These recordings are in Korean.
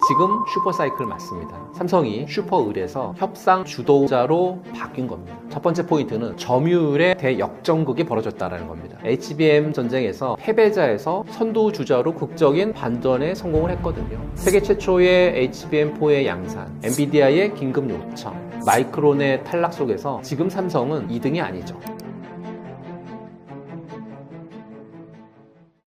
지금 슈퍼사이클 맞습니다. 삼성이 슈퍼을에서 협상 주도자로 바뀐 겁니다. 첫 번째 포인트는 점유율의 대역전극이 벌어졌다는 겁니다. HBM 전쟁에서 패배자에서 선두주자로 극적인 반전에 성공을 했거든요. 세계 최초의 HBM4의 양산, 엔비디아의 긴급 요청, 마이크론의 탈락 속에서 지금 삼성은 2등이 아니죠.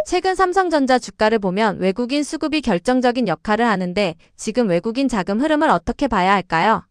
최근 삼성전자 주가를 보면 외국인 수급이 결정적인 역할을 하는데 지금 외국인 자금 흐름을 어떻게 봐야 할까요?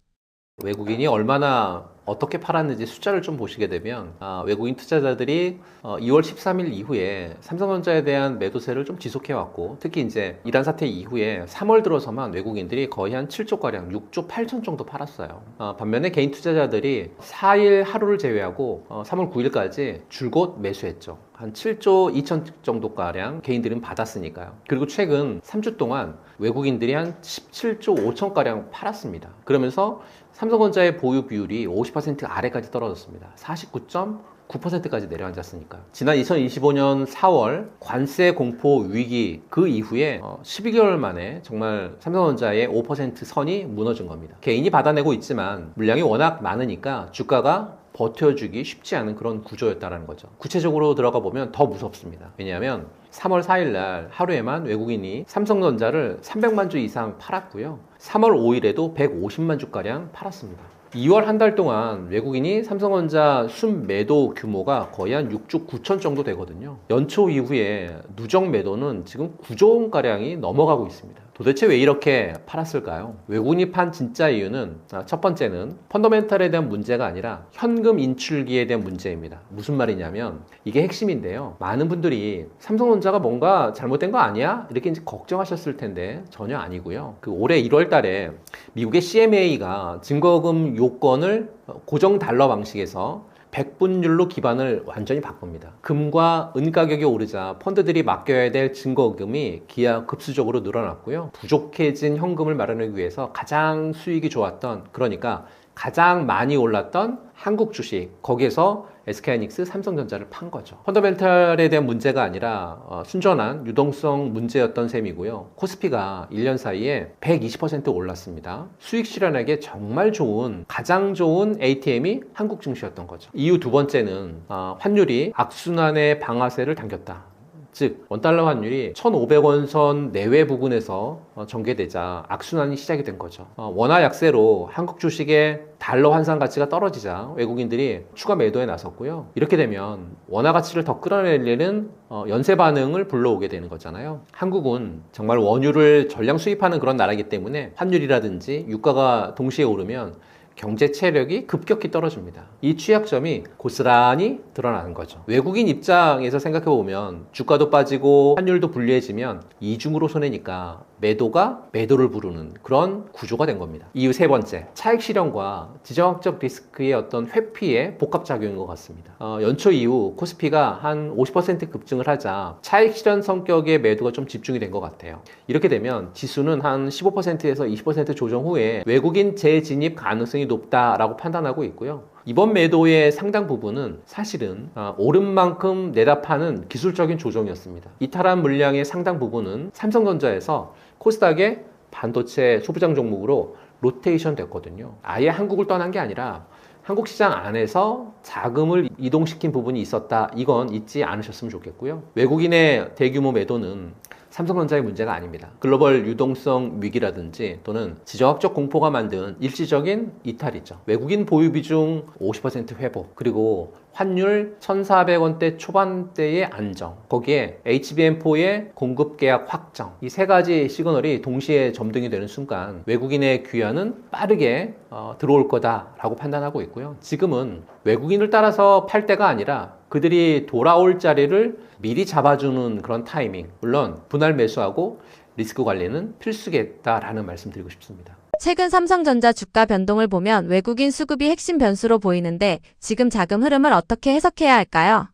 외국인이 얼마나 어떻게 팔았는지 숫자를 좀 보시게 되면 외국인 투자자들이 2월 13일 이후에 삼성전자에 대한 매도세를 좀 지속해왔고, 특히 이제 이란 사태 이후에 3월 들어서만 외국인들이 거의 한 7조가량 6조 8천 정도 팔았어요. 반면에 개인 투자자들이 4일 하루를 제외하고 3월 9일까지 줄곧 매수했죠. 한 7조 2천 정도가량 개인들은 받았으니까요. 그리고 최근 3주 동안 외국인들이 한 17조 5천가량 팔았습니다. 그러면서 삼성전자의 보유 비율이 50% 아래까지 떨어졌습니다. 49.9%까지 내려앉았으니까요. 지난 2025년 4월 관세 공포 위기 그 이후에 12개월 만에 정말 삼성전자의 5% 선이 무너진 겁니다. 개인이 받아내고 있지만 물량이 워낙 많으니까 주가가 버텨주기 쉽지 않은 그런 구조였다는 거죠. 구체적으로 들어가 보면 더 무섭습니다. 왜냐하면 3월 4일 날 하루에만 외국인이 삼성전자를 300만 주 이상 팔았고요. 3월 5일에도 150만 주가량 팔았습니다. 2월 한 달 동안 외국인이 삼성전자 순매도 규모가 거의 한 6조 9천 정도 되거든요. 연초 이후에 누적 매도는 지금 9조 원가량이 넘어가고 있습니다. 도대체 왜 이렇게 팔았을까요? 외국인이 판 진짜 이유는 첫 번째는 펀더멘탈에 대한 문제가 아니라 현금 인출기에 대한 문제입니다. 무슨 말이냐면 이게 핵심인데요. 많은 분들이 삼성전자가 뭔가 잘못된 거 아니야? 이렇게 이제 걱정하셨을 텐데 전혀 아니고요. 그 올해 1월 달에 미국의 CMA가 증거금 요건을 고정 달러 방식에서 100분율로 기반을 완전히 바꿉니다. 금과 은 가격이 오르자 펀드들이 맡겨야 될 증거금이 기하급수적으로 늘어났고요. 부족해진 현금을 마련하기 위해서 가장 수익이 좋았던, 그러니까 가장 많이 올랐던 한국 주식, 거기에서 SK하이닉스, 삼성전자를 판 거죠. 펀더멘탈에 대한 문제가 아니라 순전한 유동성 문제였던 셈이고요. 코스피가 1년 사이에 120% 올랐습니다. 수익 실현에게 정말 좋은, 가장 좋은 ATM이 한국 증시였던 거죠. 이후 두 번째는 환율이 악순환의 방아쇠를 당겼다. 즉 원달러 환율이 1,500원 선 내외 부근에서 전개되자 악순환이 시작이 된 거죠. 원화 약세로 한국 주식의 달러 환산 가치가 떨어지자 외국인들이 추가 매도에 나섰고요. 이렇게 되면 원화 가치를 더 끌어내려는 연쇄 반응을 불러오게 되는 거잖아요. 한국은 정말 원유를 전량 수입하는 그런 나라이기 때문에 환율이라든지 유가가 동시에 오르면 경제 체력이 급격히 떨어집니다. 이 취약점이 고스란히 드러나는 거죠. 외국인 입장에서 생각해 보면 주가도 빠지고 환율도 불리해지면 이중으로 손해니까 매도가 매도를 부르는 그런 구조가 된 겁니다. 이후 세 번째, 차익 실현과 지정학적 리스크의 어떤 회피의 복합작용인 것 같습니다. 연초 이후 코스피가 한 50% 급증을 하자 차익 실현 성격의 매도가 좀 집중이 된 것 같아요. 이렇게 되면 지수는 한 15%에서 20% 조정 후에 외국인 재진입 가능성이 높다라고 판단하고 있고요. 이번 매도의 상당 부분은 사실은 오른 만큼 내다 파는 기술적인 조정이었습니다. 이탈한 물량의 상당 부분은 삼성전자에서 코스닥의 반도체 소부장 종목으로 로테이션 됐거든요. 아예 한국을 떠난 게 아니라 한국 시장 안에서 자금을 이동시킨 부분이 있었다. 이건 잊지 않으셨으면 좋겠고요. 외국인의 대규모 매도는 삼성전자의 문제가 아닙니다. 글로벌 유동성 위기라든지 또는 지정학적 공포가 만든 일시적인 이탈이죠. 외국인 보유 비중 50% 회복, 그리고 환율 1,400원대 초반대의 안정, 거기에 HBM4의 공급 계약 확정, 이 세 가지 시그널이 동시에 점등이 되는 순간 외국인의 귀환은 빠르게 들어올 거다라고 판단하고 있고요. 지금은 외국인을 따라서 팔 때가 아니라 그들이 돌아올 자리를 미리 잡아주는 그런 타이밍, 물론 분할 매수하고 리스크 관리는 필수겠다라는 말씀 드리고 싶습니다. 최근 삼성전자 주가 변동을 보면 외국인 수급이 핵심 변수로 보이는데 지금 자금 흐름을 어떻게 해석해야 할까요?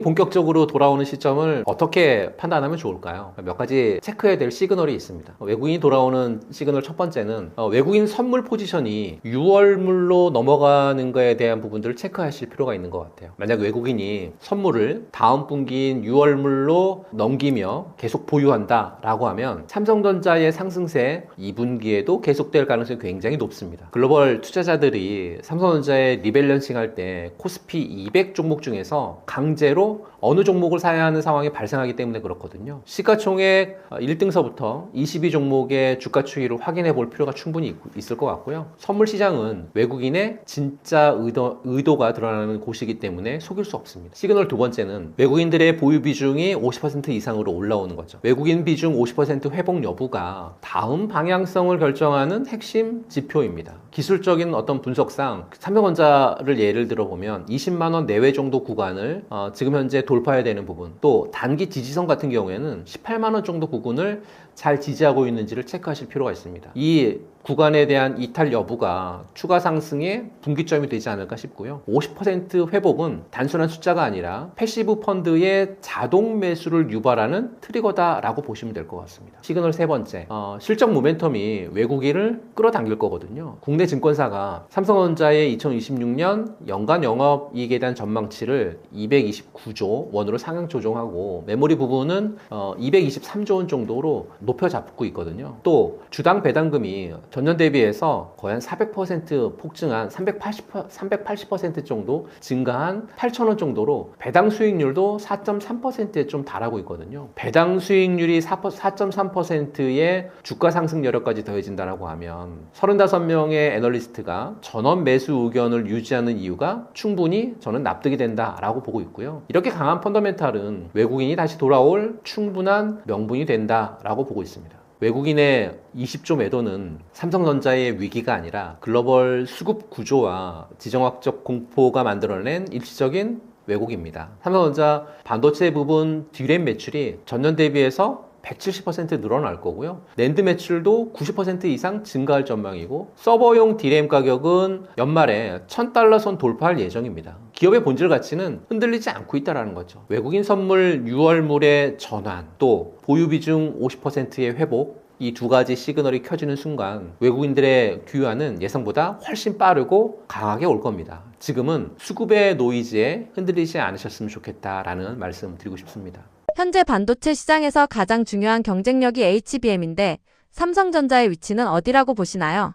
본격적으로 돌아오는 시점을 어떻게 판단하면 좋을까요? 몇 가지 체크해야 될 시그널이 있습니다. 외국인이 돌아오는 시그널 첫 번째는 외국인 선물 포지션이 6월물로 넘어가는 거에 대한 부분들을 체크하실 필요가 있는 것 같아요. 만약 외국인이 선물을 다음 분기인 6월물로 넘기며 계속 보유한다 라고 하면 삼성전자의 상승세 2분기에도 계속될 가능성이 굉장히 높습니다. 글로벌 투자자들이 삼성전자의 리밸런싱 할 때 코스피 200 종목 중에서 강제로 어느 종목을 사야 하는 상황이 발생하기 때문에 그렇거든요. 시가총액 1등서부터 22종목의 주가 추이를 확인해 볼 필요가 충분히 있을 것 같고요. 선물 시장은 외국인의 진짜 의도가 드러나는 곳이기 때문에 속일 수 없습니다. 시그널 두 번째는 외국인들의 보유 비중이 50% 이상으로 올라오는 거죠. 외국인 비중 50% 회복 여부가 다음 방향성을 결정하는 핵심 지표입니다. 기술적인 어떤 분석상 삼성전자를 예를 들어보면 20만 원 내외 정도 구간을 지금 현재 돌파해야 되는 부분, 또 단기 지지선 같은 경우에는 18만 원 정도 부분을 잘 지지하고 있는지를 체크하실 필요가 있습니다. 이 구간에 대한 이탈 여부가 추가 상승의 분기점이 되지 않을까 싶고요. 50% 회복은 단순한 숫자가 아니라 패시브 펀드의 자동 매수를 유발하는 트리거다라고 보시면 될 것 같습니다. 시그널 세 번째, 실적 모멘텀이 외국인을 끌어당길 거거든요. 국내 증권사가 삼성전자의 2026년 연간 영업이익에 대한 전망치를 229조 원으로 상향 조정하고 메모리 부분은 223조 원 정도로 높여 잡고 있거든요. 또 주당 배당금이 전년 대비해서 거의 한 400% 폭증한 380% 정도 증가한 8,000원 정도로 배당 수익률도 4.3%에 좀 달하고 있거든요. 배당 수익률이 4.3%의 주가 상승 여력까지 더해진다라고 하면 35명의 애널리스트가 전원 매수 의견을 유지하는 이유가 충분히 저는 납득이 된다라고 보고 있고요. 이렇게 강한 펀더멘탈은 외국인이 다시 돌아올 충분한 명분이 된다라고 보고 있습니다. 외국인의 20조 매도는 삼성전자의 위기가 아니라 글로벌 수급 구조와 지정학적 공포가 만들어낸 일시적인 왜곡입니다. 삼성전자 반도체 부분 D램 매출이 전년 대비해서 170% 늘어날 거고요. 낸드 매출도 90% 이상 증가할 전망이고 서버용 D램 가격은 연말에 $1,000 선 돌파할 예정입니다. 기업의 본질 가치는 흔들리지 않고 있다는 거죠. 외국인 선물 6월물의 전환, 또 보유 비중 50%의 회복, 이 두 가지 시그널이 켜지는 순간 외국인들의 귀환은 예상보다 훨씬 빠르고 강하게 올 겁니다. 지금은 수급의 노이즈에 흔들리지 않으셨으면 좋겠다라는 말씀 드리고 싶습니다. 현재 반도체 시장에서 가장 중요한 경쟁력이 HBM인데 삼성전자의 위치는 어디라고 보시나요?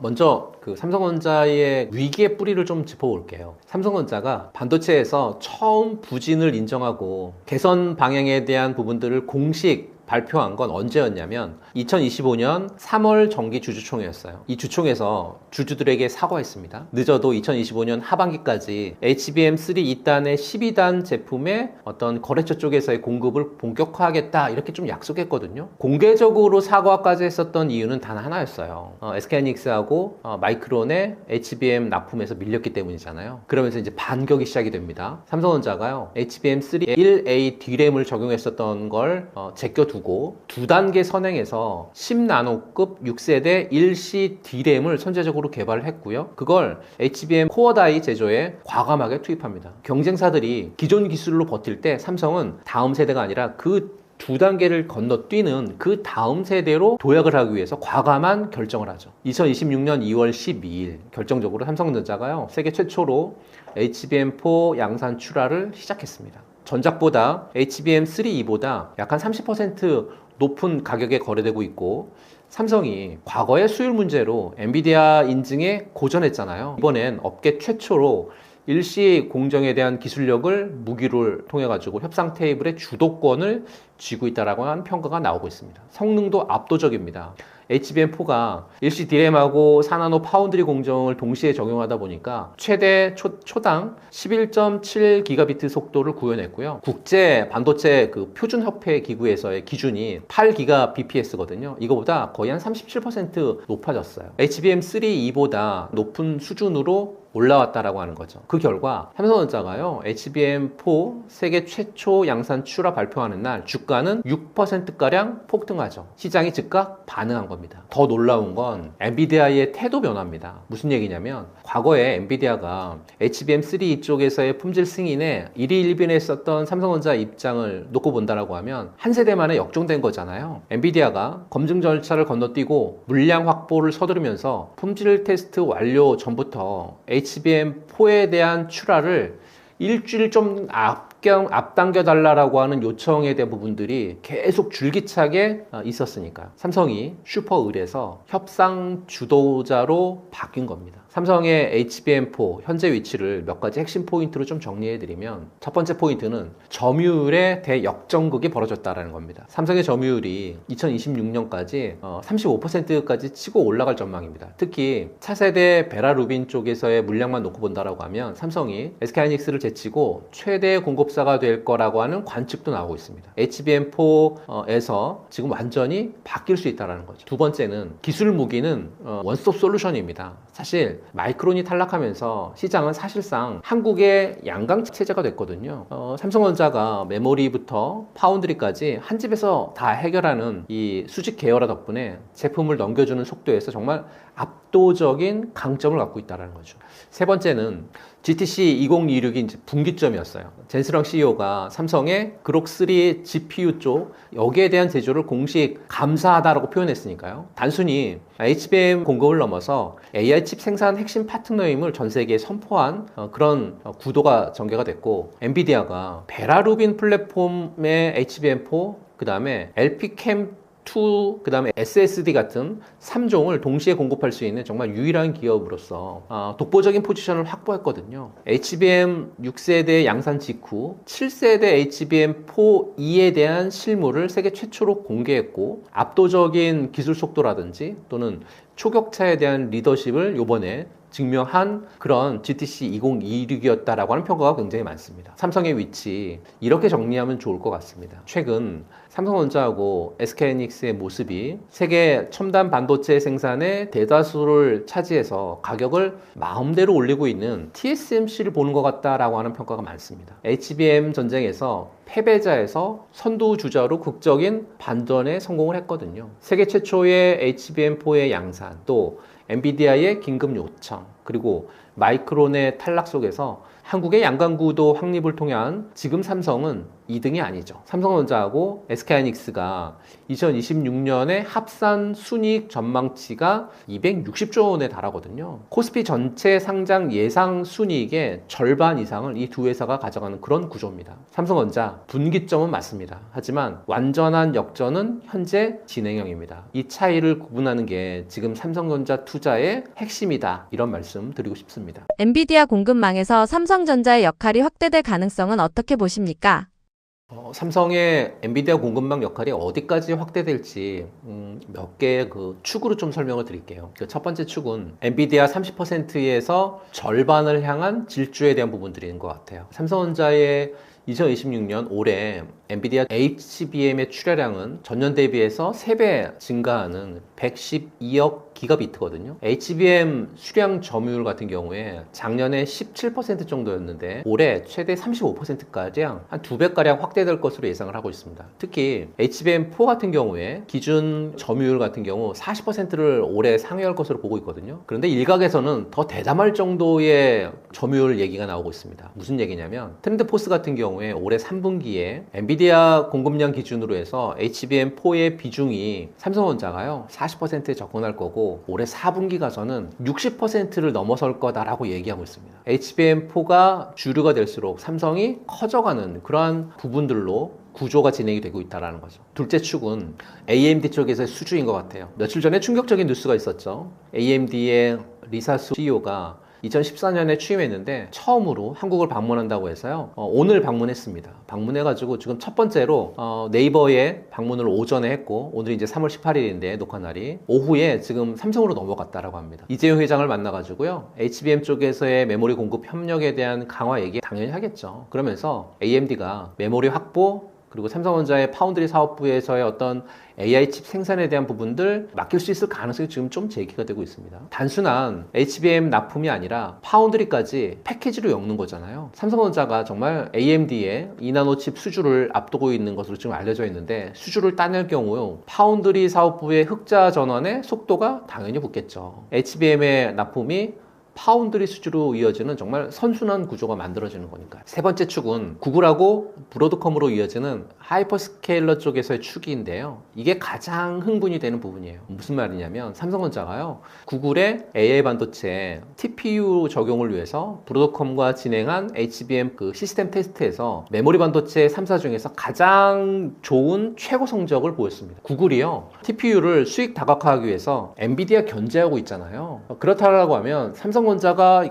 먼저 삼성전자의 위기의 뿌리를 좀 짚어볼게요. 삼성전자가 반도체에서 처음 부진을 인정하고 개선 방향에 대한 부분들을 공식 발표한 건 언제였냐면 2025년 3월 정기 주주총회였어요. 이 주총에서 주주들에게 사과했습니다. 늦어도 2025년 하반기까지 HBM3 2단의 12단 제품의 어떤 거래처 쪽에서의 공급을 본격화하겠다 이렇게 좀 약속했거든요. 공개적으로 사과까지 했었던 이유는 단 하나였어요. SK하이닉스하고 마이크론의 HBM 납품에서 밀렸기 때문이잖아요. 그러면서 이제 반격이 시작이 됩니다. 삼성전자가요 HBM3 1A D램을 적용했었던 걸 제껴두고 두 단계 선행해서 10나노급 6세대 일시 D램을 선제적으로 개발을 했고요. 그걸 HBM 코어 다이 제조에 과감하게 투입합니다. 경쟁사들이 기존 기술로 버틸 때 삼성은 다음 세대가 아니라 그 두 단계를 건너뛰는 그 다음 세대로 도약을 하기 위해서 과감한 결정을 하죠. 2026년 2월 12일 결정적으로 삼성전자가요 세계 최초로 HBM4 양산 출하를 시작했습니다. 전작보다 HBM3E보다 약 한 30% 높은 가격에 거래되고 있고 삼성이 과거의 수율 문제로 엔비디아 인증에 고전했잖아요. 이번엔 업계 최초로 일시 공정에 대한 기술력을 무기를 통해 가지고 협상 테이블의 주도권을 쥐고 있다라고 하는 평가가 나오고 있습니다. 성능도 압도적입니다. HBM4가 일시 D램하고 4나노 파운드리 공정을 동시에 적용하다 보니까 최대 초당 11.7기가비트 속도를 구현했고요. 국제 반도체 표준 협회 기구에서의 기준이 8기가bps거든요. 이거보다 거의 한 37% 높아졌어요. HBM3E보다 높은 수준으로 올라왔다라고 하는 거죠. 그 결과 삼성전자가요, HBM4 세계 최초 양산 출하 발표하는 날 주가는 6%가량 폭등하죠. 시장이 즉각 반응한 겁니다. 더 놀라운 건 엔비디아의 태도 변화입니다. 무슨 얘기냐면 과거에 엔비디아가 HBM3 이쪽에서의 품질 승인에 1위 1빈에 했었던 삼성전자 입장을 놓고 본다라고 하면 한 세대 만에 역종된 거잖아요. 엔비디아가 검증 절차를 건너뛰고 물량 확보를 서두르면서 품질 테스트 완료 전부터 HBM4에 대한 출하를 일주일 좀 앞당겨 달라라고 하는 요청에 대한 부분들이 계속 줄기차게 있었으니까요. 삼성이 슈퍼을에서 협상 주도자로 바뀐 겁니다. 삼성의 HBM4 현재 위치를 몇 가지 핵심 포인트로 좀 정리해드리면, 첫 번째 포인트는 점유율의 대역전극이 벌어졌다는 겁니다. 삼성의 점유율이 2026년까지 35%까지 치고 올라갈 전망입니다. 특히 차세대 베라루빈 쪽에서의 물량만 놓고 본다라고 하면 삼성이 SK하이닉스를 제치고 최대 공급사가 될 거라고 하는 관측도 나오고 있습니다. HBM4에서 지금 완전히 바뀔 수 있다는 거죠. 두 번째는 기술 무기는 원스톱 솔루션입니다. 사실 마이크론이 탈락하면서 시장은 사실상 한국의 양강 체제가 됐거든요. 삼성전자가 메모리부터 파운드리까지 한 집에서 다 해결하는 이 수직 계열화 덕분에 제품을 넘겨주는 속도에서 정말 압도적인 강점을 갖고 있다는 거죠. 세 번째는 GTC 2026이 분기점이었어요. 젠스렁 CEO가 삼성의 그록3 GPU 쪽 여기에 대한 제조를 공식 감사하다라고 표현했으니까요. 단순히 HBM 공급을 넘어서 AI 칩 생산 핵심 파트너임을 전 세계에 선포한 그런 구도가 전개가 됐고, 엔비디아가 베라루빈 플랫폼의 HBM4, 그 다음에 LPCAM2, 그 다음에 SSD 같은 3종을 동시에 공급할 수 있는 정말 유일한 기업으로서 독보적인 포지션을 확보했거든요. HBM 6세대 양산 직후 7세대 HBM4E에 대한 실물을 세계 최초로 공개했고, 압도적인 기술 속도라든지 또는 초격차에 대한 리더십을 요번에 증명한 그런 GTC 2026이었다라고 하는 평가가 굉장히 많습니다. 삼성의 위치 이렇게 정리하면 좋을 것 같습니다. 최근 삼성전자하고 SK하이닉스의 모습이 세계 첨단 반도체 생산의 대다수를 차지해서 가격을 마음대로 올리고 있는 TSMC를 보는 것 같다라고 하는 평가가 많습니다. HBM 전쟁에서 패배자에서 선두주자로 극적인 반전에 성공을 했거든요. 세계 최초의 HBM4의 양산, 또 엔비디아의 긴급 요청, 그리고 마이크론의 탈락 속에서 한국의 양강구도 확립을 통한 지금 삼성은 2등이 아니죠. 삼성전자하고 SK하이닉스가 2026년에 합산 순이익 전망치가 260조 원에 달하거든요. 코스피 전체 상장 예상 순이익의 절반 이상을 이 두 회사가 가져가는 그런 구조입니다. 삼성전자 분기점은 맞습니다. 하지만 완전한 역전은 현재 진행형입니다. 이 차이를 구분하는 게 지금 삼성전자 투자의 핵심이다, 이런 말씀 드리고 싶습니다. 엔비디아 공급망에서 삼성전자의 역할이 확대될 가능성은 어떻게 보십니까? 삼성의 엔비디아 공급망 역할이 어디까지 확대될지 몇 개의 그 축으로 좀 설명을 드릴게요. 그 첫 번째 축은 엔비디아 30%에서 절반을 향한 질주에 대한 부분들인 것 같아요. 삼성전자의 2026년 올해 엔비디아 HBM의 출하량은 전년 대비해서 3배 증가하는 112억 기가비트거든요. HBM 수량 점유율 같은 경우에 작년에 17% 정도였는데 올해 최대 35%가량 한 2배가량 확대될 것으로 예상을 하고 있습니다. 특히 HBM4 같은 경우에 기준 점유율 같은 경우 40%를 올해 상회할 것으로 보고 있거든요. 그런데 일각에서는 더 대담할 정도의 점유율 얘기가 나오고 있습니다. 무슨 얘기냐면 트렌드포스 같은 경우에 올해 3분기에 엔비디아 공급량 기준으로 해서 HBM4의 비중이 삼성전자가요 40%에 접근할 거고, 올해 4분기 가서는 60%를 넘어설 거다라고 얘기하고 있습니다. HBM4가 주류가 될수록 삼성이 커져가는 그러한 부분들로 구조가 진행이 되고 있다는 거죠. 둘째 축은 AMD 쪽에서의 수주인 것 같아요. 며칠 전에 충격적인 뉴스가 있었죠. AMD의 리사수 CEO가 2014년에 취임했는데 처음으로 한국을 방문한다고 해서요. 오늘 방문했습니다. 방문해가지고 지금 첫 번째로 네이버에 방문을 오전에 했고, 오늘 이제 3월 18일인데 녹화 날이 오후에 지금 삼성으로 넘어갔다라고 합니다. 이재용 회장을 만나가지고요. HBM 쪽에서의 메모리 공급 협력에 대한 강화 얘기 당연히 하겠죠. 그러면서 AMD가 메모리 확보 그리고 삼성전자의 파운드리 사업부에서의 어떤 AI 칩 생산에 대한 부분들 맡길 수 있을 가능성이 지금 좀 제기가 되고 있습니다. 단순한 HBM 납품이 아니라 파운드리까지 패키지로 엮는 거잖아요. 삼성전자가 정말 AMD의 2나노 칩 수주를 앞두고 있는 것으로 지금 알려져 있는데, 수주를 따낼 경우 파운드리 사업부의 흑자 전환의 속도가 당연히 붙겠죠. HBM의 납품이 파운드리 수주로 이어지는 정말 선순환 구조가 만들어지는 거니까. 세 번째 축은 구글하고 브로드컴으로 이어지는 하이퍼스케일러 쪽에서의 축인데요. 이게 가장 흥분이 되는 부분이에요. 무슨 말이냐면 삼성전자가요, 구글의 AI 반도체 TPU 적용을 위해서 브로드컴과 진행한 HBM 그 시스템 테스트에서 메모리 반도체 3사 중에서 가장 좋은 최고 성적을 보였습니다. 구글이요, TPU를 수익 다각화하기 위해서 엔비디아 견제하고 있잖아요. 그렇다고 하면 삼성전자가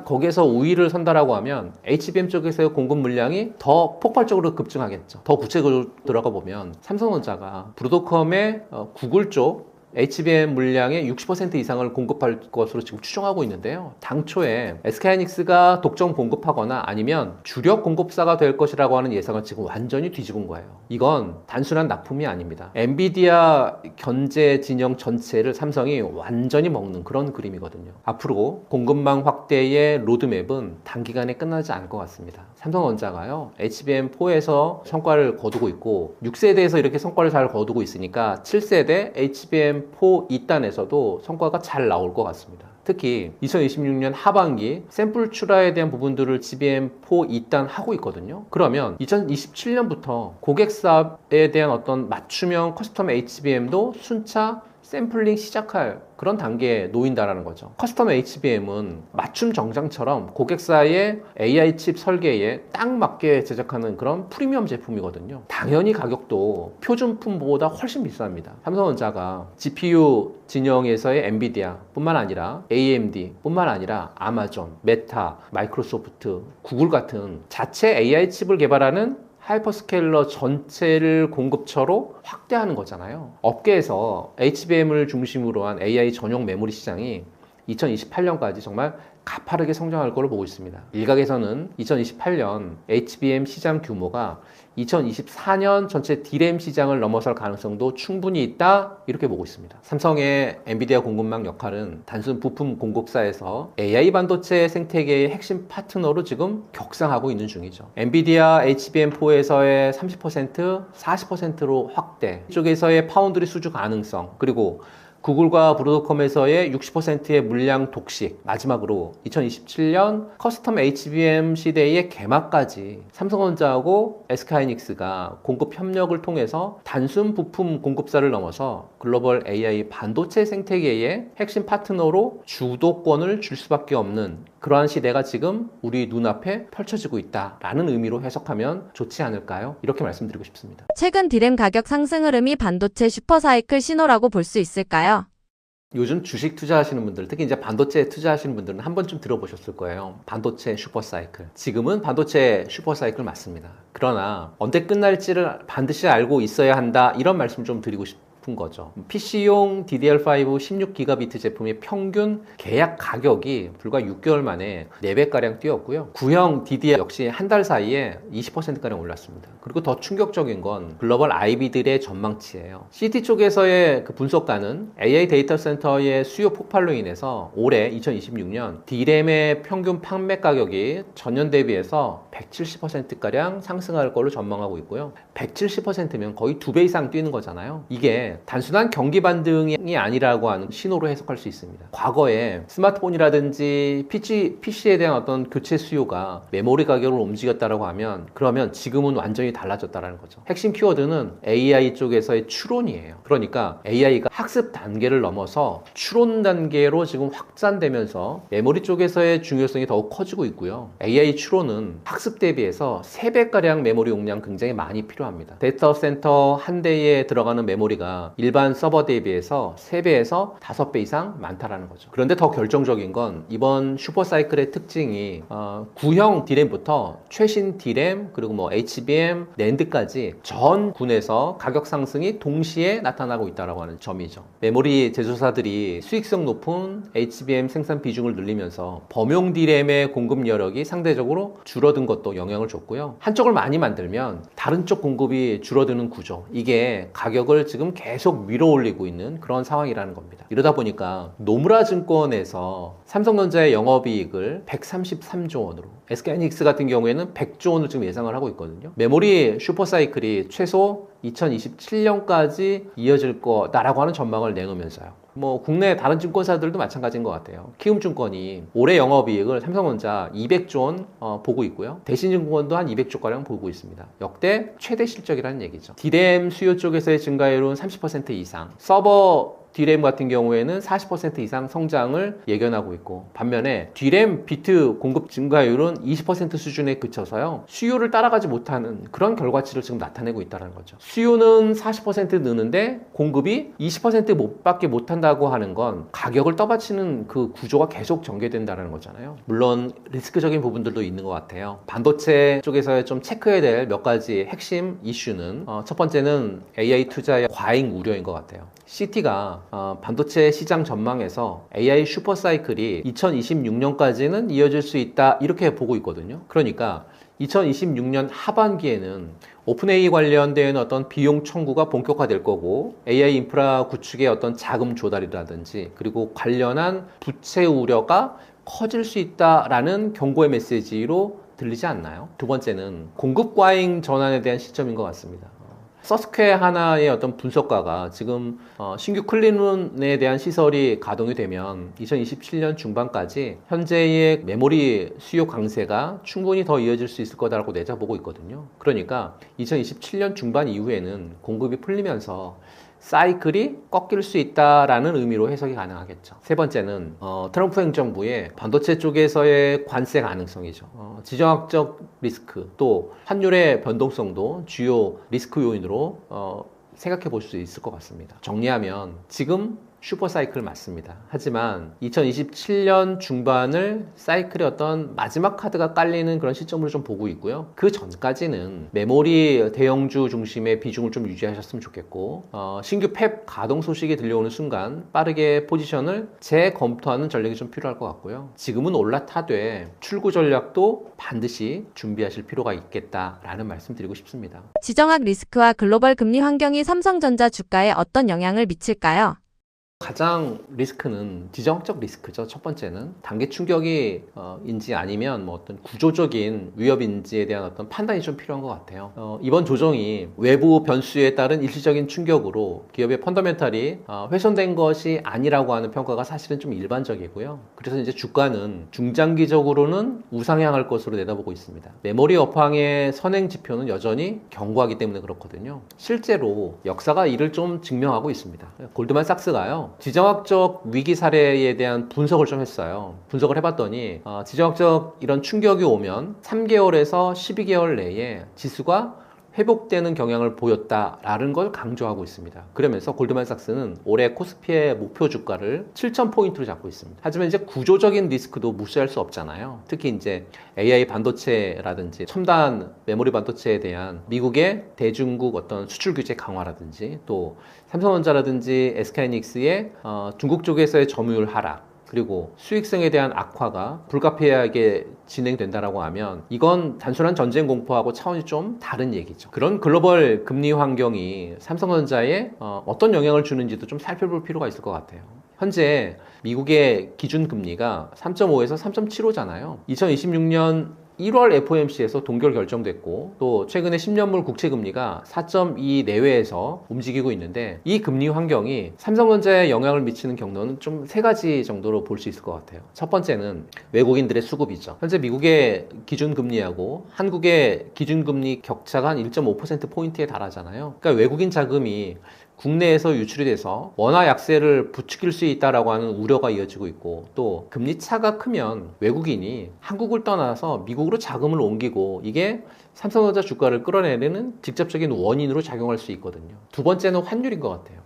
거기에서 우위를 선다라고 하면 HBM 쪽에서의 공급 물량이 더 폭발적으로 급증하겠죠. 더 구체적으로 들어가 보면 삼성전자가 브로드컴의 구글 쪽 HBM 물량의 60% 이상을 공급할 것으로 지금 추정하고 있는데요. 당초에 SK하이닉스가 독점 공급하거나 아니면 주력 공급사가 될 것이라고 하는 예상을 지금 완전히 뒤집은 거예요. 이건 단순한 납품이 아닙니다. 엔비디아 견제 진영 전체를 삼성이 완전히 먹는 그런 그림이거든요. 앞으로 공급망 확대의 로드맵은 단기간에 끝나지 않을 것 같습니다. 삼성전자가요, HBM4에서 성과를 거두고 있고 6세대에서 이렇게 성과를 잘 거두고 있으니까 7세대 HBM4 2단에서도 성과가 잘 나올 것 같습니다. 특히 2026년 하반기 샘플 출하에 대한 부분들을 HBM4 2단 하고 있거든요. 그러면 2027년부터 고객사에 대한 어떤 맞춤형 커스텀 HBM도 순차 샘플링 시작할 그런 단계에 놓인다라는 거죠. 커스텀 HBM은 맞춤 정장처럼 고객사의 AI 칩 설계에 딱 맞게 제작하는 그런 프리미엄 제품이거든요. 당연히 가격도 표준품보다 훨씬 비쌉니다. 삼성전자가 GPU 진영에서의 엔비디아 뿐만 아니라 AMD 뿐만 아니라 아마존, 메타, 마이크로소프트, 구글 같은 자체 AI 칩을 개발하는 하이퍼스케일러 전체를 공급처로 확대하는 거잖아요. 업계에서 HBM을 중심으로 한 AI 전용 메모리 시장이 2028년까지 정말 가파르게 성장할 걸로 보고 있습니다. 일각에서는 2028년 HBM 시장 규모가 2024년 전체 D램 시장을 넘어설 가능성도 충분히 있다, 이렇게 보고 있습니다. 삼성의 엔비디아 공급망 역할은 단순 부품 공급사에서 AI 반도체 생태계의 핵심 파트너로 지금 격상하고 있는 중이죠. 엔비디아 HBM4에서의 30%, 40%로 확대, 이쪽에서의 파운드리 수주 가능성, 그리고 구글과 브로드컴에서의 60%의 물량 독식, 마지막으로 2027년 커스텀 HBM 시대의 개막까지 삼성전자하고 SK하이닉스가 공급 협력을 통해서 단순 부품 공급사를 넘어서 글로벌 AI 반도체 생태계의 핵심 파트너로 주도권을 줄 수밖에 없는 그러한 시대가 지금 우리 눈앞에 펼쳐지고 있다라는 의미로 해석하면 좋지 않을까요? 이렇게 말씀드리고 싶습니다. 최근 D램 가격 상승 흐름이 반도체 슈퍼사이클 신호라고 볼 수 있을까요? 요즘 주식 투자하시는 분들, 특히 이제 반도체 투자하시는 분들은 한 번쯤 들어보셨을 거예요. 반도체 슈퍼사이클. 지금은 반도체 슈퍼사이클 맞습니다. 그러나 언제 끝날지를 반드시 알고 있어야 한다, 이런 말씀 좀 드리고 싶습니다. 거죠. PC용 DDR5 16GB 제품의 평균 계약 가격이 불과 6개월 만에 4배가량 뛰었고요. 구형 DDR 역시 한 달 사이에 20%가량 올랐습니다. 그리고 더 충격적인 건 글로벌 IB들의 전망치예요. CT 쪽에서의 그 분석가는 AI 데이터 센터의 수요 폭발로 인해서 올해 2026년 D램의 평균 판매 가격이 전년 대비해서 170%가량 상승할 걸로 전망하고 있고요. 170%면 거의 2배 이상 뛰는 거잖아요. 이게 단순한 경기 반등이 아니라고 하는 신호로 해석할 수 있습니다. 과거에 스마트폰이라든지 PC에 대한 어떤 교체 수요가 메모리 가격을 움직였다라고 하면, 그러면 지금은 완전히 달라졌다라는 거죠. 핵심 키워드는 AI 쪽에서의 추론이에요. 그러니까 AI가 학습 단계를 넘어서 추론 단계로 지금 확산되면서 메모리 쪽에서의 중요성이 더욱 커지고 있고요. AI 추론은 학습 대비해서 3배가량 메모리 용량 굉장히 많이 필요합니다. 데이터 센터 한 대에 들어가는 메모리가 수요가 일반 서버 대비해서 3배에서 5배 이상 많다라는 거죠. 그런데 더 결정적인 건 이번 슈퍼사이클의 특징이 구형 D램부터 최신 D램 그리고 뭐 HBM, 낸드까지 전 군에서 가격 상승이 동시에 나타나고 있다고 하는 점이죠. 메모리 제조사들이 수익성 높은 HBM 생산 비중을 늘리면서 범용 D램의 공급 여력이 상대적으로 줄어든 것도 영향을 줬고요. 한쪽을 많이 만들면 다른 쪽 공급이 줄어드는 구조, 이게 가격을 지금 계속 밀어 올리고 있는 그런 상황이라는 겁니다. 이러다 보니까 노무라 증권에서 삼성전자의 영업이익을 133조 원으로, SK하이닉스 같은 경우에는 100조 원을 지금 예상을 하고 있거든요. 메모리 슈퍼사이클이 최소 2027년까지 이어질 거다라고 하는 전망을 내놓으면서요. 뭐 국내 다른 증권사들도 마찬가지인 것 같아요. 키움증권이 올해 영업이익을 삼성전자 200조 원 보고 있고요. 대신증권도 한 200조가량 보고 있습니다. 역대 최대 실적이라는 얘기죠. D램 수요 쪽에서의 증가율은 30% 이상, 서버 D램 같은 경우에는 40% 이상 성장을 예견하고 있고, 반면에 D램 비트 공급 증가율은 20% 수준에 그쳐서요, 수요를 따라가지 못하는 그런 결과치를 지금 나타내고 있다는 거죠. 수요는 40% 느는데 공급이 20% 밖에 못한다고 하는 건 가격을 떠받치는 그 구조가 계속 전개된다는 거잖아요. 물론 리스크적인 부분들도 있는 것 같아요. 반도체 쪽에서 좀 체크해야 될 몇 가지 핵심 이슈는 첫 번째는 AI 투자의 과잉 우려인 것 같아요. CT가 반도체 시장 전망에서 AI 슈퍼사이클이 2026년까지는 이어질 수 있다 이렇게 보고 있거든요. 그러니까 2026년 하반기에는 오픈AI 관련된 어떤 비용 청구가 본격화될 거고, AI 인프라 구축의 어떤 자금 조달이라든지 그리고 관련한 부채 우려가 커질 수 있다라는 경고의 메시지로 들리지 않나요? 두 번째는 공급 과잉 전환에 대한 시점인 것 같습니다. 서스퀘 하나의 어떤 분석가가 지금 신규 클린룸에 대한 시설이 가동이 되면 2027년 중반까지 현재의 메모리 수요 강세가 충분히 더 이어질 수 있을 거다라고 내다보고 있거든요. 그러니까 2027년 중반 이후에는 공급이 풀리면서 사이클이 꺾일 수 있다라는 의미로 해석이 가능하겠죠. 세 번째는 트럼프 행정부의 반도체 쪽에서의 관세 가능성이죠. 지정학적 리스크, 또 환율의 변동성도 주요 리스크 요인으로 생각해 볼 수 있을 것 같습니다. 정리하면 지금 슈퍼사이클 맞습니다. 하지만 2027년 중반을 사이클의 어떤 마지막 카드가 깔리는 그런 시점으로 좀 보고 있고요. 그 전까지는 메모리 대형주 중심의 비중을 좀 유지하셨으면 좋겠고, 신규 팹 가동 소식이 들려오는 순간 빠르게 포지션을 재검토하는 전략이 좀 필요할 것 같고요. 지금은 올라타되 출구 전략도 반드시 준비하실 필요가 있겠다라는 말씀 드리고 싶습니다. 지정학 리스크와 글로벌 금리 환경이 삼성전자 주가에 어떤 영향을 미칠까요? 가장 리스크는 지정학적 리스크죠. 첫 번째는 단기 충격이 인지 아니면 뭐 어떤 구조적인 위협인지에 대한 어떤 판단이 좀 필요한 것 같아요. 이번 조정이 외부 변수에 따른 일시적인 충격으로 기업의 펀더멘탈이 훼손된 것이 아니라고 하는 평가가 사실은 좀 일반적이고요. 그래서 이제 주가는 중장기적으로는 우상향할 것으로 내다보고 있습니다. 메모리 업황의 선행 지표는 여전히 견고하기 때문에 그렇거든요. 실제로 역사가 이를 좀 증명하고 있습니다. 골드만삭스가요, 지정학적 위기 사례에 대한 분석을 좀 했어요. 분석을 해봤더니 지정학적 이런 충격이 오면 3개월에서 12개월 내에 지수가 회복되는 경향을 보였다라는 걸 강조하고 있습니다. 그러면서 골드만삭스는 올해 코스피의 목표 주가를 7,000포인트로 잡고 있습니다. 하지만 이제 구조적인 리스크도 무시할 수 없잖아요. 특히 이제 AI 반도체라든지 첨단 메모리 반도체에 대한 미국의 대중국 어떤 수출 규제 강화라든지, 또 삼성전자라든지 SK하이닉스의 중국 쪽에서의 점유율 하락, 그리고 수익성에 대한 악화가 불가피하게 진행된다라고 하면 이건 단순한 전쟁 공포하고 차원이 좀 다른 얘기죠. 그런 글로벌 금리 환경이 삼성전자에 어떤 영향을 주는지도 좀 살펴볼 필요가 있을 것 같아요. 현재 미국의 기준금리가 3.5에서 3.75잖아요. 2026년 1월 FOMC에서 동결 결정됐고, 또 최근에 10년물 국채금리가 4.2 내외에서 움직이고 있는데, 이 금리 환경이 삼성전자에 영향을 미치는 경로는 좀 세 가지 정도로 볼 수 있을 것 같아요. 첫 번째는 외국인들의 수급이죠. 현재 미국의 기준금리하고 한국의 기준금리 격차가 한 1.5%포인트에 달하잖아요. 그러니까 외국인 자금이 국내에서 유출이 돼서 원화 약세를 부추길 수 있다라고 하는 우려가 이어지고 있고, 또 금리 차가 크면 외국인이 한국을 떠나서 미국으로 자금을 옮기고, 이게 삼성전자 주가를 끌어내리는 직접적인 원인으로 작용할 수 있거든요. 두 번째는 환율인 것 같아요.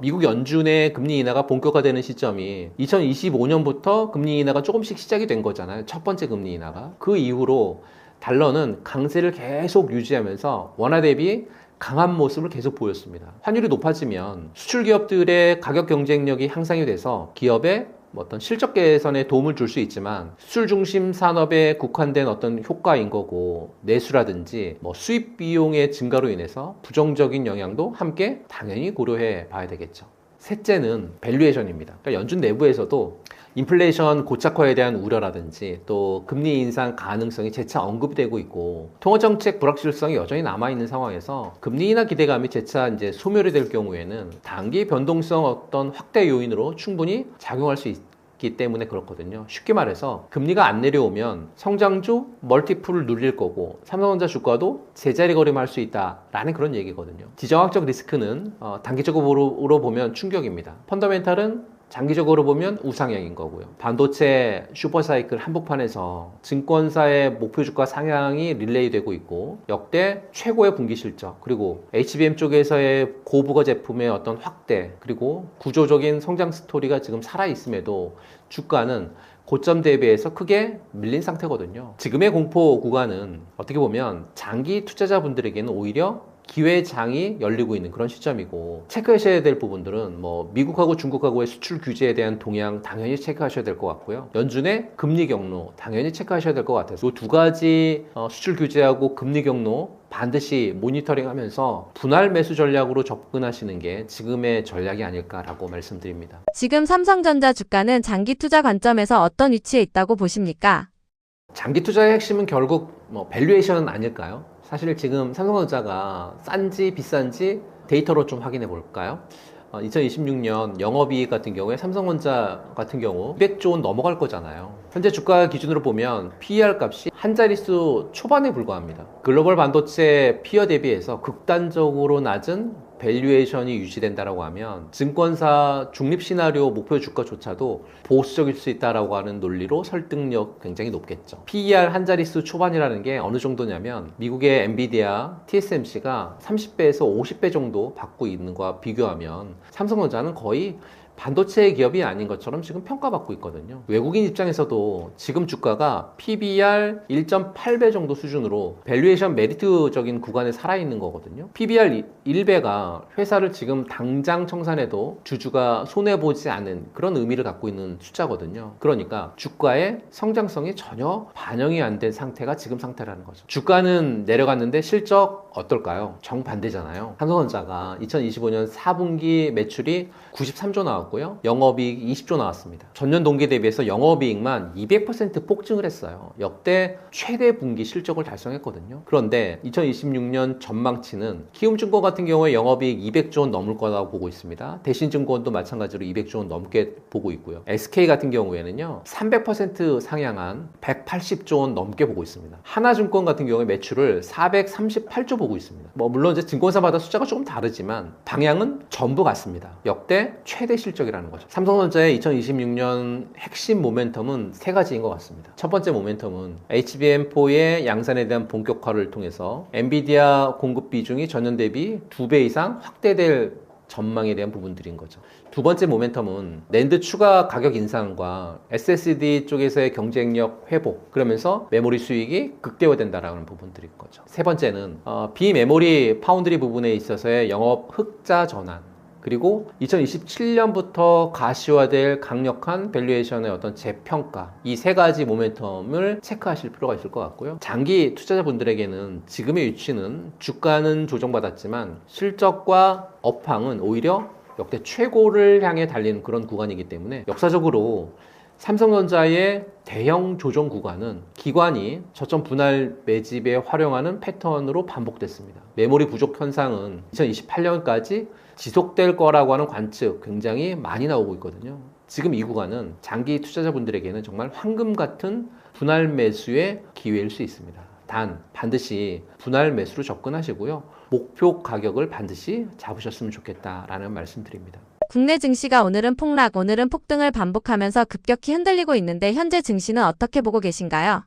미국 연준의 금리 인하가 본격화되는 시점이 2025년부터 금리 인하가 조금씩 시작이 된 거잖아요. 첫 번째 금리 인하가. 그 이후로 달러는 강세를 계속 유지하면서 원화 대비 강한 모습을 계속 보였습니다. 환율이 높아지면 수출 기업들의 가격 경쟁력이 향상이 돼서 기업의 어떤 실적 개선에 도움을 줄 수 있지만 수출 중심 산업에 국한된 어떤 효과인 거고, 내수라든지 수입 비용의 증가로 인해서 부정적인 영향도 함께 당연히 고려해 봐야 되겠죠. 셋째는 밸류에이션입니다. 그러니까 연준 내부에서도 인플레이션 고착화에 대한 우려라든지 또 금리 인상 가능성이 재차 언급되고 있고, 통화정책 불확실성이 여전히 남아있는 상황에서 금리 인하 기대감이 재차 이제 소멸이 될 경우에는 단기 변동성 어떤 확대 요인으로 충분히 작용할 수 있기 때문에 그렇거든요. 쉽게 말해서 금리가 안 내려오면 성장주 멀티플을 눌릴 거고, 삼성전자 주가도 제자리 걸음할 수 있다라는 그런 얘기거든요. 지정학적 리스크는 단기적으로 보면 충격입니다. 펀더멘탈은 장기적으로 보면 우상향인 거고요. 반도체 슈퍼사이클 한복판에서 증권사의 목표 주가 상향이 릴레이 되고 있고, 역대 최고의 분기 실적, 그리고 HBM 쪽에서의 고부가 제품의 어떤 확대, 그리고 구조적인 성장 스토리가 지금 살아있음에도 주가는 고점 대비해서 크게 밀린 상태거든요. 지금의 공포 구간은 어떻게 보면 장기 투자자분들에게는 오히려 기회장이 열리고 있는 그런 시점이고, 체크하셔야 될 부분들은 미국하고 중국하고의 수출 규제에 대한 동향 당연히 체크하셔야 될 것 같고요. 연준의 금리 경로 당연히 체크하셔야 될 것 같아서 이 두 가지 수출 규제하고 금리 경로 반드시 모니터링 하면서 분할 매수 전략으로 접근하시는 게 지금의 전략이 아닐까라고 말씀드립니다. 지금 삼성전자 주가는 장기 투자 관점에서 어떤 위치에 있다고 보십니까? 장기 투자의 핵심은 결국 밸류에이션은 아닐까요? 사실 지금 삼성전자가 싼지 비싼지 데이터로 좀 확인해 볼까요? 2026년 영업이익 같은 경우에 삼성전자 같은 경우 200조 원 넘어갈 거잖아요. 현재 주가 기준으로 보면 PER 값이 한 자릿수 초반에 불과합니다. 글로벌 반도체 피어 대비해서 극단적으로 낮은 밸류에이션이 유지된다라고 하면 증권사 중립 시나리오 목표 주가조차도 보수적일 수 있다라고 하는 논리로 설득력 굉장히 높겠죠. PER 한 자릿수 초반이라는 게 어느 정도냐면 미국의 엔비디아, TSMC가 30배에서 50배 정도 받고 있는 거와 비교하면 삼성전자는 거의 반도체 기업이 아닌 것처럼 지금 평가받고 있거든요. 외국인 입장에서도 지금 주가가 PBR 1.8배 정도 수준으로 밸류에이션 메리트적인 구간에 살아있는 거거든요. PBR 1배가 회사를 지금 당장 청산해도 주주가 손해보지 않은 그런 의미를 갖고 있는 숫자거든요. 그러니까 주가의 성장성이 전혀 반영이 안 된 상태가 지금 상태라는 거죠. 주가는 내려갔는데 실적 어떨까요? 정반대잖아요. 삼성전자가 2025년 4분기 매출이 93조 나왔고요. 영업이익 20조 나왔습니다. 전년 동기 대비해서 영업이익만 200% 폭증을 했어요. 역대 최대 분기 실적을 달성했거든요. 그런데 2026년 전망치는 키움증권 같은 경우에 영업이익 200조 원 넘을 거라고 보고 있습니다. 대신증권도 마찬가지로 200조 원 넘게 보고 있고요. SK 같은 경우에는요 300% 상향한 180조 원 넘게 보고 있습니다. 하나증권 같은 경우에 매출을 438조 보고 있습니다. 물론 이제 증권사마다 숫자가 조금 다르지만 방향은 전부 같습니다. 역대 최대 실적이라는 거죠. 삼성전자의 2026년 핵심 모멘텀은 세 가지인 것 같습니다. 첫 번째 모멘텀은 HBM4의 양산에 대한 본격화를 통해서 엔비디아 공급 비중이 전년 대비 2배 이상 확대될 전망에 대한 부분들인 거죠. 두 번째 모멘텀은 낸드 추가 가격 인상과 SSD 쪽에서의 경쟁력 회복, 그러면서 메모리 수익이 극대화된다라는 부분들인 거죠. 세 번째는 비메모리 파운드리 부분에 있어서의 영업 흑자 전환, 그리고 2027년부터 가시화될 강력한 밸류에이션의 어떤 재평가, 이 세 가지 모멘텀을 체크하실 필요가 있을 것 같고요. 장기 투자자분들에게는 지금의 위치는 주가는 조정받았지만 실적과 업황은 오히려 역대 최고를 향해 달리는 그런 구간이기 때문에 역사적으로 삼성전자의 대형 조정 구간은 기관이 저점 분할 매집에 활용하는 패턴으로 반복됐습니다. 메모리 부족 현상은 2028년까지 지속될 거라고 하는 관측 굉장히 많이 나오고 있거든요. 지금 이 구간은 장기 투자자분들에게는 정말 황금 같은 분할 매수의 기회일 수 있습니다. 단 반드시 분할 매수로 접근하시고요. 목표 가격을 반드시 잡으셨으면 좋겠다라는 말씀드립니다. 국내 증시가 오늘은 폭락, 오늘은 폭등을 반복하면서 급격히 흔들리고 있는데 현재 증시는 어떻게 보고 계신가요?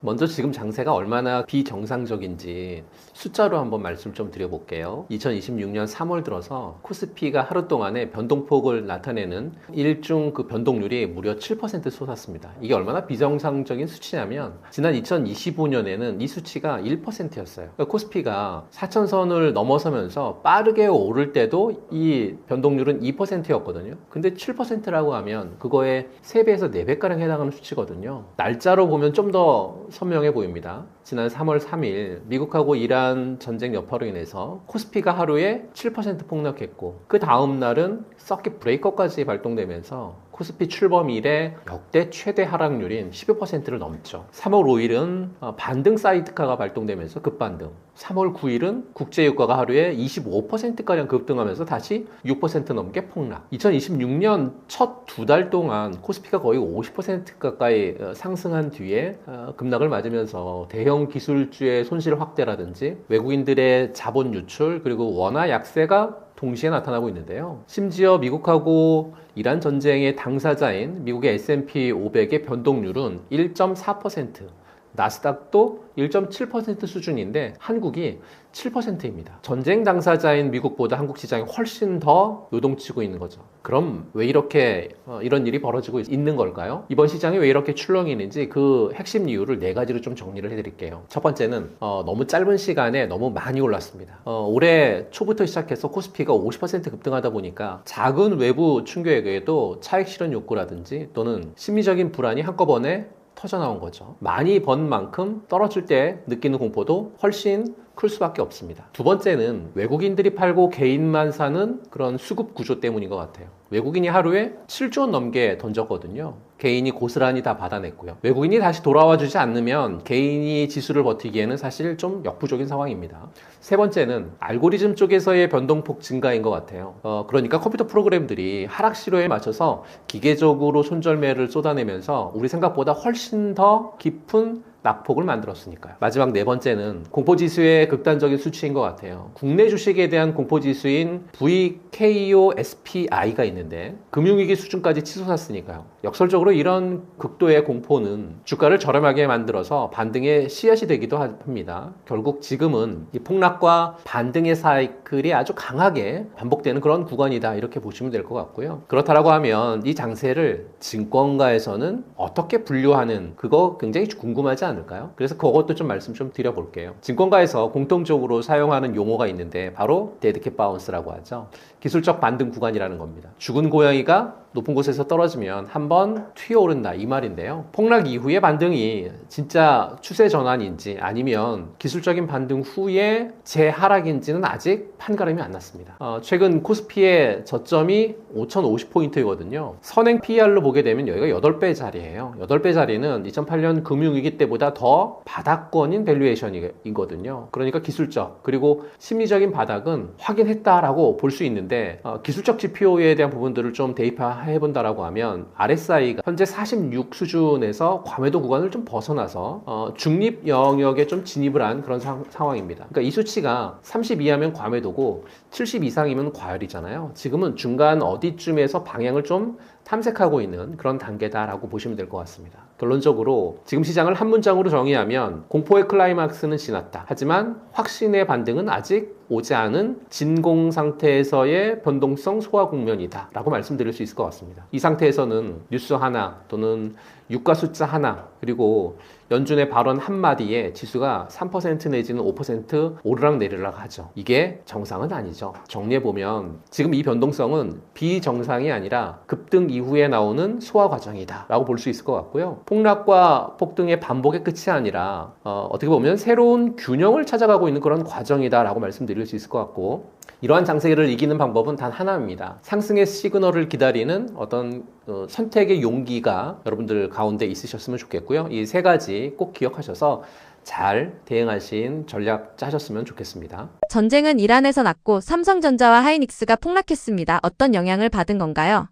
먼저 지금 장세가 얼마나 비정상적인지 숫자로 한번 말씀 좀 드려볼게요. 2026년 3월 들어서 코스피가 하루 동안에 변동폭을 나타내는 일중 그 변동률이 무려 7% 솟았습니다. 이게 얼마나 비정상적인 수치냐면 지난 2025년에는 이 수치가 1%였어요. 그러니까 코스피가 4천선을 넘어서면서 빠르게 오를 때도 이 변동률은 2%였거든요. 근데 7%라고 하면 그거에 3배에서 4배가량 해당하는 수치거든요. 날짜로 보면 좀 더 선명해 보입니다. 지난 3월 3일 미국하고 이란 전쟁 여파로 인해서 코스피가 하루에 7% 폭락했고 그 다음 날은 서킷 브레이커까지 발동되면서 코스피 출범 이래 역대 최대 하락률인 12%를 넘죠. 3월 5일은 반등 사이드카가 발동되면서 급반등. 3월 9일은 국제유가가 하루에 25%가량 급등하면서 다시 6% 넘게 폭락. 2026년 첫 2달 동안 코스피가 거의 50% 가까이 상승한 뒤에 급락을 맞으면서 대형 기술주의 손실 확대라든지 외국인들의 자본 유출 그리고 원화 약세가 동시에 나타나고 있는데요. 심지어 미국하고 이란 전쟁의 당사자인 미국의 S&P 500의 변동률은 1.4%, 나스닥도 1.7% 수준인데 한국이 7%입니다. 전쟁 당사자인 미국보다 한국 시장이 훨씬 더 요동치고 있는 거죠. 그럼 왜 이렇게 이런 일이 벌어지고 있는 걸까요? 이번 시장이 왜 이렇게 출렁이는지 그 핵심 이유를 4가지로 좀 정리를 해드릴게요. 첫 번째는 너무 짧은 시간에 너무 많이 올랐습니다. 올해 초부터 시작해서 코스피가 50% 급등하다 보니까 작은 외부 충격에 의해도 차익 실현 욕구라든지 또는 심리적인 불안이 한꺼번에 터져나온 거죠. 많이 번 만큼 떨어질 때 느끼는 공포도 훨씬 클 수밖에 없습니다. 두 번째는 외국인들이 팔고 개인만 사는 그런 수급 구조 때문인 것 같아요. 외국인이 하루에 7조 원 넘게 던졌거든요. 개인이 고스란히 다 받아냈고요. 외국인이 다시 돌아와 주지 않으면 개인이 지수를 버티기에는 사실 좀 역부족인 상황입니다. 세 번째는 알고리즘 쪽에서의 변동폭 증가인 것 같아요. 그러니까 컴퓨터 프로그램들이 하락 시로에 맞춰서 기계적으로 손절매를 쏟아내면서 우리 생각보다 훨씬 더 깊은 낙폭을 만들었으니까요. 마지막 4번째는 공포지수의 극단적인 수치인 것 같아요. 국내 주식에 대한 공포지수인 VKOSPI가 있는데 금융위기 수준까지 치솟았으니까요. 역설적으로 이런 극도의 공포는 주가를 저렴하게 만들어서 반등의 씨앗이 되기도 합니다. 결국 지금은 이 폭락과 반등의 사이클이 아주 강하게 반복되는 그런 구간이다 이렇게 보시면 될 것 같고요. 그렇다라고 하면 이 장세를 증권가에서는 어떻게 분류하는 그거 굉장히 궁금하지 않을까요? 그래서 그것도 좀 말씀 좀 드려볼게요. 증권가에서 공통적으로 사용하는 용어가 있는데 바로 데드캣 바운스라고 하죠. 기술적 반등 구간이라는 겁니다. 죽은 고양이가 높은 곳에서 떨어지면 한번 튀어오른다 이 말인데요. 폭락 이후의 반등이 진짜 추세 전환인지 아니면 기술적인 반등 후에 재하락인지는 아직 판가름이 안 났습니다. 최근 코스피의 저점이 5,050포인트이거든요. 선행 PER로 보게 되면 여기가 8배 자리예요. 8배 자리는 2008년 금융위기 때보다 더 바닥권인 밸류에이션이거든요. 그러니까 기술적 그리고 심리적인 바닥은 확인했다라고 볼 수 있는데 기술적 지표에 대한 부분들을 좀 대입해 본다라고 하면 RSI가 현재 46 수준에서 과매도 구간을 좀 벗어나서 중립 영역에 좀 진입을 한 그런 상황입니다. 그러니까 이 수치가 30 이하면 과매도고 70 이상이면 과열이잖아요. 지금은 중간 어디쯤에서 방향을 좀 탐색하고 있는 그런 단계다라고 보시면 될 것 같습니다. 결론적으로 지금 시장을 한 문장으로 정의하면 공포의 클라이막스는 지났다. 하지만 확신의 반등은 아직 오지 않은 진공 상태에서의 변동성 소화 국면이다 라고 말씀드릴 수 있을 것 같습니다. 이 상태에서는 뉴스 하나 또는 유가 숫자 하나 그리고 연준의 발언 한마디에 지수가 3% 내지는 5% 오르락내리락 하죠. 이게 정상은 아니죠. 정리해보면 지금 이 변동성은 비정상이 아니라 급등 이후에 나오는 소화 과정이다 라고 볼 수 있을 것 같고요. 폭락과 폭등의 반복의 끝이 아니라 어떻게 보면 새로운 균형을 찾아가고 있는 그런 과정이다 라고 말씀드릴 수 있을 것 같고 이러한 장세를 이기는 방법은 단 하나입니다. 상승의 시그널을 기다리는 어떤 선택의 용기가 여러분들 가운데 있으셨으면 좋겠고요. 이 3가지 꼭 기억하셔서 잘 대응하신 전략 짜셨으면 좋겠습니다. 전쟁은 이란에서 났고 삼성전자와 하이닉스가 폭락했습니다. 어떤 영향을 받은 건가요?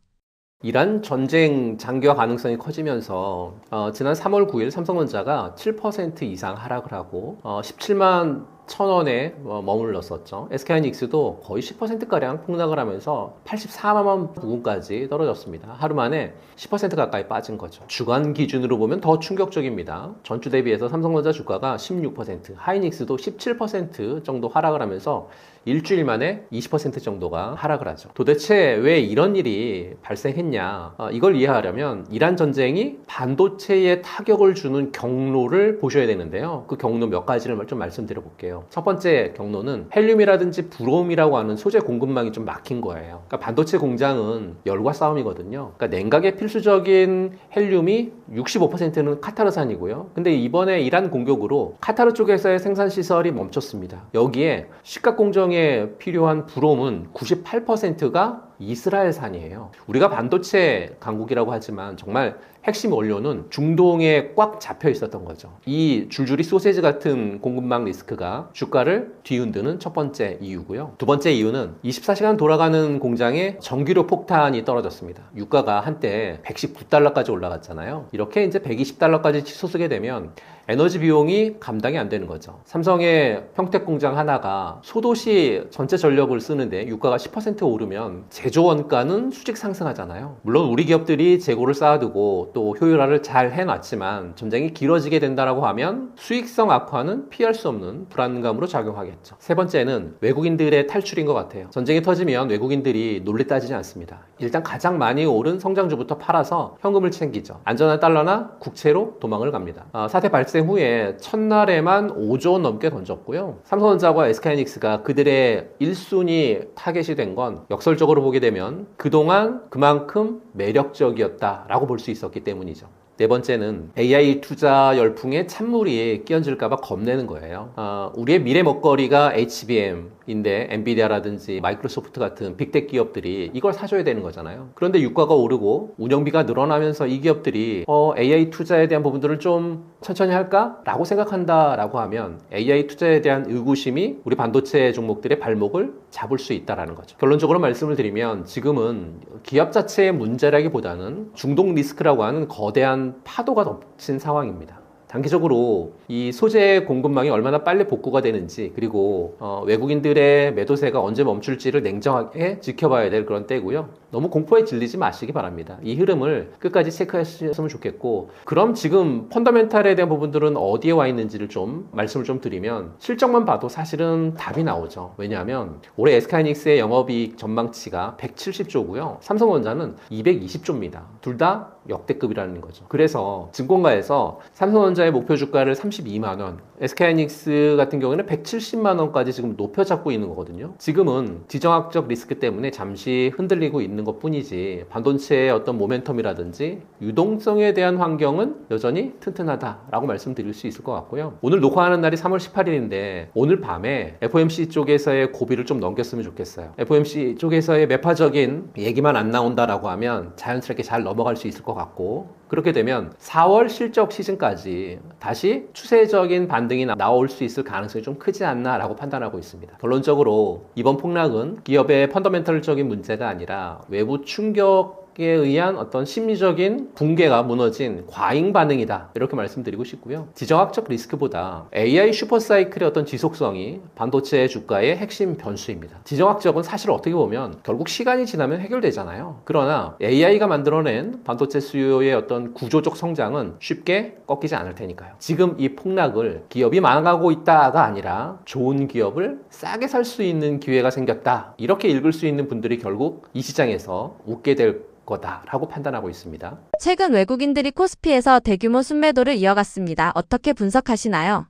이란 전쟁 장기화 가능성이 커지면서 지난 3월 9일 삼성전자가 7% 이상 하락을 하고 17만 1,000원에 머물렀었죠. SK하이닉스도 거의 10%가량 폭락을 하면서 84만 원 부근까지 떨어졌습니다. 하루 만에 10% 가까이 빠진 거죠. 주간 기준으로 보면 더 충격적입니다. 전주 대비해서 삼성전자 주가가 16%, 하이닉스도 17% 정도 하락을 하면서 일주일 만에 20% 정도가 하락을 하죠. 도대체 왜 이런 일이 발생했냐? 이걸 이해하려면 이란 전쟁이 반도체에 타격을 주는 경로를 보셔야 되는데요. 그 경로 몇 가지를 좀 말씀드려 볼게요. 첫 번째 경로는 헬륨이라든지 브롬이라고 하는 소재 공급망이 좀 막힌 거예요. 그러니까 반도체 공장은 열과 싸움이거든요. 그러니까 냉각에 필수적인 헬륨이 65%는 카타르산이고요. 근데 이번에 이란 공격으로 카타르 쪽에서의 생산 시설이 멈췄습니다. 여기에 식각 공정에 필요한 브롬은 98%가 이스라엘산이에요. 우리가 반도체 강국이라고 하지만 정말 핵심 원료는 중동에 꽉 잡혀 있었던 거죠. 이 줄줄이 소세지 같은 공급망 리스크가 주가를 뒤흔드는 첫 번째 이유고요. 두 번째 이유는 24시간 돌아가는 공장에 전기료 폭탄이 떨어졌습니다. 유가가 한때 119달러까지 올라갔잖아요. 이렇게 이제 120달러까지 치솟게 되면 에너지 비용이 감당이 안 되는 거죠. 삼성의 평택 공장 하나가 소도시 전체 전력을 쓰는데 유가가 10% 오르면 제조 원가는 수직 상승하잖아요. 물론 우리 기업들이 재고를 쌓아두고 또 효율화를 잘 해놨지만 전쟁이 길어지게 된다라고 하면 수익성 악화는 피할 수 없는 불안감으로 작용하겠죠. 세 번째는 외국인들의 탈출인 것 같아요. 전쟁이 터지면 외국인들이 논리 따지지 않습니다. 일단 가장 많이 오른 성장주부터 팔아서 현금을 챙기죠. 안전한 달러나 국채로 도망을 갑니다. 사태 발생 후에 첫날에만 5조 원 넘게 던졌고요. 삼성전자와 SK하이닉스가 그들의 1순위 타겟이 된 건 역설적으로 보게 되면 그동안 그만큼 매력적이었다라고 볼 수 있었기 때문이죠. 네 번째는 AI 투자 열풍에 찬물이 끼얹을까봐 겁내는 거예요. 우리의 미래 먹거리가 HBM인데 엔비디아라든지 마이크로소프트 같은 빅텍 기업들이 이걸 사줘야 되는 거잖아요. 그런데 유가가 오르고 운영비가 늘어나면서 이 기업들이 AI 투자에 대한 부분들을 좀 천천히 할까? 라고 생각한다라고 하면 AI 투자에 대한 의구심이 우리 반도체 종목들의 발목을 잡을 수 있다는 거죠. 결론적으로 말씀을 드리면 지금은 기업 자체의 문제라기보다는 중동 리스크라고 하는 거대한 파도가 덮친 상황입니다. 단기적으로 이 소재 공급망이 얼마나 빨리 복구가 되는지 그리고 외국인들의 매도세가 언제 멈출지를 냉정하게 지켜봐야 될 그런 때고요. 너무 공포에 질리지 마시기 바랍니다. 이 흐름을 끝까지 체크하셨으면 좋겠고 그럼 지금 펀더멘탈에 대한 부분들은 어디에 와 있는지를 좀 말씀을 좀 드리면 실적만 봐도 사실은 답이 나오죠. 왜냐하면 올해 SK하이닉스의 영업이익 전망치가 170조고요. 삼성전자는 220조입니다. 둘 다 역대급이라는 거죠. 그래서 증권가에서 삼성전자의 목표 주가를 32만 원, SK하이닉스 같은 경우에는 170만 원까지 지금 높여 잡고 있는 거거든요. 지금은 지정학적 리스크 때문에 잠시 흔들리고 있는 것뿐이지 반도체의 어떤 모멘텀이라든지 유동성에 대한 환경은 여전히 튼튼하다라고 말씀드릴 수 있을 것 같고요. 오늘 녹화하는 날이 3월 18일인데 오늘 밤에 FOMC 쪽에서의 고비를 좀 넘겼으면 좋겠어요. FOMC 쪽에서의 매파적인 얘기만 안 나온다라고 하면 자연스럽게 잘 넘어갈 수 있을 것 같고 그렇게 되면 4월 실적 시즌까지 다시 추세적인 반등이 나올 수 있을 가능성이 좀 크지 않나라고 판단하고 있습니다. 결론적으로 이번 폭락은 기업의 펀더멘털적인 문제가 아니라 외부 충격에 의한 어떤 심리적인 붕괴가 무너진 과잉 반응이다 이렇게 말씀드리고 싶고요. 지정학적 리스크보다 AI 슈퍼사이클의 어떤 지속성이 반도체 주가의 핵심 변수입니다. 지정학적은 사실 어떻게 보면 결국 시간이 지나면 해결되잖아요. 그러나 AI가 만들어낸 반도체 수요의 어떤 구조적 성장은 쉽게 꺾이지 않을 테니까요. 지금 이 폭락을 기업이 망하고 있다가 아니라 좋은 기업을 싸게 살 수 있는 기회가 생겼다 이렇게 읽을 수 있는 분들이 결국 이 시장에서 웃게 될 거다라고 판단하고 있습니다. 최근 외국인들이 코스피에서 대규모 순매도를 이어갔습니다. 어떻게 분석하시나요?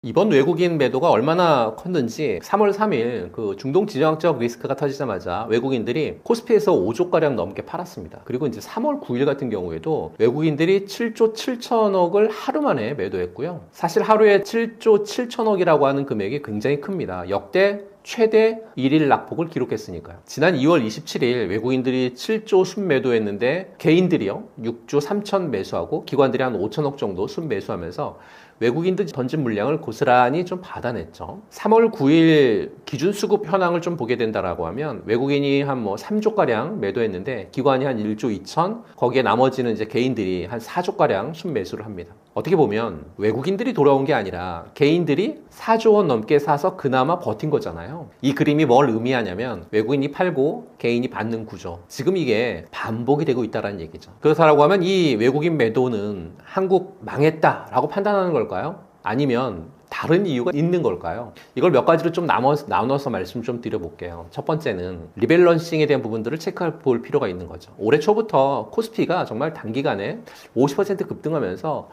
이번 외국인 매도가 얼마나 컸는지 3월 3일 그 중동 지정학적 리스크가 터지자마자 외국인들이 코스피에서 5조가량 넘게 팔았습니다. 그리고 이제 3월 9일 같은 경우에도 외국인들이 7조 7천억을 하루 만에 매도했고요. 사실 하루에 7조 7천억이라고 하는 금액이 굉장히 큽니다. 역대 최대 1일 낙폭을 기록했으니까요. 지난 2월 27일 외국인들이 7조 순매도했는데 개인들이요 6조 3천 매수하고 기관들이 한 5천억 정도 순매수하면서 외국인들 던진 물량을 고스란히 좀 받아냈죠. 3월 9일 기준 수급 현황을 좀 보게 된다라고 하면 외국인이 한 3조가량 매도했는데 기관이 한 1조 2천, 거기에 나머지는 이제 개인들이 한 4조가량 순매수를 합니다. 어떻게 보면 외국인들이 돌아온 게 아니라 개인들이 4조 원 넘게 사서 그나마 버틴 거잖아요. 이 그림이 뭘 의미하냐면 외국인이 팔고 개인이 받는 구조. 지금 이게 반복이 되고 있다는 얘기죠. 그렇다고 하면 이 외국인 매도는 한국 망했다라고 판단하는 걸까요? 아니면 다른 이유가 있는 걸까요? 이걸 몇 가지로 좀 나눠서 말씀 좀 드려볼게요. 첫 번째는 리밸런싱에 대한 부분들을 체크해 볼 필요가 있는 거죠. 올해 초부터 코스피가 정말 단기간에 50% 급등하면서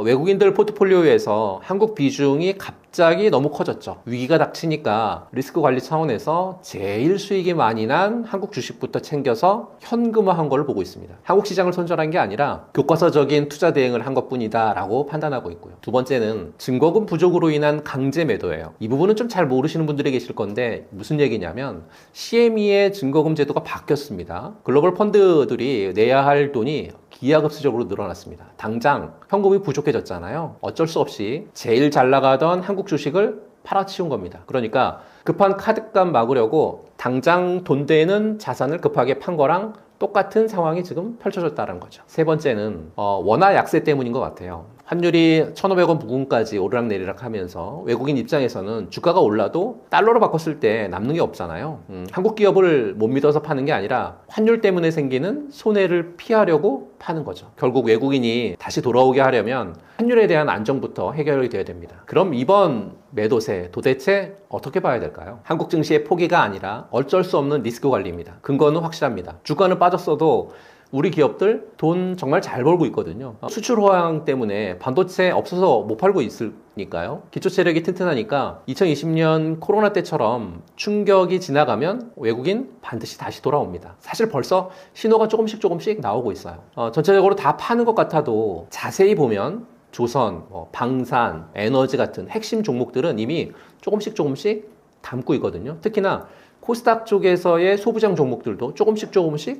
외국인들 포트폴리오에서 한국 비중이 갑자기 너무 커졌죠. 위기가 닥치니까 리스크 관리 차원에서 제일 수익이 많이 난 한국 주식부터 챙겨서 현금화한 걸 보고 있습니다. 한국 시장을 손절한 게 아니라 교과서적인 투자 대응을 한 것뿐이다 라고 판단하고 있고요. 두 번째는 증거금 부족으로 인한 강제 매도예요. 이 부분은 좀 잘 모르시는 분들이 계실 건데 무슨 얘기냐면 CME의 증거금 제도가 바뀌었습니다. 글로벌 펀드들이 내야 할 돈이 기하급수적으로 늘어났습니다. 당장 현금이 부족해졌잖아요. 어쩔 수 없이 제일 잘 나가던 한국 주식을 팔아치운 겁니다. 그러니까 급한 카드값 막으려고 당장 돈 되는 자산을 급하게 판 거랑 똑같은 상황이 지금 펼쳐졌다는 거죠. 세 번째는 원화 약세 때문인 것 같아요. 환율이 1,500원 부근까지 오르락내리락 하면서 외국인 입장에서는 주가가 올라도 달러로 바꿨을 때 남는 게 없잖아요. 한국 기업을 못 믿어서 파는 게 아니라 환율 때문에 생기는 손해를 피하려고 파는 거죠. 결국 외국인이 다시 돌아오게 하려면 환율에 대한 안정부터 해결이 돼야 됩니다. 그럼 이번 매도세 도대체 어떻게 봐야 될까요? 한국 증시의 포기가 아니라 어쩔 수 없는 리스크 관리입니다. 근거는 확실합니다. 주가는 빠졌어도 우리 기업들 돈 정말 잘 벌고 있거든요. 수출 호황 때문에 반도체 없어서 못 팔고 있으니까요. 기초 체력이 튼튼하니까 2020년 코로나 때처럼 충격이 지나가면 외국인 반드시 다시 돌아옵니다. 사실 벌써 신호가 조금씩 나오고 있어요. 전체적으로 다 파는 것 같아도 자세히 보면 조선, 방산, 에너지 같은 핵심 종목들은 이미 조금씩 담고 있거든요. 특히나 코스닥 쪽에서의 소부장 종목들도 조금씩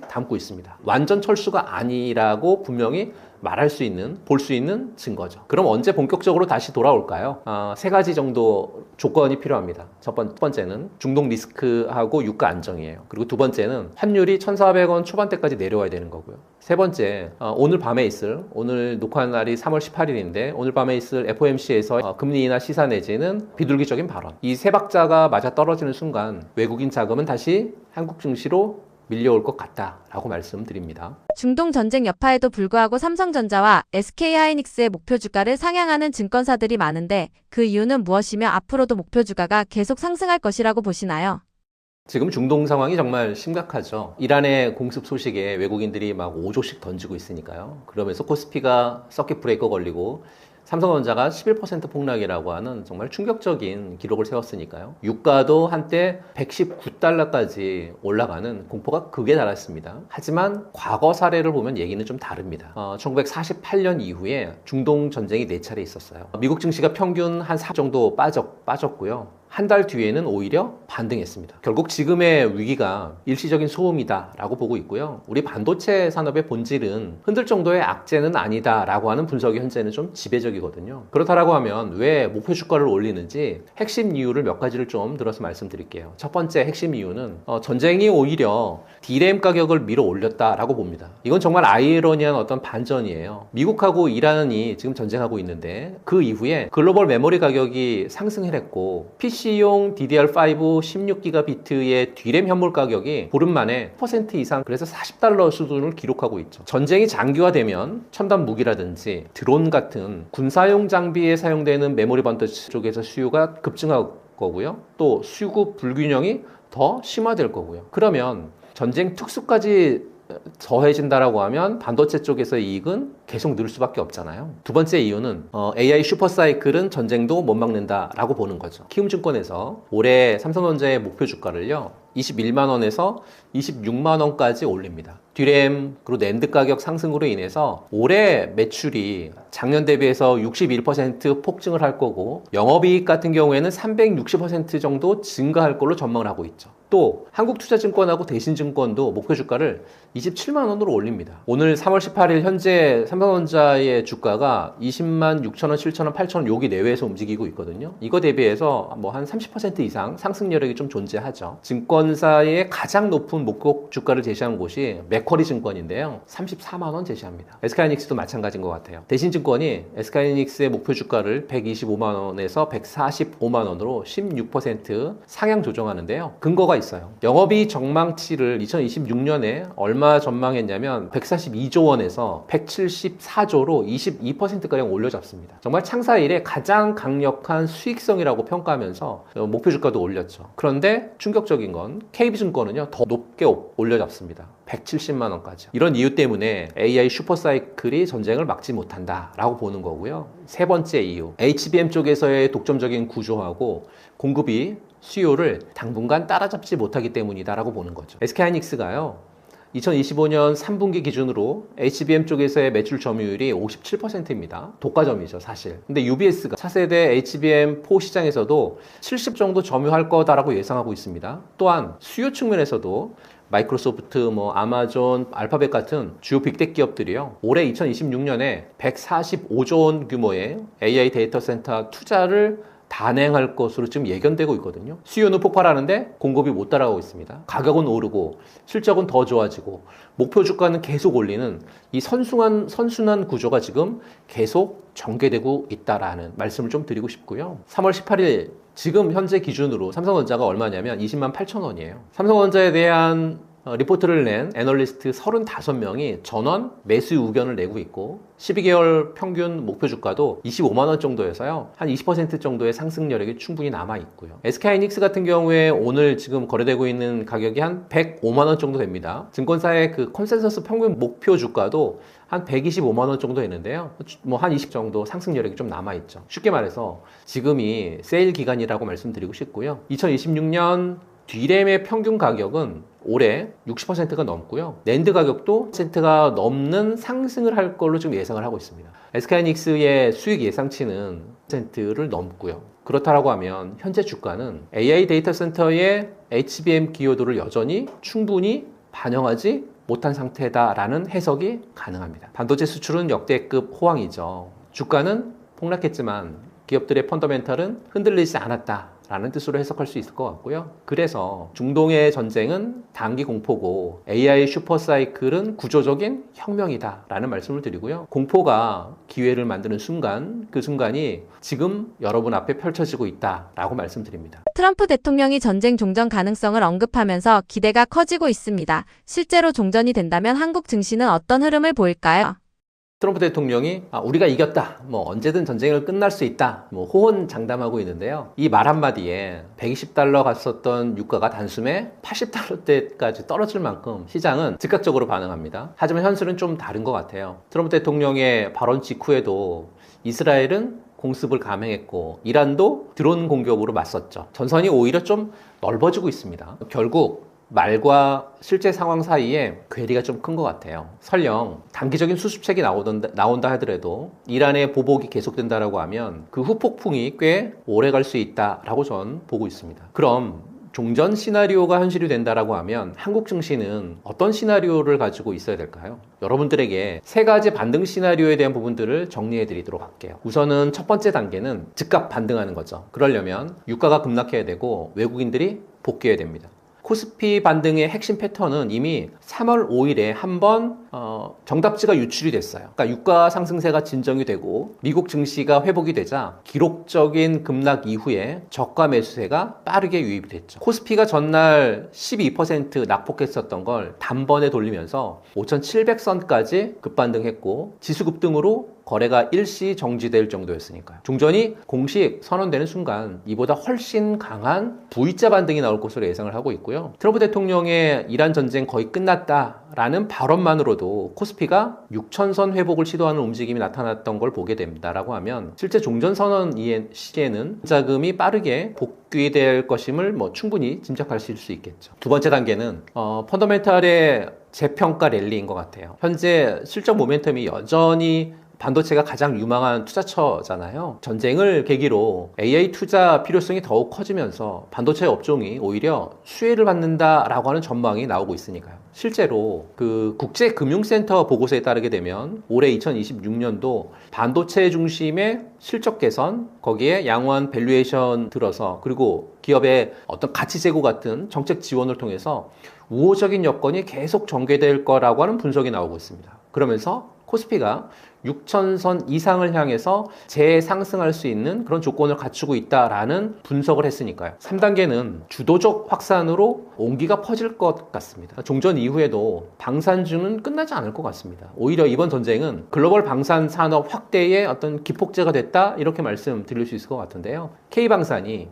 담고 있습니다. 완전 철수가 아니라고 분명히 말할 수 있는, 볼 수 있는 증거죠. 그럼 언제 본격적으로 다시 돌아올까요? 세 가지 정도 조건이 필요합니다. 첫 번째는 중동 리스크하고 유가 안정이에요. 그리고 두 번째는 환율이 1,400원 초반대까지 내려와야 되는 거고요. 세 번째, 오늘 녹화한 날이 3월 18일인데 오늘 밤에 있을 FOMC에서 금리 인하 시사 내지는 비둘기적인 발언. 이 세 박자가 맞아 떨어지는 순간 외국인 자금은 다시 한국 증시로 밀려올 것 같다라고 말씀드립니다. 중동 전쟁 여파에도 불구하고 삼성전자와 SK하이닉스의 목표 주가를 상향하는 증권사들이 많은데 그 이유는 무엇이며 앞으로도 목표 주가가 계속 상승할 것이라고 보시나요? 지금 중동 상황이 정말 심각하죠. 이란의 공습 소식에 외국인들이 막 5조씩 던지고 있으니까요. 그러면서 코스피가 서킷 브레이커 걸리고 삼성전자가 11% 폭락이라고 하는 정말 충격적인 기록을 세웠으니까요. 유가도 한때 119달러까지 올라가는 공포가 극에 달했습니다. 하지만 과거 사례를 보면 얘기는 좀 다릅니다. 1948년 이후에 중동 전쟁이 4차례 있었어요. 미국 증시가 평균 한 4 정도 빠졌고요. 한 달 뒤에는 오히려 반등했습니다. 결국 지금의 위기가 일시적인 소음이다라고 보고 있고요. 우리 반도체 산업의 본질은 흔들 정도의 악재는 아니다라고 하는 분석이 현재는 좀 지배적이거든요. 그렇다라고 하면 왜 목표 주가를 올리는지 핵심 이유를 몇 가지를 좀 들어서 말씀드릴게요. 첫 번째 핵심 이유는 전쟁이 오히려 D램 가격을 밀어 올렸다라고 봅니다. 이건 정말 아이러니한 어떤 반전이에요. 미국하고 이란이 지금 전쟁하고 있는데 그 이후에 글로벌 메모리 가격이 상승을 했고 PC용 DDR5 16기가비트의 D램 현물 가격이 보름 만에 10% 이상, 그래서 40달러 수준을 기록하고 있죠. 전쟁이 장기화되면 첨단 무기라든지 드론 같은 군사용 장비에 사용되는 메모리 반도체 쪽에서 수요가 급증할 거고요. 또 수급 불균형이 더 심화될 거고요. 그러면 전쟁 특수까지 더해진다라고 하면 반도체 쪽에서의 이익은 계속 늘 수밖에 없잖아요. 두 번째 이유는 AI 슈퍼사이클은 전쟁도 못 막는다라고 보는 거죠. 키움증권에서 올해 삼성전자의 목표 주가를요 21만 원에서 26만 원까지 올립니다. D램 그리고 낸드 가격 상승으로 인해서 올해 매출이 작년 대비해서 61% 폭증을 할 거고 영업이익 같은 경우에는 360% 정도 증가할 걸로 전망을 하고 있죠. 또 한국투자증권하고 대신증권도 목표 주가를 27만 원으로 올립니다. 오늘 3월 18일 현재 삼성전자의 주가가 20만 6천 원, 7천 원, 8천 원 여기 내외에서 움직이고 있거든요. 이거 대비해서 뭐 한 30% 이상 상승 여력이 좀 존재하죠. 증권 증권사의 가장 높은 목표 주가를 제시한 곳이 맥쿼리 증권인데요. 34만 원 제시합니다. SK하이닉스도 마찬가지인 것 같아요. 대신증권이 SK하이닉스의 목표 주가를 125만 원에서 145만 원으로 16% 상향 조정하는데요. 근거가 있어요. 영업이익 전망치를 2026년에 얼마 전망했냐면 142조 원에서 174조로 22%가량 올려잡습니다. 정말 창사 이래 가장 강력한 수익성이라고 평가하면서 목표 주가도 올렸죠. 그런데 충격적인 건 KB증권은요, 더 높게 올려잡습니다. 170만 원까지. 이런 이유 때문에 AI 슈퍼사이클이 전쟁을 막지 못한다라고 보는 거고요. 세 번째 이유, HBM 쪽에서의 독점적인 구조하고 공급이 수요를 당분간 따라잡지 못하기 때문이다라고 보는 거죠. SK하이닉스가요, 2025년 3분기 기준으로 HBM 쪽에서의 매출 점유율이 57%입니다. 독과점이죠, 사실. 근데 UBS가 차세대 HBM4 시장에서도 70 정도 점유할 거다라고 예상하고 있습니다. 또한 수요 측면에서도 마이크로소프트, 아마존, 알파벳 같은 주요 빅텍 기업들이요, 올해 2026년에 145조 원 규모의 AI 데이터 센터 투자를 단행할 것으로 지금 예견되고 있거든요. 수요는 폭발하는데 공급이 못 따라가고 있습니다. 가격은 오르고 실적은 더 좋아지고 목표 주가는 계속 올리는 이 선순환 구조가 지금 계속 전개되고 있다라는 말씀을 좀 드리고 싶고요. 3월 18일 지금 현재 기준으로 삼성전자가 얼마냐면 20만 8천 원이에요. 삼성전자에 대한 리포트를 낸 애널리스트 35명이 전원 매수 의견을 내고 있고 12개월 평균 목표 주가도 25만 원 정도여서요, 한 20% 정도의 상승 여력이 충분히 남아 있고요. SK하이닉스 같은 경우에 오늘 지금 거래되고 있는 가격이 한 105만 원 정도 됩니다. 증권사의 그 컨센서스 평균 목표 주가도 한 125만 원 정도 되는데요. 한 20 정도 상승 여력이 좀 남아 있죠. 쉽게 말해서 지금이 세일 기간이라고 말씀드리고 싶고요. 2026년 D램의 평균 가격은 올해 60%가 넘고요. 낸드 가격도 10%가 넘는 상승을 할 걸로 지금 예상을 하고 있습니다. SK하이닉스의 수익 예상치는 10%를 넘고요. 그렇다고 하면 현재 주가는 AI 데이터 센터의 HBM 기여도를 여전히 충분히 반영하지 못한 상태다라는 해석이 가능합니다. 반도체 수출은 역대급 호황이죠. 주가는 폭락했지만 기업들의 펀더멘털은 흔들리지 않았다 라는 뜻으로 해석할 수 있을 것 같고요. 그래서 중동의 전쟁은 단기 공포고 AI 슈퍼사이클은 구조적인 혁명이다 라는 말씀을 드리고요. 공포가 기회를 만드는 순간, 그 순간이 지금 여러분 앞에 펼쳐지고 있다 라고 말씀드립니다. 트럼프 대통령이 전쟁 종전 가능성을 언급하면서 기대가 커지고 있습니다. 실제로 종전이 된다면 한국 증시는 어떤 흐름을 보일까요? 트럼프 대통령이 우리가 이겼다, 언제든 전쟁을 끝날 수 있다, 호언장담하고 있는데요. 이 말 한마디에 120달러 갔었던 유가가 단숨에 80달러대까지 떨어질 만큼 시장은 즉각적으로 반응합니다. 하지만 현실은 좀 다른 것 같아요. 트럼프 대통령의 발언 직후에도 이스라엘은 공습을 감행했고 이란도 드론 공격으로 맞섰죠. 전선이 오히려 좀 넓어지고 있습니다. 결국 말과 실제 상황 사이에 괴리가 좀 큰 것 같아요. 설령 단기적인 수습책이 나온다 하더라도 이란의 보복이 계속된다라고 하면 그 후폭풍이 꽤 오래 갈 수 있다라고 전 보고 있습니다. 그럼 종전 시나리오가 현실이 된다라고 하면 한국 증시는 어떤 시나리오를 가지고 있어야 될까요? 여러분들에게 세 가지 반등 시나리오에 대한 부분들을 정리해 드리도록 할게요. 우선은 첫 번째 단계는 즉각 반등하는 거죠. 그러려면 유가가 급락해야 되고 외국인들이 복귀해야 됩니다. 코스피 반등의 핵심 패턴은 이미 3월 5일에 한번 정답지가 유출이 됐어요. 그러니까 유가 상승세가 진정이 되고 미국 증시가 회복이 되자 기록적인 급락 이후에 저가 매수세가 빠르게 유입이 됐죠. 코스피가 전날 12% 낙폭했었던 걸 단번에 돌리면서 5,700선까지 급반등했고 지수 급등으로 거래가 일시 정지될 정도였으니까요. 종전이 공식 선언되는 순간 이보다 훨씬 강한 V자 반등이 나올 것으로 예상을 하고 있고요. 트럼프 대통령의 이란 전쟁 거의 끝났다라는 발언만으로도 코스피가 6,000선 회복을 시도하는 움직임이 나타났던 걸 보게 됩니다라고 하면 실제 종전 선언 시에는 자금이 빠르게 복귀될 것임을 충분히 짐작하실 수 있겠죠. 두 번째 단계는 펀더멘탈의 재평가 랠리인 것 같아요. 현재 실적 모멘텀이 여전히 반도체가 가장 유망한 투자처잖아요. 전쟁을 계기로 AI 투자 필요성이 더욱 커지면서 반도체 업종이 오히려 수혜를 받는다라고 하는 전망이 나오고 있으니까요. 실제로 그 국제금융센터 보고서에 따르게 되면 올해 2026년도 반도체 중심의 실적 개선, 거기에 양호한 밸류에이션 들어서 그리고 기업의 어떤 가치 제고 같은 정책 지원을 통해서 우호적인 여건이 계속 전개될 거라고 하는 분석이 나오고 있습니다. 그러면서 코스피가 6천선 이상을 향해서 재상승할 수 있는 그런 조건을 갖추고 있다라는 분석을 했으니까요. 3단계는 주도적 확산으로 온기가 퍼질 것 같습니다. 종전 이후에도 방산주는 끝나지 않을 것 같습니다. 오히려 이번 전쟁은 글로벌 방산 산업 확대의 어떤 기폭제가 됐다 이렇게 말씀드릴 수 있을 것 같은데요. K방산이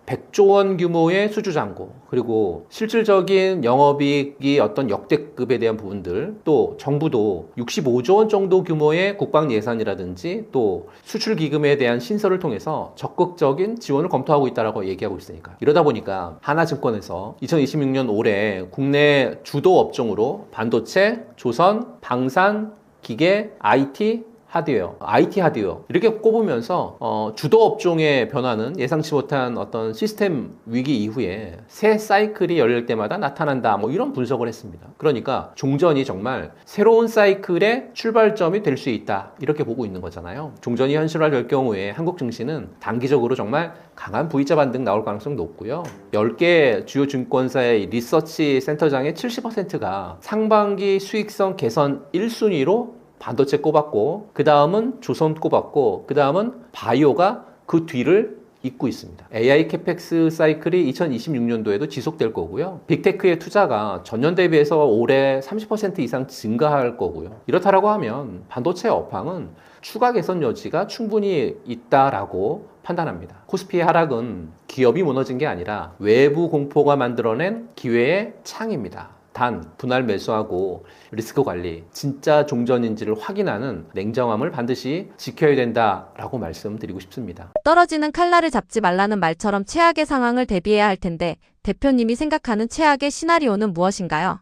100조 원 규모의 수주 잔고, 그리고 실질적인 영업이익이 어떤 역대급에 대한 부분들, 또 정부도 65조 원 정도 규모의 국방 예산이라든지 또 수출 기금에 대한 신설을 통해서 적극적인 지원을 검토하고 있다라고 얘기하고 있으니까. 이러다 보니까 하나증권에서 2026년 올해 국내 주도 업종으로 반도체, 조선, 방산, 기계, IT, 하드웨어, IT 하드웨어 이렇게 꼽으면서 주도 업종의 변화는 예상치 못한 어떤 시스템 위기 이후에 새 사이클이 열릴 때마다 나타난다 뭐 이런 분석을 했습니다. 그러니까 종전이 정말 새로운 사이클의 출발점이 될 수 있다 이렇게 보고 있는 거잖아요. 종전이 현실화될 경우에 한국 증시는 단기적으로 정말 강한 V자 반등 나올 가능성이 높고요. 10개 주요 증권사의 리서치 센터장의 70%가 상반기 수익성 개선 1순위로 반도체 꼽았고, 그 다음은 조선 꼽았고, 그 다음은 바이오가 그 뒤를 잇고 있습니다. AI 캐펙스 사이클이 2026년도에도 지속될 거고요. 빅테크의 투자가 전년 대비해서 올해 30% 이상 증가할 거고요. 이렇다라고 하면 반도체 업황은 추가 개선 여지가 충분히 있다라고 판단합니다. 코스피의 하락은 기업이 무너진 게 아니라 외부 공포가 만들어낸 기회의 창입니다. 단, 분할 매수하고 리스크 관리, 진짜 종전인지를 확인하는 냉정함을 반드시 지켜야 된다라고 말씀드리고 싶습니다. 떨어지는 칼날을 잡지 말라는 말처럼 최악의 상황을 대비해야 할 텐데 대표님이 생각하는 최악의 시나리오는 무엇인가요?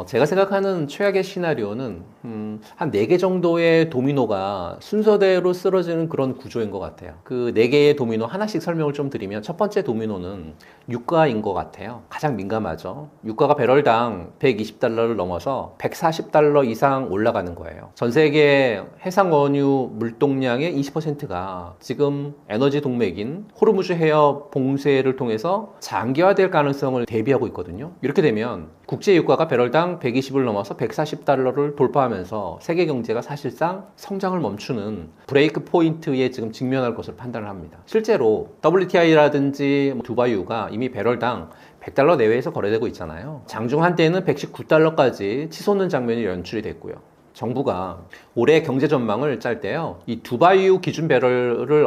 제가 생각하는 최악의 시나리오는 한 4개 정도의 도미노가 순서대로 쓰러지는 그런 구조인 것 같아요. 그 4개의 도미노 하나씩 설명을 좀 드리면 첫 번째 도미노는 유가인 것 같아요. 가장 민감하죠. 유가가 배럴당 120달러를 넘어서 140달러 이상 올라가는 거예요. 전 세계 해상 원유 물동량의 20%가 지금 에너지 동맥인 호르무즈 해협 봉쇄를 통해서 장기화될 가능성을 대비하고 있거든요. 이렇게 되면 국제 유가가 배럴당 120을 넘어서 140달러를 돌파하면서 세계 경제가 사실상 성장을 멈추는 브레이크 포인트에 지금 직면할 것으로 판단을 합니다. 실제로 WTI라든지 두바이유가 이미 배럴당 100달러 내외에서 거래되고 있잖아요. 장중 한때는 119달러까지 치솟는 장면이 연출이 됐고요. 정부가 올해 경제 전망을 짤 때요, 이 두바이유 기준 배럴을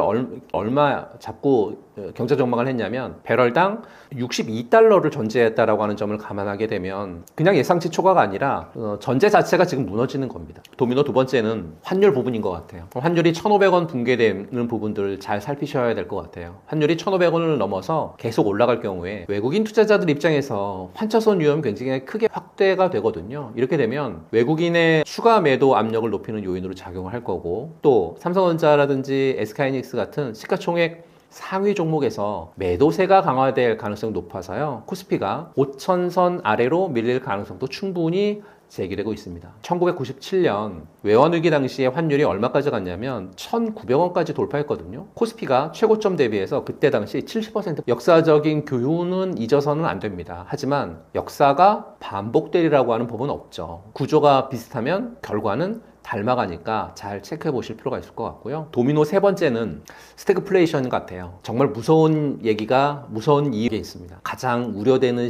얼마 잡고 경제 전망을 했냐면 배럴당 62달러를 전제했다라고 하는 점을 감안하게 되면 그냥 예상치 초과가 아니라 전제 자체가 지금 무너지는 겁니다. 도미노 두 번째는 환율 부분인 것 같아요. 환율이 1,500원 붕괴되는 부분들을 잘 살피셔야 될 것 같아요. 환율이 1,500원을 넘어서 계속 올라갈 경우에 외국인 투자자들 입장에서 환차손 위험이 굉장히 크게 확대가 되거든요. 이렇게 되면 외국인의 추가 매도 압력을 높이는 요인으로 작용을 할 거고, 또 삼성전자라든지 SK하이닉스 같은 시가총액 상위 종목에서 매도세가 강화될 가능성이 높아서요, 코스피가 5천선 아래로 밀릴 가능성도 충분히 제기되고 있습니다. 1997년 외환위기 당시에 환율이 얼마까지 갔냐면 1,900원까지 돌파했거든요. 코스피가 최고점 대비해서 그때 당시 70% 역사적인 교훈은 잊어서는 안 됩니다. 하지만 역사가 반복되리라고 하는 법은 없죠. 구조가 비슷하면 결과는 닮아가니까 잘 체크해 보실 필요가 있을 것 같고요. 도미노 세 번째는 스태그플레이션 같아요. 정말 무서운 얘기가 무서운 이유가 있습니다. 가장 우려되는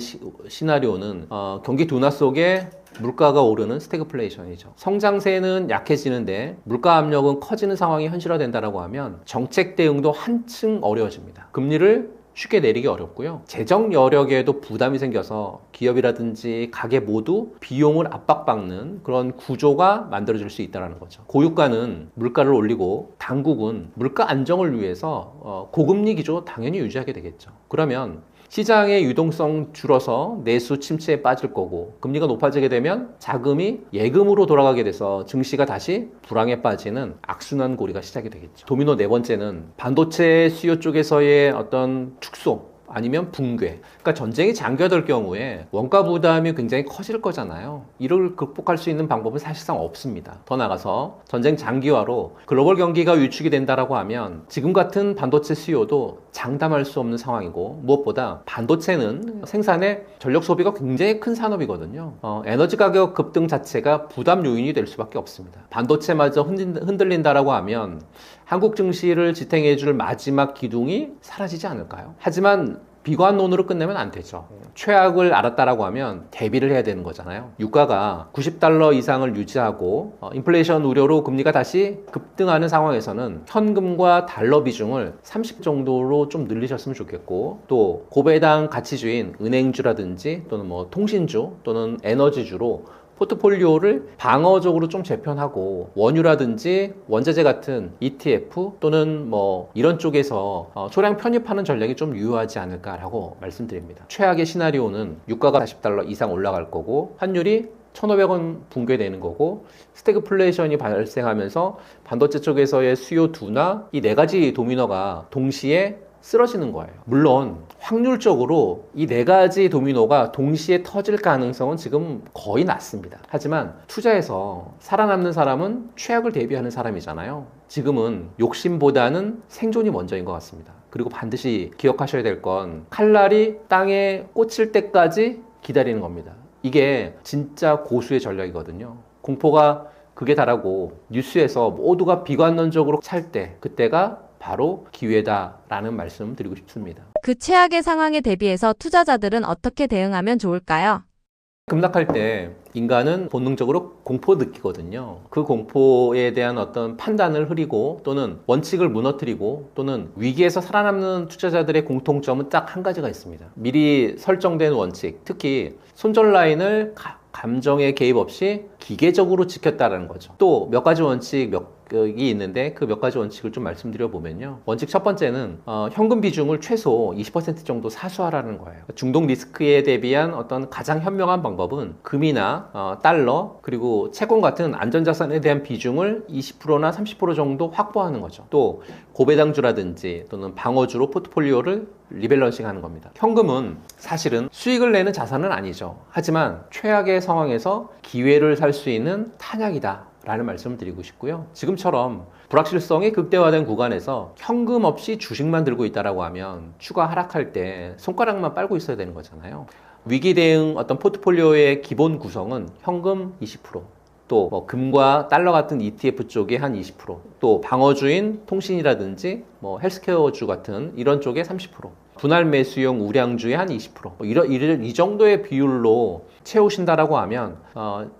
시나리오는 경기 둔화 속에 물가가 오르는 스태그플레이션이죠. 성장세는 약해지는데 물가 압력은 커지는 상황이 현실화된다라고 하면 정책 대응도 한층 어려워집니다. 금리를 쉽게 내리기 어렵고요. 재정 여력에도 부담이 생겨서 기업이라든지 가게 모두 비용을 압박받는 그런 구조가 만들어질 수 있다는 거죠. 고유가는 물가를 올리고 당국은 물가 안정을 위해서 고금리 기조 당연히 유지하게 되겠죠. 그러면 시장의 유동성 줄어서 내수 침체에 빠질 거고 금리가 높아지게 되면 자금이 예금으로 돌아가게 돼서 증시가 다시 불황에 빠지는 악순환 고리가 시작이 되겠죠. 도미노 네 번째는 반도체 수요 쪽에서의 어떤 축소 아니면 붕괴. 그러니까 전쟁이 장기화될 경우에 원가 부담이 굉장히 커질 거잖아요. 이를 극복할 수 있는 방법은 사실상 없습니다. 더 나아가서 전쟁 장기화로 글로벌 경기가 위축이 된다라고 하면 지금 같은 반도체 수요도 장담할 수 없는 상황이고, 무엇보다 반도체는 생산의 전력 소비가 굉장히 큰 산업이거든요. 에너지 가격 급등 자체가 부담 요인이 될 수밖에 없습니다. 반도체마저 흔들린다라고 하면 한국 증시를 지탱해 줄 마지막 기둥이 사라지지 않을까요? 하지만 비관론으로 끝내면 안 되죠. 최악을 알았다라고 하면 대비를 해야 되는 거잖아요. 유가가 90달러 이상을 유지하고 인플레이션 우려로 금리가 다시 급등하는 상황에서는 현금과 달러 비중을 30 정도로 좀 늘리셨으면 좋겠고, 또 고배당 가치주인 은행주라든지 또는 뭐 통신주 또는 에너지주로 포트폴리오를 방어적으로 좀 재편하고, 원유라든지 원자재 같은 ETF 또는 뭐 이런 쪽에서 소량 편입하는 전략이 좀 유효하지 않을까라고 말씀드립니다. 최악의 시나리오는 유가가 40달러 이상 올라갈 거고, 환율이 1,500원 붕괴되는 거고, 스태그플레이션이 발생하면서 반도체 쪽에서의 수요 둔화, 이 네 가지 도미노가 동시에 쓰러지는 거예요. 물론 확률적으로 이 네 가지 도미노가 동시에 터질 가능성은 지금 거의 낮습니다. 하지만 투자에서 살아남는 사람은 최악을 대비하는 사람이잖아요. 지금은 욕심보다는 생존이 먼저인 것 같습니다. 그리고 반드시 기억하셔야 될 건 칼날이 땅에 꽂힐 때까지 기다리는 겁니다. 이게 진짜 고수의 전략이거든요. 공포가 극에 달하고 뉴스에서 모두가 비관론적으로 찰 때, 그때가 바로 기회다라는 말씀 드리고 싶습니다. 그 최악의 상황에 대비해서 투자자들은 어떻게 대응하면 좋을까요? 급락할 때 인간은 본능적으로 공포 느끼거든요. 그 공포에 대한 어떤 판단을 흐리고 또는 원칙을 무너뜨리고 또는 위기에서 살아남는 투자자들의 공통점은 딱 한 가지가 있습니다. 미리 설정된 원칙, 특히 손절 라인을 감정의 개입 없이 기계적으로 지켰다는 거죠. 또 몇 가지 원칙 이 있는데 그 몇 가지 원칙을 좀 말씀드려 보면요. 원칙 첫 번째는 현금 비중을 최소 20% 정도 사수하라는 거예요. 중동 리스크에 대비한 어떤 가장 현명한 방법은 금이나 달러 그리고 채권 같은 안전자산에 대한 비중을 20%나 30% 정도 확보하는 거죠. 또 고배당주라든지 또는 방어주로 포트폴리오를 리밸런싱 하는 겁니다. 현금은 사실은 수익을 내는 자산은 아니죠. 하지만 최악의 상황에서 기회를 살 수 있는 탄약이다 라는 말씀을 드리고 싶고요. 지금처럼 불확실성이 극대화된 구간에서 현금 없이 주식만 들고 있다라고 하면 추가 하락할 때 손가락만 빨고 있어야 되는 거잖아요. 위기 대응 어떤 포트폴리오의 기본 구성은 현금 20%, 또 뭐 금과 달러 같은 ETF 쪽에 한 20%, 또 방어주인 통신이라든지 뭐 헬스케어주 같은 이런 쪽에 30%, 분할 매수용 우량주의 한 20%, 이 정도의 비율로 채우신다라고 하면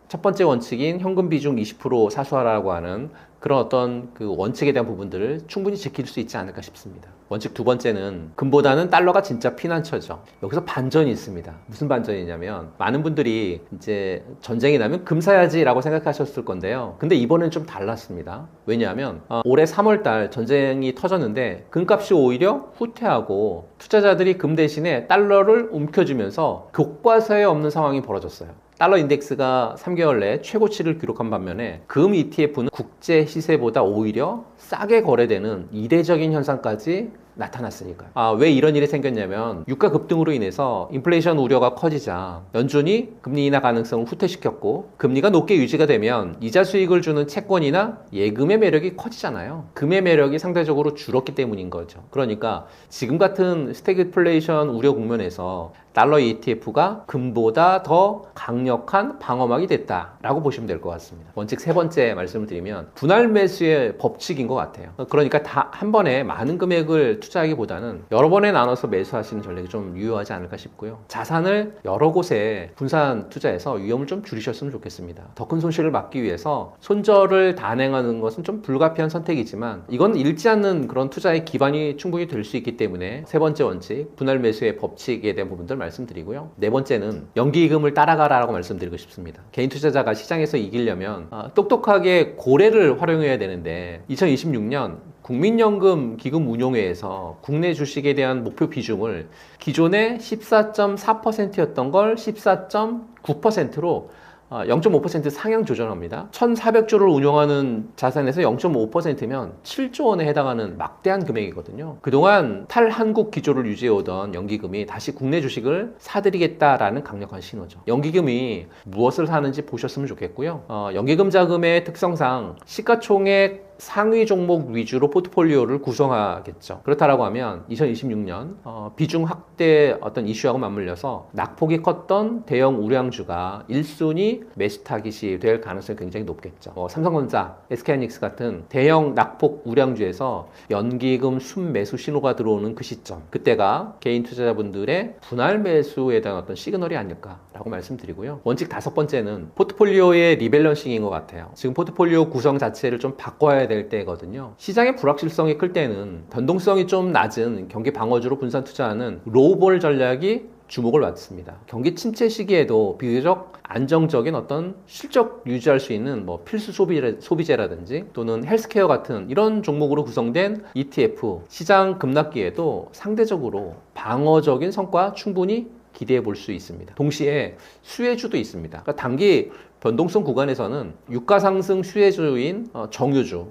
첫 번째 원칙인 현금 비중 20% 사수하라고 하는 그런 어떤 그 원칙에 대한 부분들을 충분히 지킬 수 있지 않을까 싶습니다. 원칙 두 번째는 금보다는 달러가 진짜 피난처죠. 여기서 반전이 있습니다. 무슨 반전이냐면 많은 분들이 이제 전쟁이 나면 금 사야지라고 생각하셨을 건데요. 근데 이번엔 좀 달랐습니다. 왜냐하면 올해 3월달 전쟁이 터졌는데 금값이 오히려 후퇴하고 투자자들이 금 대신에 달러를 움켜쥐면서 교과서에 없는 상황이 벌어졌어요. 달러 인덱스가 3개월 내 최고치를 기록한 반면에 금 ETF는 국제 시세보다 오히려 싸게 거래되는 이례적인 현상까지 나타났으니까요. 왜 이런 일이 생겼냐면 유가 급등으로 인해서 인플레이션 우려가 커지자 연준이 금리 인하 가능성을 후퇴시켰고, 금리가 높게 유지가 되면 이자 수익을 주는 채권이나 예금의 매력이 커지잖아요. 금의 매력이 상대적으로 줄었기 때문인 거죠. 그러니까 지금 같은 스태그플레이션 우려 국면에서 달러 ETF가 금보다 더 강력한 방어막이 됐다라고 보시면 될 것 같습니다. 원칙 세 번째 말씀을 드리면 분할 매수의 법칙인 것 같아요. 그러니까 다 한 번에 많은 금액을 투자하기보다는 여러 번에 나눠서 매수하시는 전략이 좀 유효하지 않을까 싶고요. 자산을 여러 곳에 분산 투자해서 위험을 좀 줄이셨으면 좋겠습니다. 더 큰 손실을 막기 위해서 손절을 단행하는 것은 좀 불가피한 선택이지만 이건 잃지 않는 그런 투자의 기반이 충분히 될 수 있기 때문에 세 번째 원칙 분할 매수의 법칙에 대한 부분들 말씀드리고요. 네 번째는 연기금을 따라가라라고 말씀드리고 싶습니다. 개인 투자자가 시장에서 이기려면 똑똑하게 고래를 활용해야 되는데 2026년 국민연금 기금운용회에서 국내 주식에 대한 목표 비중을 기존에 14.4%였던 걸 14.9%로 0.5% 상향 조정합니다. 1,400조를 운용하는 자산에서 0.5%면 7조 원에 해당하는 막대한 금액이거든요. 그동안 탈한국 기조를 유지해오던 연기금이 다시 국내 주식을 사들이겠다라는 강력한 신호죠. 연기금이 무엇을 사는지 보셨으면 좋겠고요. 연기금 자금의 특성상 시가총액 상위 종목 위주로 포트폴리오를 구성하겠죠. 그렇다라고 하면 2026년 비중 확대 어떤 이슈하고 맞물려서 낙폭이 컸던 대형 우량주가 1순위 매수 타깃이 될 가능성이 굉장히 높겠죠. 삼성전자, SK하이닉스 같은 대형 낙폭 우량주에서 연기금 순매수 신호가 들어오는 그 시점, 그때가 개인 투자자분들의 분할 매수에 대한 어떤 시그널이 아닐까라고 말씀드리고요. 원칙 다섯 번째는 포트폴리오의 리밸런싱인 것 같아요. 지금 포트폴리오 구성 자체를 좀 바꿔야 될 때거든요. 시장의 불확실성이 클 때는 변동성이 좀 낮은 경기 방어주로 분산 투자하는 로우볼 전략이 주목을 받습니다. 경기 침체 시기에도 비교적 안정적인 어떤 실적 유지할 수 있는 필수 소비재라든지 또는 헬스케어 같은 이런 종목으로 구성된 ETF, 시장 급락기에도 상대적으로 방어적인 성과 충분히 기대해 볼 수 있습니다. 동시에 수혜주도 있습니다. 그러니까 단기 변동성 구간에서는 유가 상승 수혜주인 정유주,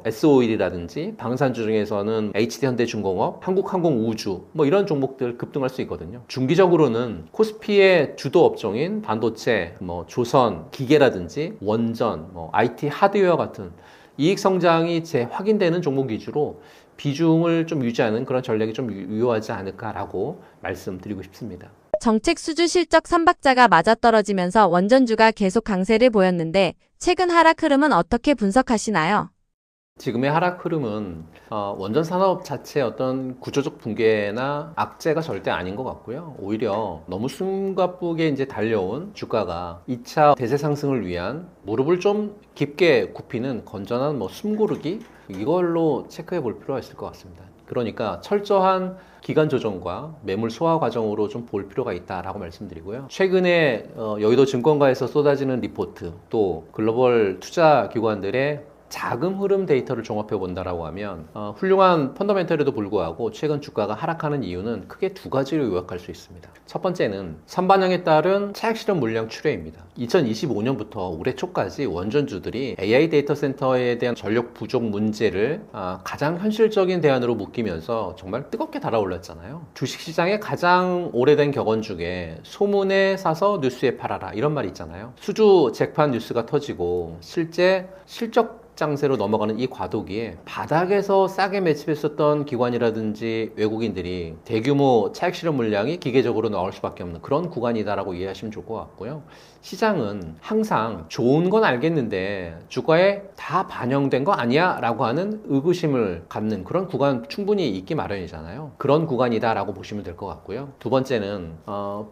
S-오일이라든지 방산주 중에서는 HD현대중공업, 한국항공우주 이런 종목들 급등할 수 있거든요. 중기적으로는 코스피의 주도 업종인 반도체, 조선, 기계라든지 원전, IT 하드웨어 같은 이익 성장이 재확인되는 종목 위주로 비중을 좀 유지하는 그런 전략이 좀 유효하지 않을까라고 말씀드리고 싶습니다. 정책 수주 실적 3박자가 맞아떨어지면서 원전주가 계속 강세를 보였는데 최근 하락 흐름은 어떻게 분석하시나요? 지금의 하락 흐름은 원전 산업 자체의 어떤 구조적 붕괴나 악재가 절대 아닌 것 같고요. 오히려 너무 숨가쁘게 이제 달려온 주가가 2차 대세 상승을 위한 무릎을 좀 깊게 굽히는 건전한 숨고르기, 이걸로 체크해 볼 필요가 있을 것 같습니다. 그러니까 철저한 기간 조정과 매물 소화 과정으로 좀 볼 필요가 있다라고 말씀드리고요. 최근에 여의도 증권가에서 쏟아지는 리포트, 또 글로벌 투자 기관들의 자금 흐름 데이터를 종합해 본다라고 하면 훌륭한 펀더멘털에도 불구하고 최근 주가가 하락하는 이유는 크게 두 가지로 요약할 수 있습니다. 첫 번째는 선반영에 따른 차익 실현 물량 출회입니다. 2025년부터 올해 초까지 원전주들이 AI 데이터 센터에 대한 전력 부족 문제를 가장 현실적인 대안으로 묶이면서 정말 뜨겁게 달아올랐잖아요. 주식시장의 가장 오래된 격언 중에 소문에 사서 뉴스에 팔아라, 이런 말이 있잖아요. 수주 잭팟 뉴스가 터지고 실제 실적 장세로 넘어가는 이 과도기에 바닥에서 싸게 매집했었던 기관이라든지 외국인들이 대규모 차익 실현 물량이 기계적으로 나올 수밖에 없는 그런 구간이다라고 이해하시면 좋을 것 같고요. 시장은 항상 좋은 건 알겠는데 주가에 다 반영된 거 아니야? 라고 하는 의구심을 갖는 그런 구간 충분히 있기 마련이잖아요. 그런 구간이다라고 보시면 될 것 같고요. 두 번째는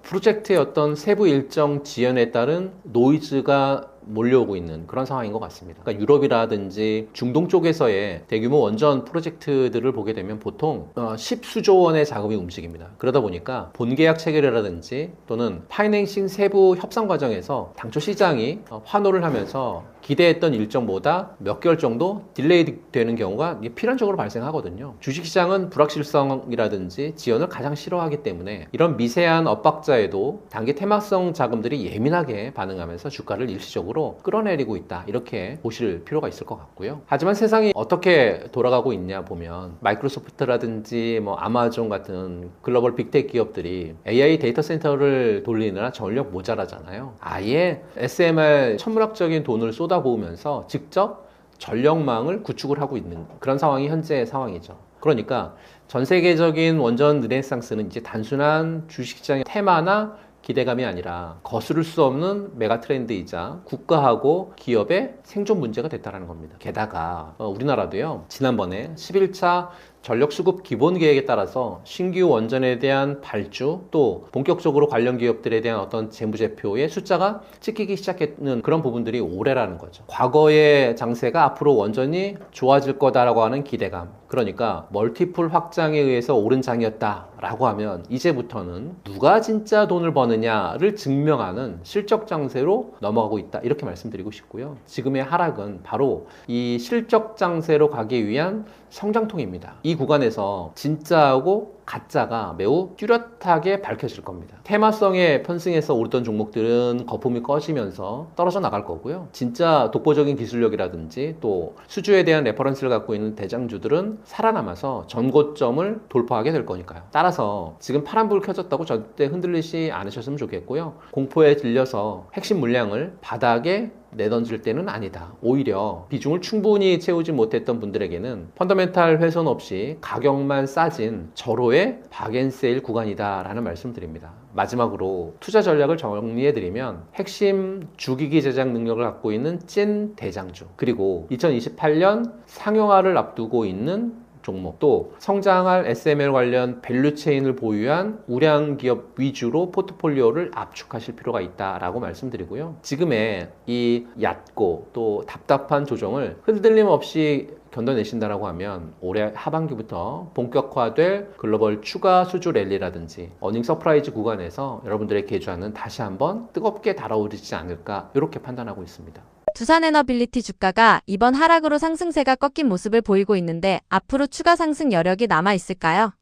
프로젝트의 어떤 세부 일정 지연에 따른 노이즈가 몰려오고 있는 그런 상황인 것 같습니다. 그러니까 유럽이라든지 중동 쪽에서의 대규모 원전 프로젝트들을 보게 되면 보통 10수조 원의 자금이 움직입니다. 그러다 보니까 본계약 체결이라든지 또는 파이낸싱 세부 협상 과정에서 당초 시장이 환호를 하면서 기대했던 일정보다 몇 개월 정도 딜레이 되는 경우가 필연적으로 발생하거든요. 주식시장은 불확실성이라든지 지연을 가장 싫어하기 때문에 이런 미세한 엇박자에도 단기 테마성 자금들이 예민하게 반응하면서 주가를 일시적으로 끌어내리고 있다, 이렇게 보실 필요가 있을 것 같고요. 하지만 세상이 어떻게 돌아가고 있냐 보면 마이크로소프트라든지 아마존 같은 글로벌 빅테크 기업들이 AI 데이터 센터를 돌리느라 전력 모자라잖아요. 아예 SMR 천문학적인 돈을 쏟아부으면서 직접 전력망을 구축을 하고 있는 그런 상황이 현재의 상황이죠. 그러니까 전 세계적인 원전 르네상스는 이제 단순한 주식시장의 테마나 기대감이 아니라 거스를 수 없는 메가 트렌드이자 국가하고 기업의 생존 문제가 됐다는 겁니다. 게다가 우리나라도요, 지난번에 11차 전력 수급 기본 계획에 따라서 신규 원전에 대한 발주 또 본격적으로 관련 기업들에 대한 어떤 재무제표의 숫자가 찍히기 시작했는 그런 부분들이 올해라는 거죠. 과거의 장세가 앞으로 원전이 좋아질 거다라고 하는 기대감, 그러니까 멀티플 확장에 의해서 오른 장이었다라고 하면 이제부터는 누가 진짜 돈을 버느냐를 증명하는 실적 장세로 넘어가고 있다, 이렇게 말씀드리고 싶고요. 지금의 하락은 바로 이 실적 장세로 가기 위한 성장통입니다. 이 구간에서 진짜하고 가짜가 매우 뚜렷하게 밝혀질 겁니다. 테마성에 편승해서 오르던 종목들은 거품이 꺼지면서 떨어져 나갈 거고요. 진짜 독보적인 기술력이라든지 또 수주에 대한 레퍼런스를 갖고 있는 대장주들은 살아남아서 전고점을 돌파하게 될 거니까요. 따라서 지금 파란불 켜졌다고 절대 흔들리지 않으셨으면 좋겠고요. 공포에 들려서 핵심 물량을 바닥에 내던질 때는 아니다. 오히려 비중을 충분히 채우지 못했던 분들에게는 펀더멘탈 훼손 없이 가격만 싸진 절호의 박앤세일 구간이다 라는 말씀 드립니다. 마지막으로 투자 전략을 정리해드리면 핵심 주기기 제작 능력을 갖고 있는 찐 대장주, 그리고 2028년 상용화를 앞두고 있는 종목, 또 성장할 SML 관련 밸류체인을 보유한 우량 기업 위주로 포트폴리오를 압축하실 필요가 있다라고 말씀드리고요. 지금의 이 얕고 또 답답한 조정을 흔들림 없이 견뎌내신다라고 하면 올해 하반기부터 본격화될 글로벌 추가 수주 랠리라든지 어닝 서프라이즈 구간에서 여러분들의 계좌는 다시 한번 뜨겁게 달아오르지 않을까, 이렇게 판단하고 있습니다. 두산에너빌리티 주가가 이번 하락으로 상승세가 꺾인 모습을 보이고 있는데 앞으로 추가 상승 여력이 남아 있을까요?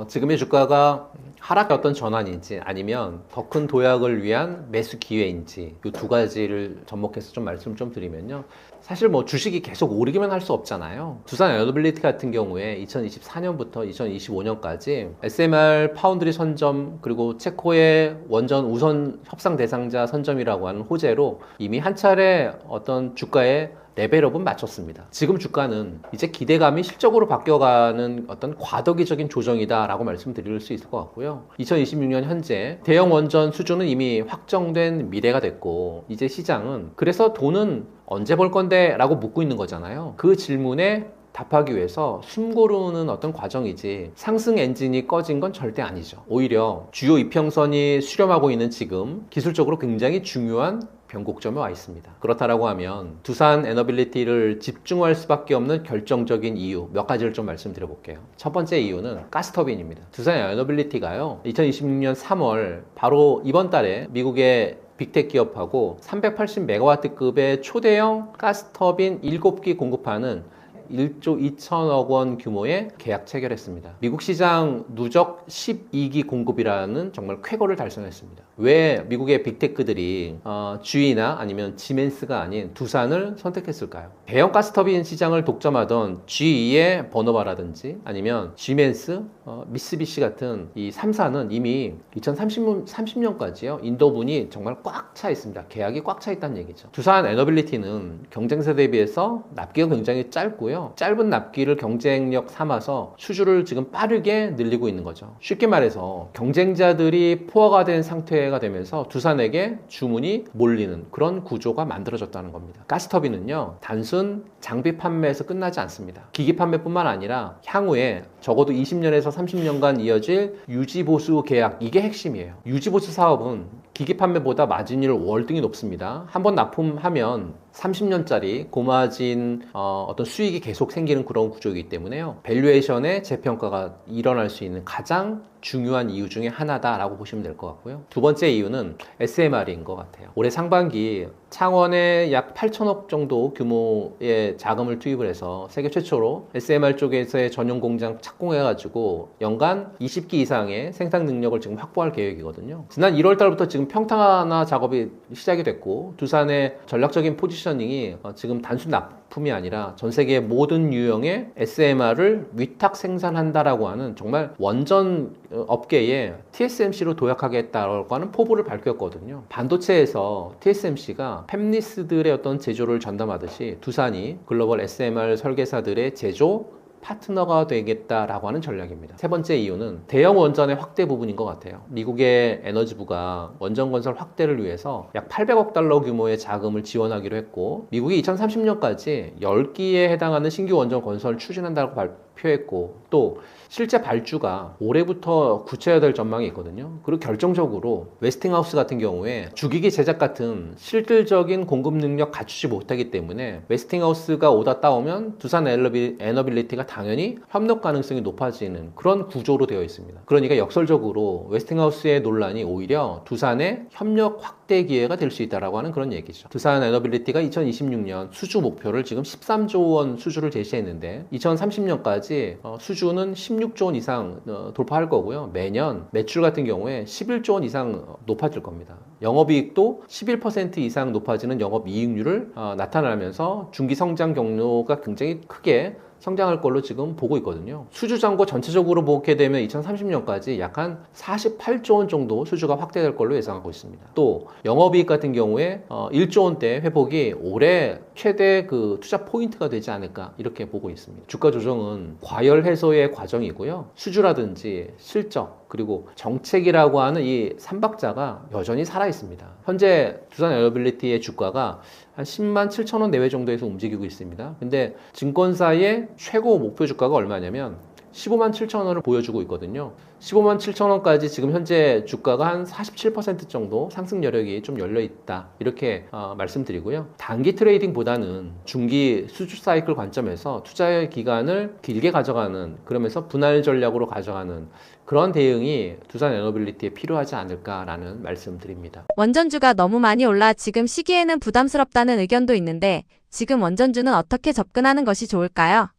지금의 주가가 하락의 어떤 전환인지 아니면 더 큰 도약을 위한 매수 기회인지 이 두 가지를 접목해서 좀 말씀 좀 드리면요. 사실 뭐 주식이 계속 오르기만 할 수 없잖아요. 두산 에너빌리티 같은 경우에 2024년부터 2025년까지 SMR 파운드리 선점 그리고 체코의 원전 우선 협상 대상자 선점이라고 하는 호재로 이미 한 차례 어떤 주가의 레벨업은 마쳤습니다. 지금 주가는 이제 기대감이 실적으로 바뀌어가는 어떤 과도기적인 조정이다라고 말씀드릴 수 있을 것 같고요. 2026년 현재 대형 원전 수주는 이미 확정된 미래가 됐고 이제 시장은 그래서 돈은 언제 벌 건데? 라고 묻고 있는 거잖아요. 그 질문에 답하기 위해서 숨 고르는 어떤 과정이지 상승 엔진이 꺼진 건 절대 아니죠. 오히려 주요 이평선이 수렴하고 있는 지금 기술적으로 굉장히 중요한 변곡점에 와 있습니다. 그렇다라고 하면 두산 에너빌리티를 집중할 수밖에 없는 결정적인 이유 몇 가지를 좀 말씀드려 볼게요. 첫 번째 이유는 가스터빈입니다. 두산 에너빌리티가요 2026년 3월 바로 이번 달에 미국의 빅텍 기업하고 380메가와트급의 초대형 가스터빈 7기 공급하는 1조 2천억 원 규모의 계약 체결했습니다. 미국 시장 누적 12기 공급이라는 정말 쾌거를 달성했습니다. 왜 미국의 빅테크들이 GE나 아니면 지멘스가 아닌 두산을 선택했을까요? 대형 가스터빈 시장을 독점하던 GE의 버너바라든지 아니면 지멘스, 미쓰비시 같은 이 3사는 이미 2030년까지요 인도분이 정말 꽉 차 있습니다. 계약이 꽉 차 있다는 얘기죠. 두산 에너빌리티는 경쟁사 대비해서 납기가 굉장히 짧고요. 짧은 납기를 경쟁력 삼아서 수주를 지금 빠르게 늘리고 있는 거죠. 쉽게 말해서 경쟁자들이 포화가 된 상태가 되면서 두산에게 주문이 몰리는 그런 구조가 만들어졌다는 겁니다. 가스터빈은요 단순 장비 판매에서 끝나지 않습니다. 기기 판매뿐만 아니라 향후에 적어도 20년에서 30년간 이어질 유지보수 계약, 이게 핵심이에요. 유지보수 사업은 기기 판매보다 마진율 월등히 높습니다. 한번 납품하면 30년짜리 고마진 어떤 수익이 계속 생기는 그런 구조이기 때문에요. 밸류에이션의 재평가가 일어날 수 있는 가장 중요한 이유 중에 하나다라고 보시면 될 것 같고요. 두 번째 이유는 SMR인 것 같아요. 올해 상반기 창원에 약 8천억 정도 규모의 자금을 투입을 해서 세계 최초로 SMR 쪽에서의 전용 공장 착공해가지고 연간 20기 이상의 생산 능력을 지금 확보할 계획이거든요. 지난 1월 달부터 지금 평탄화 작업이 시작이 됐고 두산의 전략적인 포지셔닝이 지금 단순 납품이 아니라 전 세계 모든 유형의 SMR을 위탁 생산한다라고 하는 정말 원전 업계에 TSMC로 도약하겠다라고 하는 포부를 밝혔거든요. 반도체에서 TSMC가 팹리스들의 어떤 제조를 전담하듯이 두산이 글로벌 SMR 설계사들의 제조 파트너가 되겠다라고 하는 전략입니다. 세 번째 이유는 대형 원전의 확대 부분인 것 같아요. 미국의 에너지부가 원전 건설 확대를 위해서 약 800억 달러 규모의 자금을 지원하기로 했고 미국이 2030년까지 10기에 해당하는 신규 원전 건설을 추진한다고 표했고 또 실제 발주가 올해부터 구체화될 전망이 있거든요. 그리고 결정적으로 웨스팅하우스 같은 경우에 주기기 제작 같은 실질적인 공급 능력 갖추지 못하기 때문에 웨스팅하우스가 오다 따오면 두산 에너빌리티가 당연히 협력 가능성이 높아지는 그런 구조로 되어 있습니다. 그러니까 역설적으로 웨스팅하우스의 논란이 오히려 두산의 협력 확대 기회가 될 수 있다라고 하는 그런 얘기죠. 두산 에너빌리티가 2026년 수주 목표를 지금 13조 원 수주를 제시했는데 2030년까지 수주는 16조 원 이상 돌파할 거고요. 매년 매출 같은 경우에 11조 원 이상 높아질 겁니다. 영업이익도 11% 이상 높아지는 영업이익률을 나타나면서 중기 성장 경로가 굉장히 크게 성장할 걸로 지금 보고 있거든요. 수주 잔고 전체적으로 보게 되면 2030년까지 약 한 48조 원 정도 수주가 확대될 걸로 예상하고 있습니다. 또 영업이익 같은 경우에 1조 원대 회복이 올해 최대 그 투자 포인트가 되지 않을까 이렇게 보고 있습니다. 주가 조정은 과열 해소의 과정이고요. 수주라든지 실적 그리고 정책이라고 하는 이 삼박자가 여전히 살아 있습니다. 현재 두산 에너빌리티의 주가가 한 10만 7천 원 내외 정도에서 움직이고 있습니다. 근데 증권사의 최고 목표 주가가 얼마냐면 15만 7천 원을 보여주고 있거든요. 15만 7천 원까지 지금 현재 주가가 한 47% 정도 상승 여력이 좀 열려 있다. 이렇게 말씀드리고요. 단기 트레이딩보다는 중기 수주 사이클 관점에서 투자의 기간을 길게 가져가는 그러면서 분할 전략으로 가져가는 그런 대응이 두산 에너빌리티에 필요하지 않을까라는 말씀드립니다. 원전주가 너무 많이 올라 지금 시기에는 부담스럽다는 의견도 있는데 지금 원전주는 어떻게 접근하는 것이 좋을까요?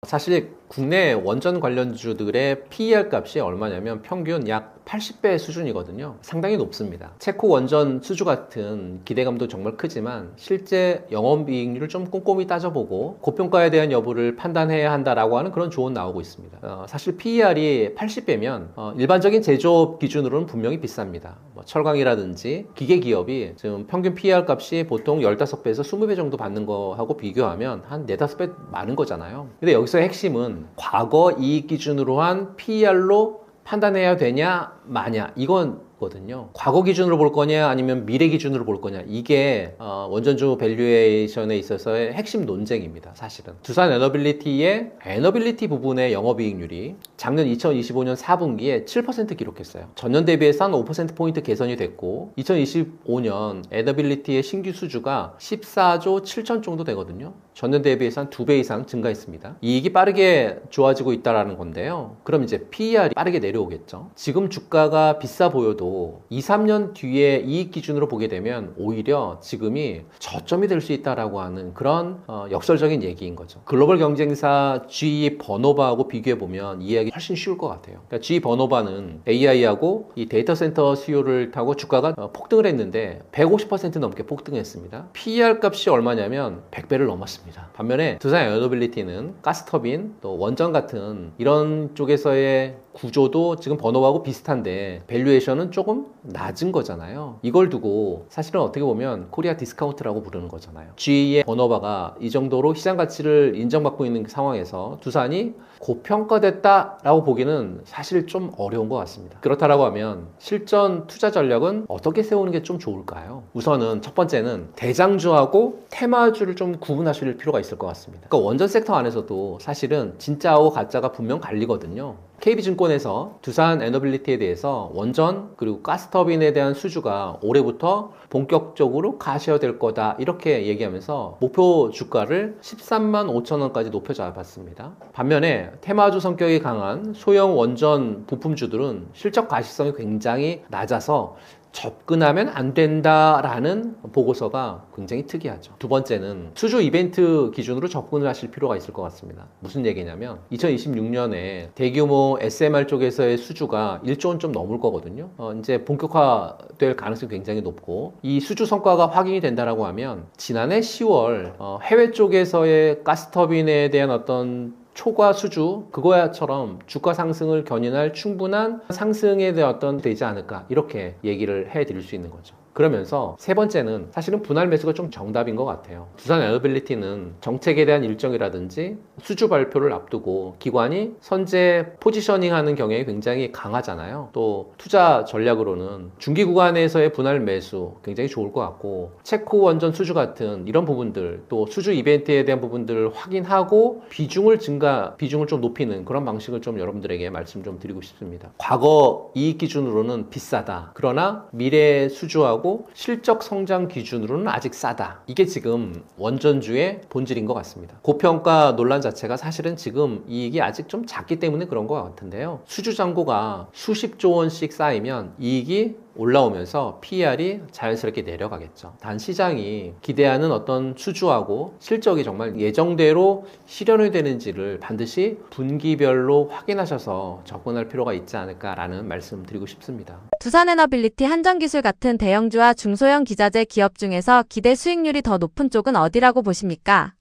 사실 국내 원전 관련주들의 PER 값이 얼마냐면 평균 약 80배 수준이거든요. 상당히 높습니다. 체코 원전 수주 같은 기대감도 정말 크지만 실제 영업이익률을 좀 꼼꼼히 따져보고 고평가에 대한 여부를 판단해야 한다라고 하는 그런 조언 나오고 있습니다. 사실 PER이 80배면 일반적인 제조업 기준으로는 분명히 비쌉니다. 뭐 철강이라든지 기계 기업이 지금 평균 PER 값이 보통 15배에서 20배 정도 받는 거하고 비교하면 한 4, 5배 많은 거잖아요. 근데 여기서 핵심은 과거 이익 기준으로 한 PER로 판단해야 되냐 마냐 이건 거든요. 과거 기준으로 볼 거냐 아니면 미래 기준으로 볼 거냐 이게 원전주 밸류에이션에 있어서의 핵심 논쟁입니다. 사실은 두산 에너빌리티의 에너빌리티 부분의 영업이익률이 작년 2025년 4분기에 7% 기록했어요. 전년 대비해서 한 5%포인트 개선이 됐고 2025년 에너빌리티의 신규 수주가 14조 7천 정도 되거든요. 전년 대비해서 한 2배 이상 증가했습니다. 이익이 빠르게 좋아지고 있다는 건데요. 그럼 이제 PER이 빠르게 내려오겠죠. 지금 주가가 비싸 보여도 2, 3년 뒤에 이익 기준으로 보게 되면 오히려 지금이 저점이 될 수 있다라고 하는 그런 역설적인 얘기인 거죠. 글로벌 경쟁사 GE 버노바하고 비교해보면 이해하기 훨씬 쉬울 것 같아요. 그러니까 GE 버노바는 AI하고 이 데이터 센터 수요를 타고 주가가 폭등을 했는데 150% 넘게 폭등했습니다. PER 값이 얼마냐면 100배를 넘었습니다. 반면에 두산 에너빌리티는 가스터빈 또 원전 같은 이런 쪽에서의 구조도 지금 버너하고 비슷한데 밸류에이션은 조금 낮은 거잖아요. 이걸 두고 사실은 어떻게 보면 코리아 디스카운트라고 부르는 거잖아요. GE의 버너바가 이 정도로 시장 가치를 인정받고 있는 상황에서 두산이 고평가됐다라고 보기는 사실 좀 어려운 것 같습니다. 그렇다라고 하면 실전 투자 전략은 어떻게 세우는 게 좀 좋을까요? 우선은 첫 번째는 대장주하고 테마주를 좀 구분하실 필요가 있을 것 같습니다. 그러니까 원전 섹터 안에서도 사실은 진짜하고 가짜가 분명 갈리거든요. KB증권에서 두산 에너빌리티에 대해서 원전 그리고 가스터빈에 대한 수주가 올해부터 본격적으로 가시화될 거다 이렇게 얘기하면서 목표 주가를 13만 5천 원까지 높여 잡았습니다. 반면에 테마주 성격이 강한 소형 원전 부품주들은 실적 가시성이 굉장히 낮아서 접근하면 안 된다라는 보고서가 굉장히 특이하죠. 두 번째는 수주 이벤트 기준으로 접근을 하실 필요가 있을 것 같습니다. 무슨 얘기냐면 2026년에 대규모 SMR 쪽에서의 수주가 1조 원 좀 넘을 거거든요. 이제 본격화될 가능성이 굉장히 높고 이 수주 성과가 확인이 된다라고 하면 지난해 10월 해외 쪽에서의 가스터빈에 대한 어떤 초과 수주 그거야처럼 주가 상승을 견인할 충분한 상승에 대한 어떤 되지 않을까 이렇게 얘기를 해드릴 수 있는 거죠. 그러면서 세 번째는 사실은 분할 매수가 좀 정답인 것 같아요. 두산 에너빌리티는 정책에 대한 일정이라든지 수주 발표를 앞두고 기관이 선제 포지셔닝하는 경향이 굉장히 강하잖아요. 또 투자 전략으로는 중기 구간에서의 분할 매수 굉장히 좋을 것 같고, 체코 원전 수주 같은 이런 부분들, 또 수주 이벤트에 대한 부분들을 확인하고 비중을 좀 높이는 그런 방식을 좀 여러분들에게 말씀 좀 드리고 싶습니다. 과거 이익 기준으로는 비싸다. 그러나 미래 수주하고 실적 성장 기준으로는 아직 싸다. 이게 지금 원전주의 본질인 것 같습니다. 고평가 논란 자체가 사실은 지금 이익이 아직 좀 작기 때문에 그런 것 같은데요. 수주 잔고가 수십조 원씩 쌓이면 이익이 올라오면서 PER이 자연스럽게 내려가겠죠. 단 시장이 기대하는 어떤 수주하고 실적이 정말 예정대로 실현이 되는지를 반드시 분기별로 확인하셔서 접근할 필요가 있지 않을까라는 말씀 드리고 싶습니다. 두산에너빌리티, 한전기술 같은 대형주와 중소형 기자재 기업 중에서 기대 수익률이 더 높은 쪽은 어디라고 보십니까?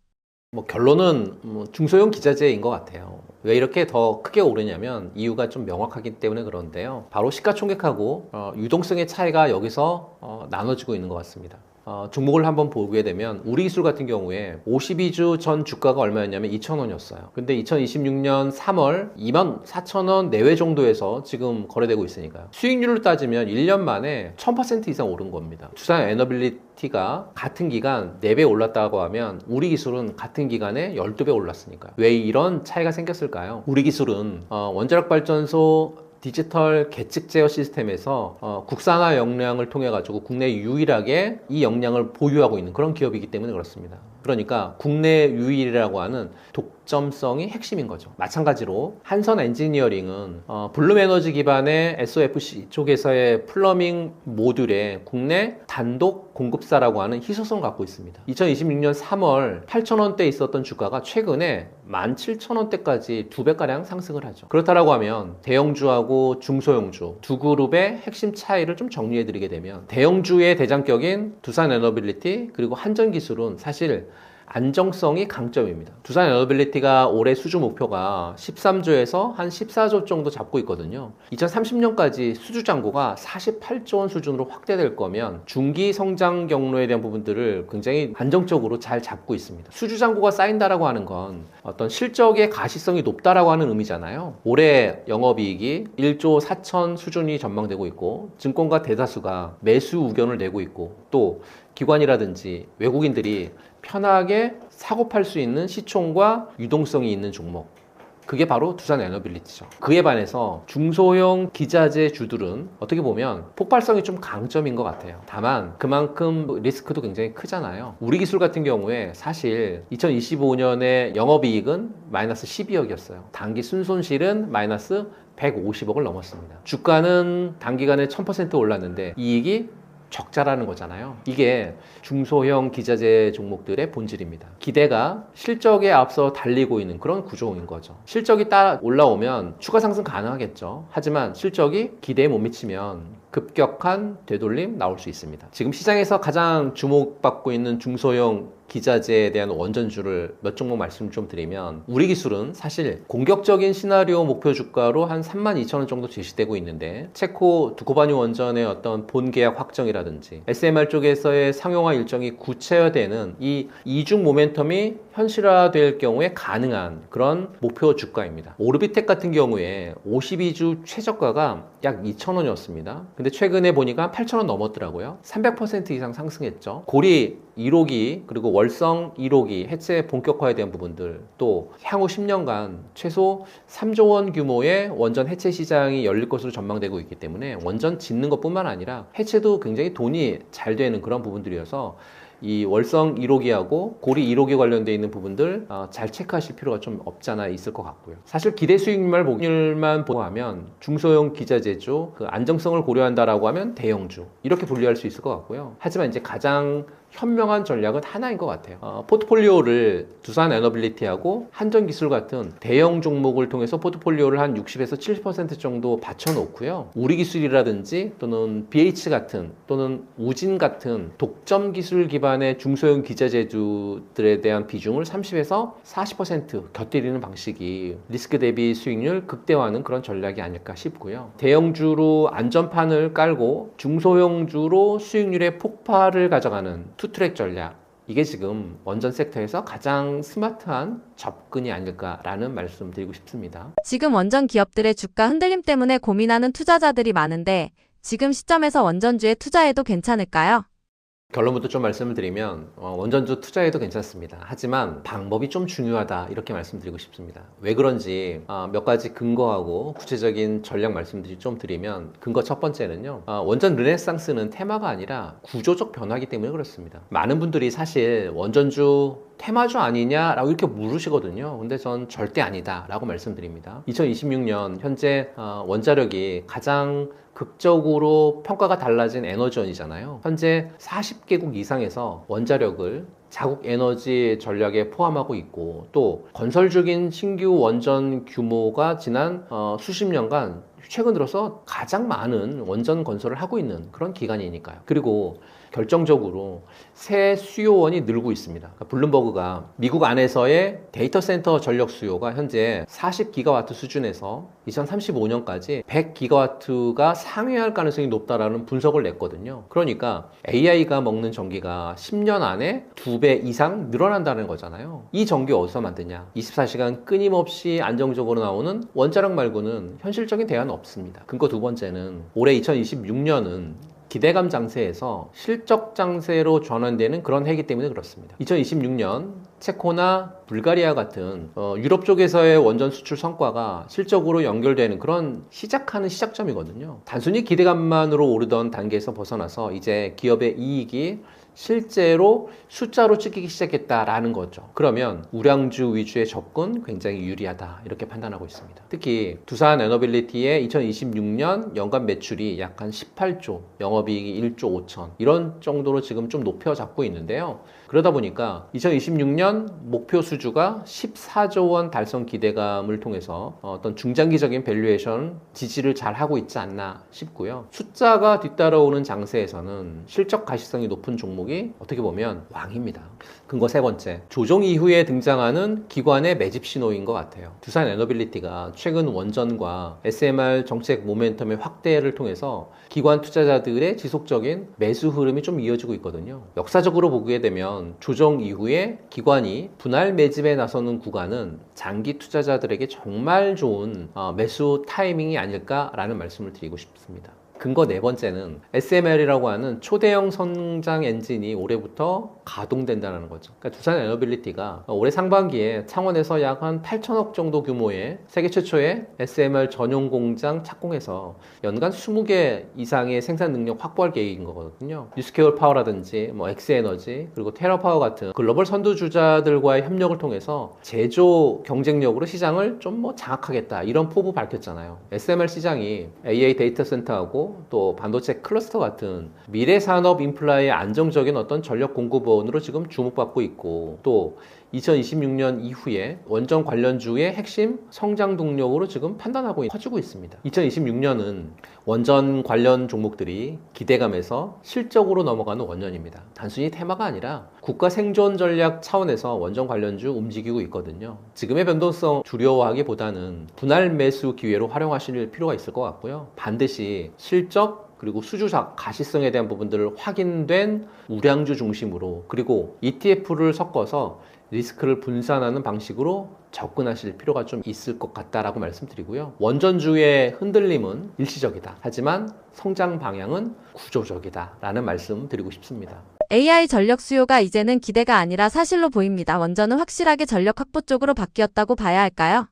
결론은 중소형 기자재인 것 같아요. 왜 이렇게 더 크게 오르냐면 이유가 좀 명확하기 때문에 그런데요. 바로 시가총액하고 유동성의 차이가 여기서 나눠지고 있는 것 같습니다. 종목을 한번 보게 되면 우리기술 같은 경우에 52주 전 주가가 얼마였냐면 2,000원이었어요. 근데 2026년 3월 24,000원 내외 정도에서 지금 거래되고 있으니까요. 수익률을 따지면 1년 만에 1000% 이상 오른 겁니다. 두산 에너빌리티가 같은 기간 4배 올랐다고 하면 우리기술은 같은 기간에 12배 올랐으니까요. 왜 이런 차이가 생겼을까요? 우리기술은 원자력 발전소 디지털 계측 제어 시스템에서 국산화 역량을 통해 가지고 국내 유일하게 이 역량을 보유하고 있는 그런 기업이기 때문에 그렇습니다. 그러니까 국내 유일이라고 하는 독점성이 핵심인 거죠. 마찬가지로 한선 엔지니어링은 블룸에너지 기반의 SOFC 쪽에서의 플러밍 모듈의 국내 단독 공급사라고 하는 희소성을 갖고 있습니다. 2026년 3월 8,000원대 있었던 주가가 최근에 17,000원대까지 2배가량 상승을 하죠. 그렇다라고 하면 대형주하고 중소형주 두 그룹의 핵심 차이를 좀 정리해 드리게 되면, 대형주의 대장격인 두산에너빌리티 그리고 한전기술은 사실 안정성이 강점입니다. 두산에너빌리티가 올해 수주 목표가 13조에서 한 14조 정도 잡고 있거든요. 2030년까지 수주 잔고가 48조 원 수준으로 확대될 거면 중기 성장 경로에 대한 부분들을 굉장히 안정적으로 잘 잡고 있습니다. 수주 잔고가 쌓인다라고 하는 건 어떤 실적의 가시성이 높다라고 하는 의미잖아요. 올해 영업이익이 1조 4천 수준이 전망되고 있고, 증권가 대다수가 매수 의견을 내고 있고, 또 기관이라든지 외국인들이 편하게 사고 팔 수 있는 시총과 유동성이 있는 종목, 그게 바로 두산에너빌리티죠. 그에 반해서 중소형 기자재 주들은 어떻게 보면 폭발성이 좀 강점인 것 같아요. 다만 그만큼 리스크도 굉장히 크잖아요. 우리기술 같은 경우에 사실 2025년에 영업이익은 마이너스 12억이었어요. 단기 순손실은 마이너스 150억을 넘었습니다. 주가는 단기간에 1000% 올랐는데 이익이 적자라는 거잖아요. 이게 중소형 기자재 종목들의 본질입니다. 기대가 실적에 앞서 달리고 있는 그런 구조인 거죠. 실적이 따라 올라오면 추가 상승 가능하겠죠. 하지만 실적이 기대에 못 미치면 급격한 되돌림 나올 수 있습니다. 지금 시장에서 가장 주목받고 있는 중소형 기자재에 대한 원전주를 몇 종목 말씀 좀 드리면, 우리기술은 사실 공격적인 시나리오 목표 주가로 한 32,000원 정도 제시되고 있는데, 체코 두코바뉴 원전의 어떤 본 계약 확정이라든지 SMR 쪽에서의 상용화 일정이 구체화되는 이 이중 모멘텀이 현실화될 경우에 가능한 그런 목표 주가입니다. 오르비텍 같은 경우에 52주 최저가가 약 2,000원이었습니다. 근데 최근에 보니까 8,000원 넘었더라고요. 300% 이상 상승했죠. 고리 1호기 그리고 월성 1호기 해체 본격화에 대한 부분들, 또 향후 10년간 최소 3조 원 규모의 원전 해체 시장이 열릴 것으로 전망되고 있기 때문에 원전 짓는 것뿐만 아니라 해체도 굉장히 돈이 잘 되는 그런 부분들이어서 이 월성 1호기하고 고리 1호기 관련되어 있는 부분들 잘 체크하실 필요가 좀 없잖아 있을 것 같고요. 사실 기대 수익률만 보면 중소형 기자재주, 그 안정성을 고려한다라고 하면 대형주, 이렇게 분류할 수 있을 것 같고요. 하지만 이제 가장 현명한 전략은 하나인 것 같아요. 포트폴리오를 두산 에너빌리티하고 한전기술 같은 대형 종목을 통해서 포트폴리오를 한 60에서 70% 정도 받쳐놓고요. 우리기술이라든지 또는 BH 같은 또는 우진 같은 독점 기술 기반의 중소형 기자재주들에 대한 비중을 30에서 40% 곁들이는 방식이 리스크 대비 수익률 극대화하는 그런 전략이 아닐까 싶고요. 대형주로 안전판을 깔고 중소형주로 수익률의 폭발을 가져가는 투트랙 전략, 이게 지금 원전 섹터에서 가장 스마트한 접근이 아닐까라는 말씀 드리고 싶습니다. 지금 원전 기업들의 주가 흔들림 때문에 고민하는 투자자들이 많은데 지금 시점에서 원전주에 투자해도 괜찮을까요? 결론부터 좀 말씀을 드리면 원전주 투자해도 괜찮습니다. 하지만 방법이 좀 중요하다 이렇게 말씀드리고 싶습니다. 왜 그런지 몇 가지 근거하고 구체적인 전략 말씀들이 좀 드리면, 근거 첫 번째는요, 원전 르네상스는 테마가 아니라 구조적 변화이기 때문에 그렇습니다. 많은 분들이 사실 원전주 테마주 아니냐라고 이렇게 물으시거든요. 근데 전 절대 아니다 라고 말씀드립니다. 2026년 현재 원자력이 가장 극적으로 평가가 달라진 에너지원이잖아요. 현재 40개국 이상에서 원자력을 자국 에너지 전략에 포함하고 있고, 또 건설 중인 신규 원전 규모가 지난 수십 년간 최근 들어서 가장 많은 원전 건설을 하고 있는 그런 기간이니까요. 그리고 결정적으로 새 수요원이 늘고 있습니다. 그러니까 블룸버그가 미국 안에서의 데이터 센터 전력 수요가 현재 40기가와트 수준에서 2035년까지 100기가와트가 상회할 가능성이 높다라는 분석을 냈거든요. 그러니까 AI가 먹는 전기가 10년 안에 2배 이상 늘어난다는 거잖아요. 이 전기 어디서 만드냐? 24시간 끊임없이 안정적으로 나오는 원자력 말고는 현실적인 대안은 없습니다. 근거 두 번째는 올해 2026년은 기대감 장세에서 실적 장세로 전환되는 그런 해이기 때문에 그렇습니다. 2026년 체코나 불가리아 같은 유럽 쪽에서의 원전 수출 성과가 실적으로 연결되는 그런 시작하는 시작점이거든요. 단순히 기대감만으로 오르던 단계에서 벗어나서 이제 기업의 이익이 실제로 숫자로 찍히기 시작했다라는 거죠. 그러면 우량주 위주의 접근 굉장히 유리하다 이렇게 판단하고 있습니다. 특히 두산 에너빌리티의 2026년 연간 매출이 약 한 18조, 영업이익이 1조 5천 이런 정도로 지금 좀 높여 잡고 있는데요. 그러다 보니까 2026년 목표 수주가 14조 원 달성 기대감을 통해서 어떤 중장기적인 밸류에이션 지지를 잘 하고 있지 않나 싶고요. 숫자가 뒤따라오는 장세에서는 실적 가시성이 높은 종목이 어떻게 보면 왕입니다. 근거 세 번째, 조정 이후에 등장하는 기관의 매집 신호인 것 같아요. 두산 에너빌리티가 최근 원전과 SMR 정책 모멘텀의 확대를 통해서 기관 투자자들의 지속적인 매수 흐름이 좀 이어지고 있거든요. 역사적으로 보게 되면 조정 이후에 기관이 분할 매집에 나서는 구간은 장기 투자자들에게 정말 좋은 매수 타이밍이 아닐까라는 말씀을 드리고 싶습니다. 근거 네 번째는 SMR이라고 하는 초대형 성장 엔진이 올해부터 가동된다는 거죠. 그러니까 두산 에너빌리티가 올해 상반기에 창원에서 약 한 8천억 정도 규모의 세계 최초의 SMR 전용 공장 착공해서 연간 20개 이상의 생산 능력 확보할 계획인 거거든요. 뉴스케어 파워라든지 엑스에너지 그리고 테라파워 같은 글로벌 선두주자들과의 협력을 통해서 제조 경쟁력으로 시장을 좀 장악하겠다 이런 포부 밝혔잖아요. SMR 시장이 AA 데이터 센터하고 또 반도체 클러스터 같은 미래 산업 인프라의 안정적인 어떤 전력 공급원으로 지금 주목받고 있고, 또 2026년 이후에 원전 관련주의 핵심 성장 동력으로 지금 판단하고 커지고 있습니다. 2026년은 원전 관련 종목들이 기대감에서 실적으로 넘어가는 원년입니다. 단순히 테마가 아니라 국가 생존 전략 차원에서 원전 관련주 움직이고 있거든요. 지금의 변동성 두려워하기보다는 분할 매수 기회로 활용하실 필요가 있을 것 같고요. 반드시 실적 그리고 수주 가시성에 대한 부분들을 확인된 우량주 중심으로, 그리고 ETF를 섞어서 리스크를 분산하는 방식으로 접근하실 필요가 좀 있을 것 같다라고 말씀드리고요. 원전주의 흔들림은 일시적이다. 하지만 성장 방향은 구조적이다 라는 말씀 드리고 싶습니다. AI 전력 수요가 이제는 기대가 아니라 사실로 보입니다. 원전은 확실하게 전력 확보 쪽으로 바뀌었다고 봐야 할까요?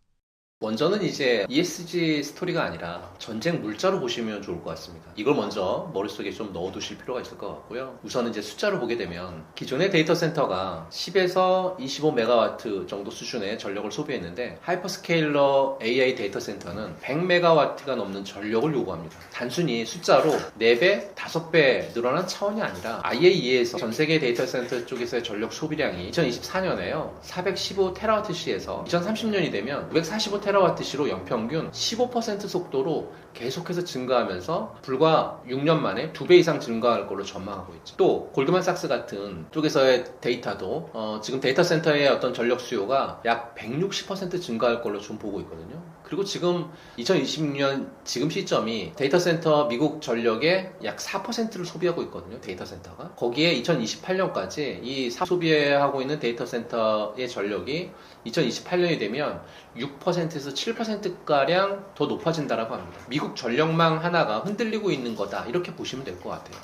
원전은 이제 ESG 스토리가 아니라 전쟁 물자로 보시면 좋을 것 같습니다. 이걸 먼저 머릿속에 좀 넣어두실 필요가 있을 것 같고요. 우선은 이제 숫자로 보게 되면 기존의 데이터 센터가 10에서 25메가와트 정도 수준의 전력을 소비했는데 하이퍼스케일러 AI 데이터 센터는 100메가와트가 넘는 전력을 요구합니다. 단순히 숫자로 4배, 5배 늘어난 차원이 아니라 IAEA에서 전 세계 데이터 센터 쪽에서의 전력 소비량이 2024년에요. 415테라와트시에서 2030년이 되면 945테라와트시로 연평균 15% 속도로 계속해서 증가하면서 불과 6년 만에 2배 이상 증가할 걸로 전망하고 있죠. 또 골드만삭스 같은 쪽에서의 데이터도 지금 데이터 센터의 어떤 전력 수요가 약 160% 증가할 걸로 좀 보고 있거든요. 그리고 지금 2026년 지금 시점이 데이터 센터 미국 전력의 약 4%를 소비하고 있거든요. 데이터 센터가. 거기에 2028년까지 이 소비하고 있는 데이터 센터의 전력이 2028년이 되면 6%에서 7%가량 더 높아진다라고 합니다. 미국 전력망 하나가 흔들리고 있는 거다. 이렇게 보시면 될 것 같아요.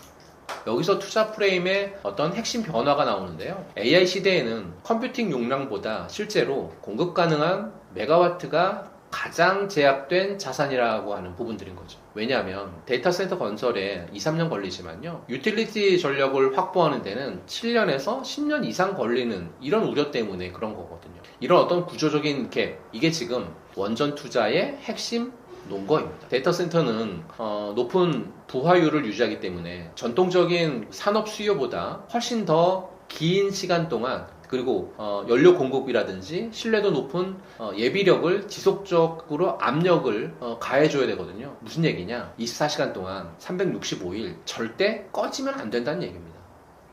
여기서 투자 프레임의 어떤 핵심 변화가 나오는데요. AI 시대에는 컴퓨팅 용량보다 실제로 공급 가능한 메가와트가 가장 제약된 자산이라고 하는 부분들인 거죠. 왜냐하면 데이터 센터 건설에 2, 3년 걸리지만요. 유틸리티 전력을 확보하는 데는 7년에서 10년 이상 걸리는 이런 우려 때문에 그런 거거든요. 이런 어떤 구조적인 갭, 이게 지금 원전 투자의 핵심 논거입니다. 데이터 센터는 높은 부하율을 유지하기 때문에 전통적인 산업 수요보다 훨씬 더 긴 시간 동안 그리고 연료 공급이라든지 신뢰도 높은 예비력을 지속적으로 압력을 가해줘야 되거든요. 무슨 얘기냐? 24시간 동안 365일 절대 꺼지면 안 된다는 얘기입니다.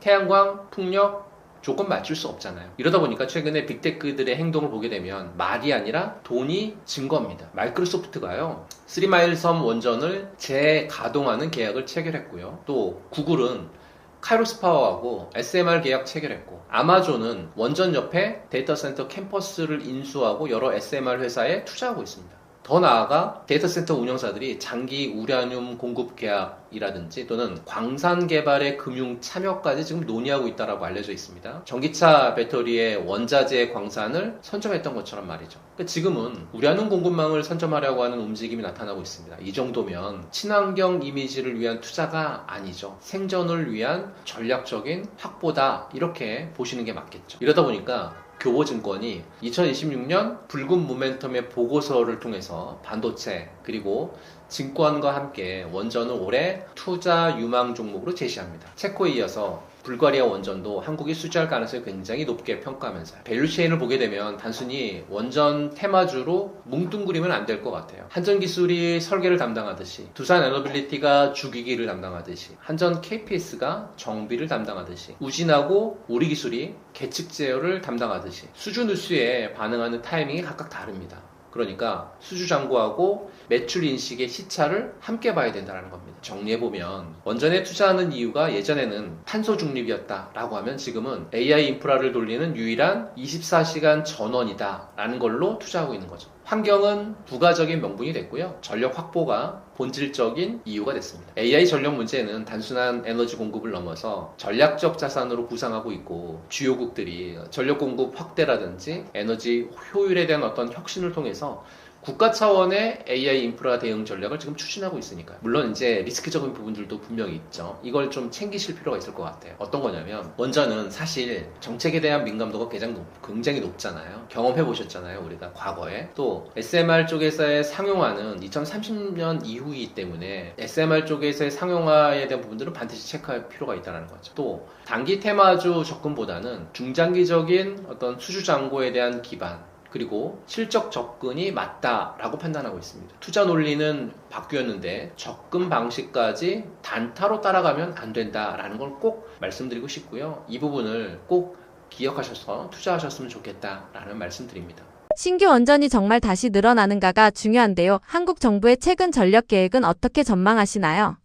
태양광, 풍력, 조건 맞출 수 없잖아요. 이러다 보니까 최근에 빅테크들의 행동을 보게 되면 말이 아니라 돈이 증거입니다. 마이크로소프트가요 3마일 섬 원전을 재가동하는 계약을 체결했고요. 또 구글은 카이로스 파워하고 SMR 계약 체결했고, 아마존은 원전 옆에 데이터 센터 캠퍼스를 인수하고 여러 SMR 회사에 투자하고 있습니다. 더 나아가 데이터 센터 운영사들이 장기 우라늄 공급 계약이라든지 또는 광산 개발의 금융 참여까지 지금 논의하고 있다고 알려져 있습니다. 전기차 배터리의 원자재 광산을 선점했던 것처럼 말이죠. 그러니까 지금은 우라늄 공급망을 선점하려고 하는 움직임이 나타나고 있습니다. 이 정도면 친환경 이미지를 위한 투자가 아니죠. 생존을 위한 전략적인 확보다, 이렇게 보시는 게 맞겠죠. 이러다 보니까 교보증권이 2026년 붉은 모멘텀의 보고서를 통해서 반도체 그리고 증권과 함께 원전을 올해 투자 유망 종목으로 제시합니다. 체코에 이어서 불가리아 원전도 한국이 수주할 가능성이 굉장히 높게 평가하면서요. 밸류체인을 보게 되면 단순히 원전 테마주로 뭉뚱그리면 안 될 것 같아요. 한전기술이 설계를 담당하듯이, 두산 에너빌리티가 주기기를 담당하듯이, 한전 KPS가 정비를 담당하듯이, 우진하고 우리기술이 계측 제어를 담당하듯이 수주 누수에 반응하는 타이밍이 각각 다릅니다. 그러니까 수주 잔고하고 매출 인식의 시차를 함께 봐야 된다는 겁니다. 정리해보면 원전에 투자하는 이유가 예전에는 탄소 중립이었다라고 하면 지금은 AI 인프라를 돌리는 유일한 24시간 전원이다 라는 걸로 투자하고 있는 거죠. 환경은 부가적인 명분이 됐고요. 전력 확보가 본질적인 이유가 됐습니다. AI 전력 문제는 단순한 에너지 공급을 넘어서 전략적 자산으로 구상하고 있고, 주요국들이 전력 공급 확대라든지 에너지 효율에 대한 어떤 혁신을 통해서 국가 차원의 AI 인프라 대응 전략을 지금 추진하고 있으니까요. 물론 이제 리스크적인 부분들도 분명히 있죠. 이걸 좀 챙기실 필요가 있을 것 같아요. 어떤 거냐면, 원전은 사실 정책에 대한 민감도가 굉장히 높잖아요. 경험해 보셨잖아요, 우리가 과거에. 또 SMR 쪽에서의 상용화는 2030년 이후이기 때문에 SMR 쪽에서의 상용화에 대한 부분들은 반드시 체크할 필요가 있다는 거죠. 또 단기 테마주 접근보다는 중장기적인 어떤 수주 잔고에 대한 기반, 그리고 실적 접근이 맞다라고 판단하고 있습니다. 투자 논리는 바뀌었는데 접근 방식까지 단타로 따라가면 안 된다라는 걸 꼭 말씀드리고 싶고요. 이 부분을 꼭 기억하셔서 투자하셨으면 좋겠다라는 말씀드립니다. 신규 원전이 정말 다시 늘어나는가가 중요한데요. 한국 정부의 최근 전력 계획은 어떻게 전망하시나요?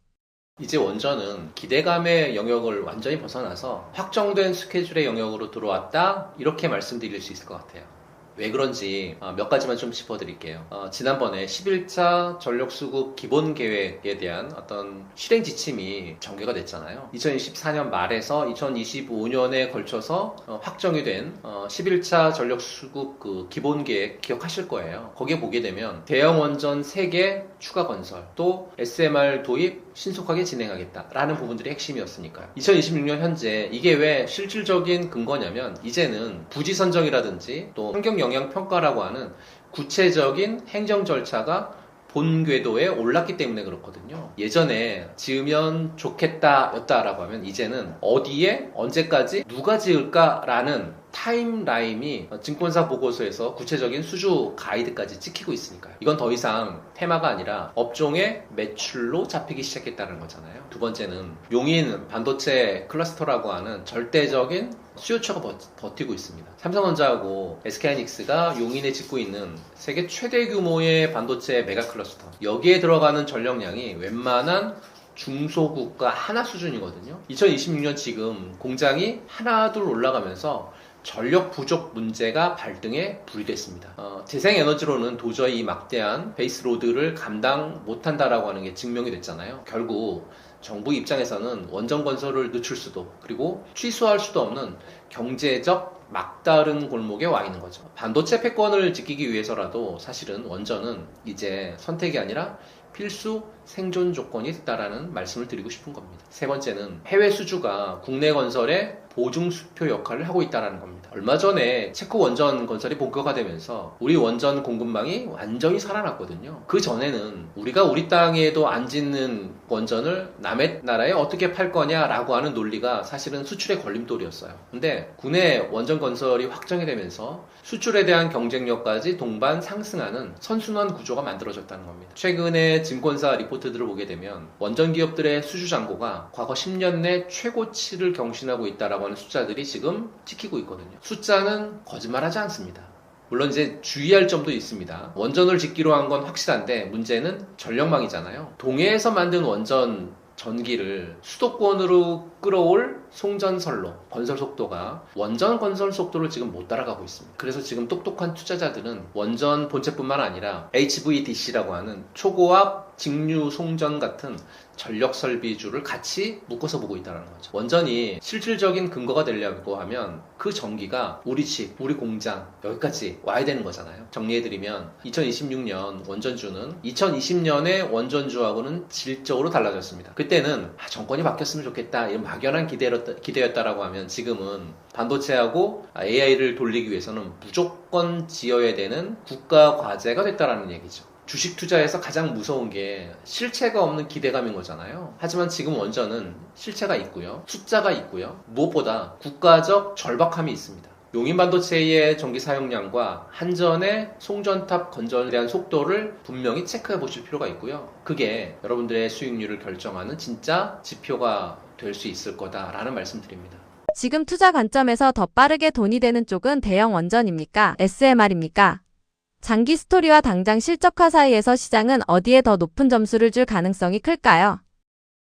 이제 원전은 기대감의 영역을 완전히 벗어나서 확정된 스케줄의 영역으로 들어왔다, 이렇게 말씀드릴 수 있을 것 같아요. 왜 그런지 몇 가지만 좀 짚어드릴게요. 지난번에 11차 전력수급 기본계획에 대한 어떤 실행 지침이 전개가 됐잖아요. 2024년 말에서 2025년에 걸쳐서 확정이 된 11차 전력수급 그 기본계획 기억하실 거예요. 거기에 보게 되면 대형 원전 3개 추가 건설, 또 SMR 도입 신속하게 진행하겠다라는 부분들이 핵심이었으니까요. 2026년 현재 이게 왜 실질적인 근거냐면 이제는 부지 선정이라든지 또 환경 영향 평가라고 하는 구체적인 행정 절차가 본 궤도에 올랐기 때문에 그렇거든요. 예전에 지으면 좋겠다 였다라고 하면 이제는 어디에 언제까지 누가 지을까라는 타임라인이 증권사 보고서에서 구체적인 수주 가이드까지 찍히고 있으니까요. 이건 더 이상 테마가 아니라 업종의 매출로 잡히기 시작했다는 거잖아요. 두 번째는 용인 반도체 클러스터라고 하는 절대적인 수요처가 버티고 있습니다. 삼성전자하고 SK하이닉스가 용인에 짓고 있는 세계 최대 규모의 반도체 메가 클러스터. 여기에 들어가는 전력량이 웬만한 중소국가 하나 수준이거든요. 2026년 지금 공장이 하나둘 올라가면서 전력 부족 문제가 발등에 불이 됐습니다. 재생에너지로는 도저히 이 막대한 베이스로드를 감당 못한다라고 하는 게 증명이 됐잖아요. 결국 정부 입장에서는 원전 건설을 늦출 수도 그리고 취소할 수도 없는 경제적 막다른 골목에 와 있는 거죠. 반도체 패권을 지키기 위해서라도 사실은 원전은 이제 선택이 아니라 필수 생존 조건이 됐다라는 말씀을 드리고 싶은 겁니다. 세 번째는 해외 수주가 국내 건설에 보증 수표 역할을 하고 있다는 겁니다. 얼마 전에 체코 원전 건설이 본격화되면서 우리 원전 공급망이 완전히 살아났거든요. 그 전에는 우리가 우리 땅에도 안 짓는 원전을 남의 나라에 어떻게 팔 거냐라고 하는 논리가 사실은 수출의 걸림돌이었어요. 근데 국내 원전 건설이 확정이 되면서 수출에 대한 경쟁력까지 동반 상승하는 선순환 구조가 만들어졌다는 겁니다. 최근에 증권사 리포트들을 보게 되면 원전 기업들의 수주 잔고가 과거 10년 내 최고치를 경신하고 있다라고 하는 숫자들이 지금 찍히고 있거든요. 숫자는 거짓말하지 않습니다. 물론 이제 주의할 점도 있습니다. 원전을 짓기로 한 건 확실한데 문제는 전력망이잖아요. 동해에서 만든 원전 전기를 수도권으로 끌어올 송전선로 건설 속도가 원전 건설 속도를 지금 못 따라가고 있습니다. 그래서 지금 똑똑한 투자자들은 원전 본체뿐만 아니라 HVDC라고 하는 초고압 직류 송전 같은 전력 설비주를 같이 묶어서 보고 있다는 거죠. 원전이 실질적인 근거가 되려고 하면 그 전기가 우리 집, 우리 공장 여기까지 와야 되는 거잖아요. 정리해드리면 2026년 원전주는 2020년의 원전주하고는 질적으로 달라졌습니다. 그때는 정권이 바뀌었으면 좋겠다 이런 막연한 기대였다라고 하면 지금은 반도체하고 AI를 돌리기 위해서는 무조건 지어야 되는 국가 과제가 됐다라는 얘기죠. 주식 투자에서 가장 무서운 게 실체가 없는 기대감인 거잖아요. 하지만 지금 원전은 실체가 있고요. 숫자가 있고요. 무엇보다 국가적 절박함이 있습니다. 용인 반도체의 전기 사용량과 한전의 송전탑 건설에 대한 속도를 분명히 체크해 보실 필요가 있고요. 그게 여러분들의 수익률을 결정하는 진짜 지표가 될 수 있을 거다라는 말씀 드립니다. 지금 투자 관점에서 더 빠르게 돈이 되는 쪽은 대형 원전입니까? SMR입니까? 장기 스토리와 당장 실적화 사이에서 시장은 어디에 더 높은 점수를 줄 가능성이 클까요?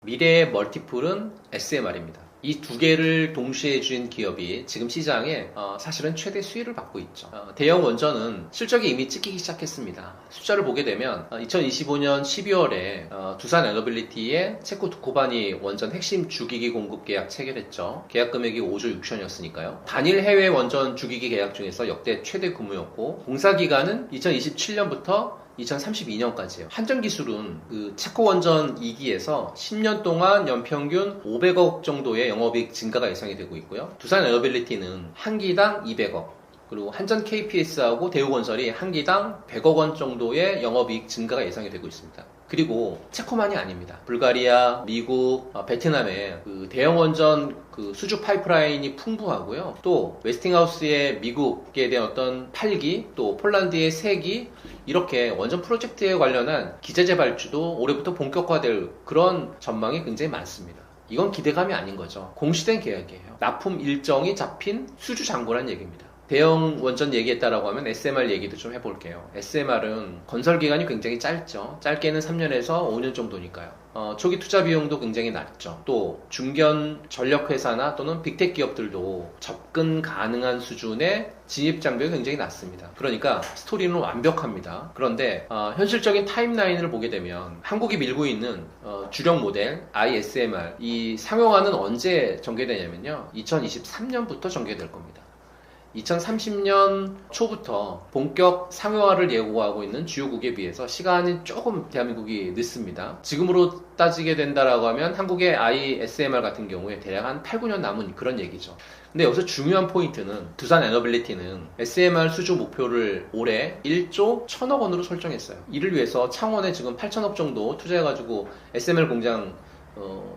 미래의 멀티플은 SMR입니다. 이 두 개를 동시에 준 기업이 지금 시장에 사실은 최대 수혜를 받고 있죠. 대형 원전은 실적이 이미 찍히기 시작했습니다. 숫자를 보게 되면 2025년 12월에 두산 에너빌리티의 체코 두코바니 원전 핵심 주기기 공급 계약 체결했죠. 계약 금액이 5조 6천이었으니까요. 단일 해외 원전 주기기 계약 중에서 역대 최대 규모였고 공사 기간은 2027년부터 2032년까지요. 한전 기술은 그 체코 원전 2기에서 10년 동안 연평균 500억 정도의 영업이익 증가가 예상이 되고 있고요. 두산 에너빌리티는 한 기당 200억, 그리고 한전 KPS하고 대우건설이 한 기당 100억 원 정도의 영업이익 증가가 예상이 되고 있습니다. 그리고 체코만이 아닙니다. 불가리아, 미국, 베트남의 그 대형 원전 그 수주 파이프라인이 풍부하고요. 또 웨스팅하우스의 미국에 대한 어떤 8기, 또 폴란드의 3기 이렇게 원전 프로젝트에 관련한 기자재 발주도 올해부터 본격화될 그런 전망이 굉장히 많습니다. 이건 기대감이 아닌 거죠. 공시된 계약이에요. 납품 일정이 잡힌 수주 잔고란 얘기입니다. 대형 원전 얘기했다라고 하면 SMR 얘기도 좀 해볼게요. SMR은 건설 기간이 굉장히 짧죠. 짧게는 3년에서 5년 정도니까요. 초기 투자 비용도 굉장히 낮죠. 또 중견 전력회사나 또는 빅텍 기업들도 접근 가능한 수준의 진입 장벽이 굉장히 낮습니다. 그러니까 스토리는 완벽합니다. 그런데 현실적인 타임라인을 보게 되면 한국이 밀고 있는 주력 모델 ISMR 이 상용화는 언제 전개되냐면요. 2023년부터 전개될 겁니다. 2030년 초부터 본격 상용화를 예고하고 있는 주요국에 비해서 시간이 조금 대한민국이 늦습니다. 지금으로 따지게 된다라고 하면 한국의 ISMR 같은 경우에 대략 한 8, 9년 남은 그런 얘기죠. 근데 여기서 중요한 포인트는 두산 에너빌리티는 SMR 수주 목표를 올해 1조 1천억 원으로 설정했어요. 이를 위해서 창원에 지금 8천억 정도 투자해가지고 SMR 공장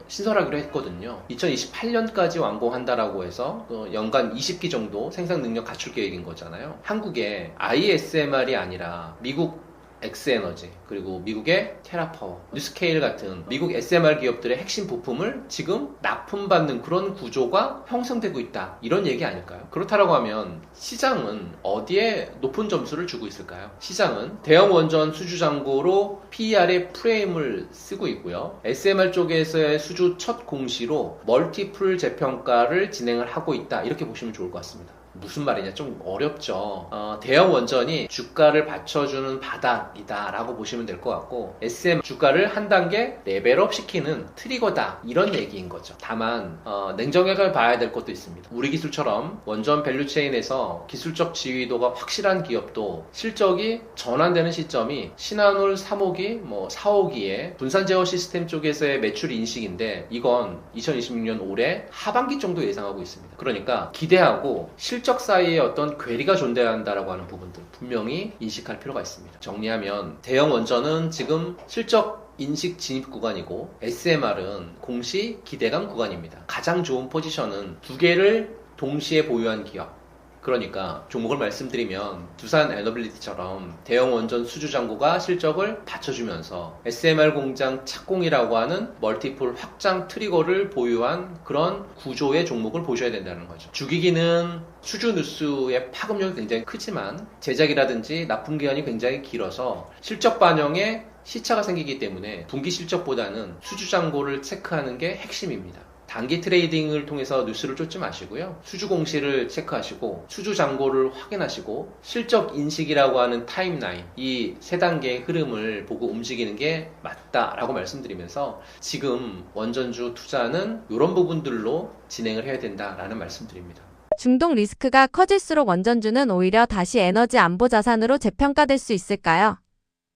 신설하기로 했거든요. 2028년까지 완공한다라고 해서 연간 20기 정도 생산 능력 갖출 계획인 거잖아요. 한국의 ISMR이 아니라 미국 엑스에너지 그리고 미국의 테라파워, 뉴스케일 같은 미국 SMR 기업들의 핵심 부품을 지금 납품받는 그런 구조가 형성되고 있다. 이런 얘기 아닐까요? 그렇다라고 하면 시장은 어디에 높은 점수를 주고 있을까요? 시장은 대형 원전 수주 잔고로 PER의 프레임을 쓰고 있고요. SMR 쪽에서의 수주 첫 공시로 멀티플 재평가를 진행을 하고 있다. 이렇게 보시면 좋을 것 같습니다. 무슨 말이냐 좀 어렵죠. 대형 원전이 주가를 받쳐주는 바닥이다 라고 보시면 될 것 같고 SM 주가를 한 단계 레벨업 시키는 트리거다 이런 얘기인 거죠. 다만 냉정하게 봐야 될 것도 있습니다. 우리 기술처럼 원전 밸류체인에서 기술적 지휘도가 확실한 기업도 실적이 전환되는 시점이 신한울 3호기, 4호기에 분산 제어 시스템 쪽에서의 매출 인식인데 이건 2026년 올해 하반기 정도 예상하고 있습니다. 그러니까 기대하고 실적 사이에 어떤 괴리가 존재한다라고 하는 부분들 분명히 인식할 필요가 있습니다. 정리하면 대형 원전은 지금 실적 인식 진입 구간이고 SMR은 공시 기대감 구간입니다. 가장 좋은 포지션은 두 개를 동시에 보유한 기업. 그러니까 종목을 말씀드리면 두산 에너빌리티처럼 대형 원전 수주 잔고가 실적을 받쳐주면서 SMR 공장 착공이라고 하는 멀티플 확장 트리거를 보유한 그런 구조의 종목을 보셔야 된다는 거죠. 주기기는 수주 누수의 파급력이 굉장히 크지만 제작이라든지 납품 기간이 굉장히 길어서 실적 반영에 시차가 생기기 때문에 분기 실적보다는 수주 잔고를 체크하는 게 핵심입니다. 단기 트레이딩을 통해서 뉴스를 쫓지 마시고요. 수주 공시를 체크하시고 수주 잔고를 확인하시고 실적 인식이라고 하는 타임라인 이 세 단계의 흐름을 보고 움직이는 게 맞다라고 말씀드리면서 지금 원전주 투자는 이런 부분들로 진행을 해야 된다라는 말씀드립니다. 중동 리스크가 커질수록 원전주는 오히려 다시 에너지 안보 자산으로 재평가될 수 있을까요?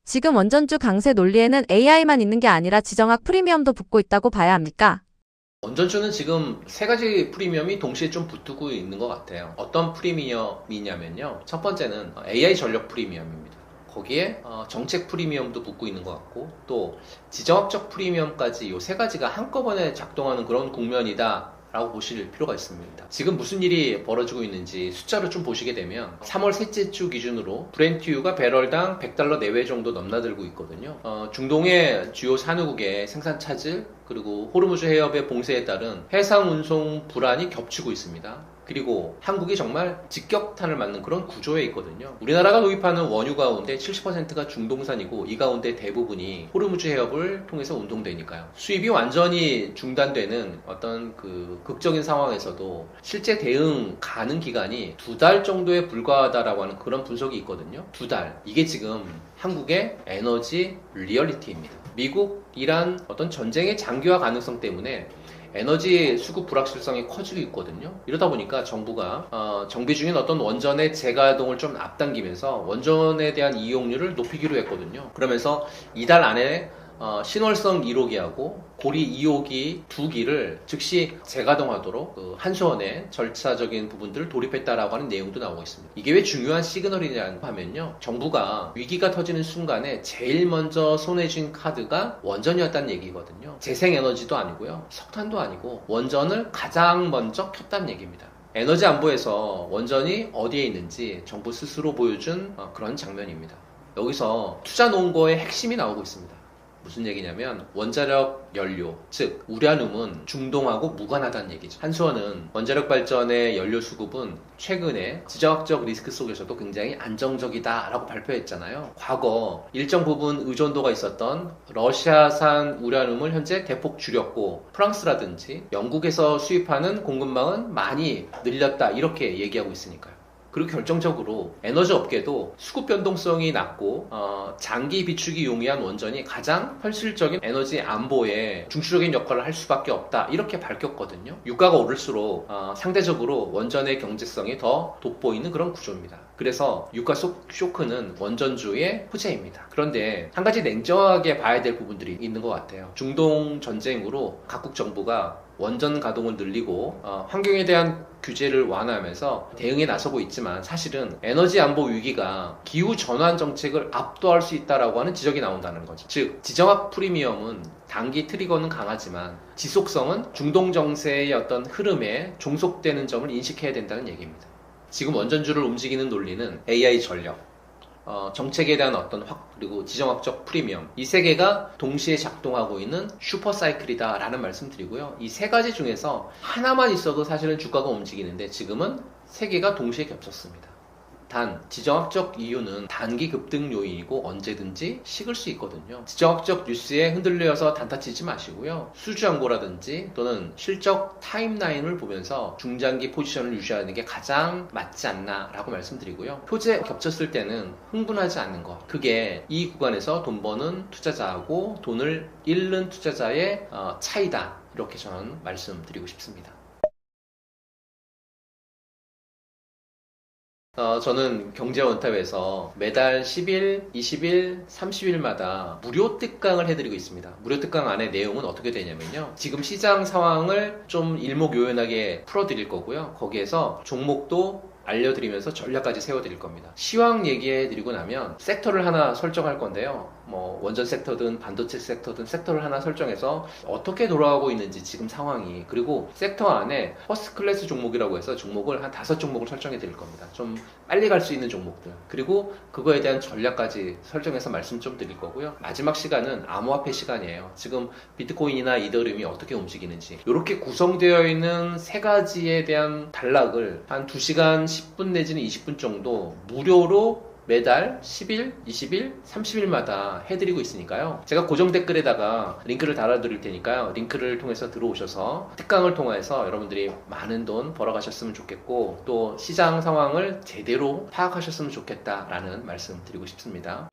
지금 원전주 강세 논리에는 AI만 있는 게 아니라 지정학 프리미엄도 붙고 있다고 봐야 합니까? 원전주는 지금 세 가지 프리미엄이 동시에 좀 붙고 있는 것 같아요. 어떤 프리미엄이냐면요. 첫 번째는 AI 전력 프리미엄입니다. 거기에 정책 프리미엄도 붙고 있는 것 같고 또 지정학적 프리미엄까지 이 세 가지가 한꺼번에 작동하는 그런 국면이다 라고 보실 필요가 있습니다. 지금 무슨 일이 벌어지고 있는지 숫자로 좀 보시게 되면 3월 셋째 주 기준으로 브렌트유가 배럴당 $100 내외 정도 넘나들고 있거든요. 중동의 주요 산유국의 생산 차질 그리고 호르무즈 해협의 봉쇄에 따른 해상 운송 불안이 겹치고 있습니다. 그리고 한국이 정말 직격탄을 맞는 그런 구조에 있거든요. 우리나라가 도입하는 원유 가운데 70%가 중동산이고 이 가운데 대부분이 호르무즈 해협을 통해서 운동되니까요. 수입이 완전히 중단되는 어떤 그 극적인 상황에서도 실제 대응 가능 기간이 2달 정도에 불과하다라고 하는 그런 분석이 있거든요. 2달. 이게 지금 한국의 에너지 리얼리티입니다. 미국, 이란 어떤 전쟁의 장기화 가능성 때문에 에너지 수급 불확실성이 커지고 있거든요. 이러다 보니까 정부가 정비 중인 어떤 원전의 재가동을 좀 앞당기면서 원전에 대한 이용률을 높이기로 했거든요. 그러면서 이달 안에 신월성 1호기하고 고리 2호기 2기를 즉시 재가동하도록 한수원의 절차적인 부분들을 돌입했다라고 하는 내용도 나오고 있습니다. 이게 왜 중요한 시그널이냐고 하면요. 정부가 위기가 터지는 순간에 제일 먼저 손에 쥔 카드가 원전이었다는 얘기거든요. 재생에너지도 아니고요. 석탄도 아니고 원전을 가장 먼저 켰다는 얘기입니다. 에너지 안보에서 원전이 어디에 있는지 정부 스스로 보여준 그런 장면입니다. 여기서 투자 논거의 핵심이 나오고 있습니다. 무슨 얘기냐면 원자력 연료, 즉 우라늄은 중동하고 무관하다는 얘기죠. 한수원은 원자력 발전의 연료 수급은 최근에 지정학적 리스크 속에서도 굉장히 안정적이다라고 발표했잖아요. 과거 일정 부분 의존도가 있었던 러시아산 우라늄을 현재 대폭 줄였고 프랑스라든지 영국에서 수입하는 공급망은 많이 늘렸다 이렇게 얘기하고 있으니까요. 그리고 결정적으로 에너지 업계도 수급 변동성이 낮고 장기 비축이 용이한 원전이 가장 현실적인 에너지 안보에 중추적인 역할을 할 수밖에 없다 이렇게 밝혔거든요. 유가가 오를수록 상대적으로 원전의 경제성이 더 돋보이는 그런 구조입니다. 그래서 유가 쇼크는 원전주의 호재입니다. 그런데 한 가지 냉정하게 봐야 될 부분들이 있는 것 같아요. 중동 전쟁으로 각국 정부가 원전 가동을 늘리고 환경에 대한 규제를 완화하면서 대응에 나서고 있지만 사실은 에너지 안보 위기가 기후 전환 정책을 압도할 수 있다라고 하는 지적이 나온다는 거죠. 즉 지정학 프리미엄은 단기 트리거는 강하지만 지속성은 중동 정세의 어떤 흐름에 종속되는 점을 인식해야 된다는 얘기입니다. 지금 원전주를 움직이는 논리는 AI 전력, 정책에 대한 어떤 그리고 지정학적 프리미엄 이 세 개가 동시에 작동하고 있는 슈퍼사이클이다 라는 말씀 드리고요. 이 세 가지 중에서 하나만 있어도 사실은 주가가 움직이는데 지금은 세 개가 동시에 겹쳤습니다. 단 지정학적 이유는 단기 급등 요인이고 언제든지 식을 수 있거든요. 지정학적 뉴스에 흔들려서 단타치지 마시고요. 수주연고라든지 또는 실적 타임라인을 보면서 중장기 포지션을 유지하는 게 가장 맞지 않나 라고 말씀드리고요. 표제 겹쳤을 때는 흥분하지 않는 것, 그게 이 구간에서 돈 버는 투자자하고 돈을 잃는 투자자의 차이다 이렇게 저는 말씀드리고 싶습니다. 저는 경제원탑에서 매달 10일, 20일, 30일마다 무료 특강을 해드리고 있습니다. 무료 특강 안에 내용은 어떻게 되냐면요. 지금 시장 상황을 좀 일목요연하게 풀어드릴 거고요. 거기에서 종목도 알려드리면서 전략까지 세워드릴 겁니다. 시황 얘기해드리고 나면 섹터를 하나 설정할 건데요. 뭐 원전 섹터든 반도체 섹터든 섹터를 하나 설정해서 어떻게 돌아가고 있는지 지금 상황이, 그리고 섹터 안에 퍼스트 클래스 종목이라고 해서 종목을 한 5종목을 설정해 드릴 겁니다. 좀 빨리 갈 수 있는 종목들, 그리고 그거에 대한 전략까지 설정해서 말씀 좀 드릴 거고요. 마지막 시간은 암호화폐 시간이에요. 지금 비트코인이나 이더리움이 어떻게 움직이는지 이렇게 구성되어 있는 세 가지에 대한 단락을 한 2시간 10분 내지는 20분 정도 무료로 매달 10일, 20일, 30일마다 해드리고 있으니까요. 제가 고정 댓글에다가 링크를 달아드릴 테니까요. 링크를 통해서 들어오셔서 특강을 통해서 여러분들이 많은 돈 벌어가셨으면 좋겠고 또 시장 상황을 제대로 파악하셨으면 좋겠다라는 말씀 드리고 싶습니다.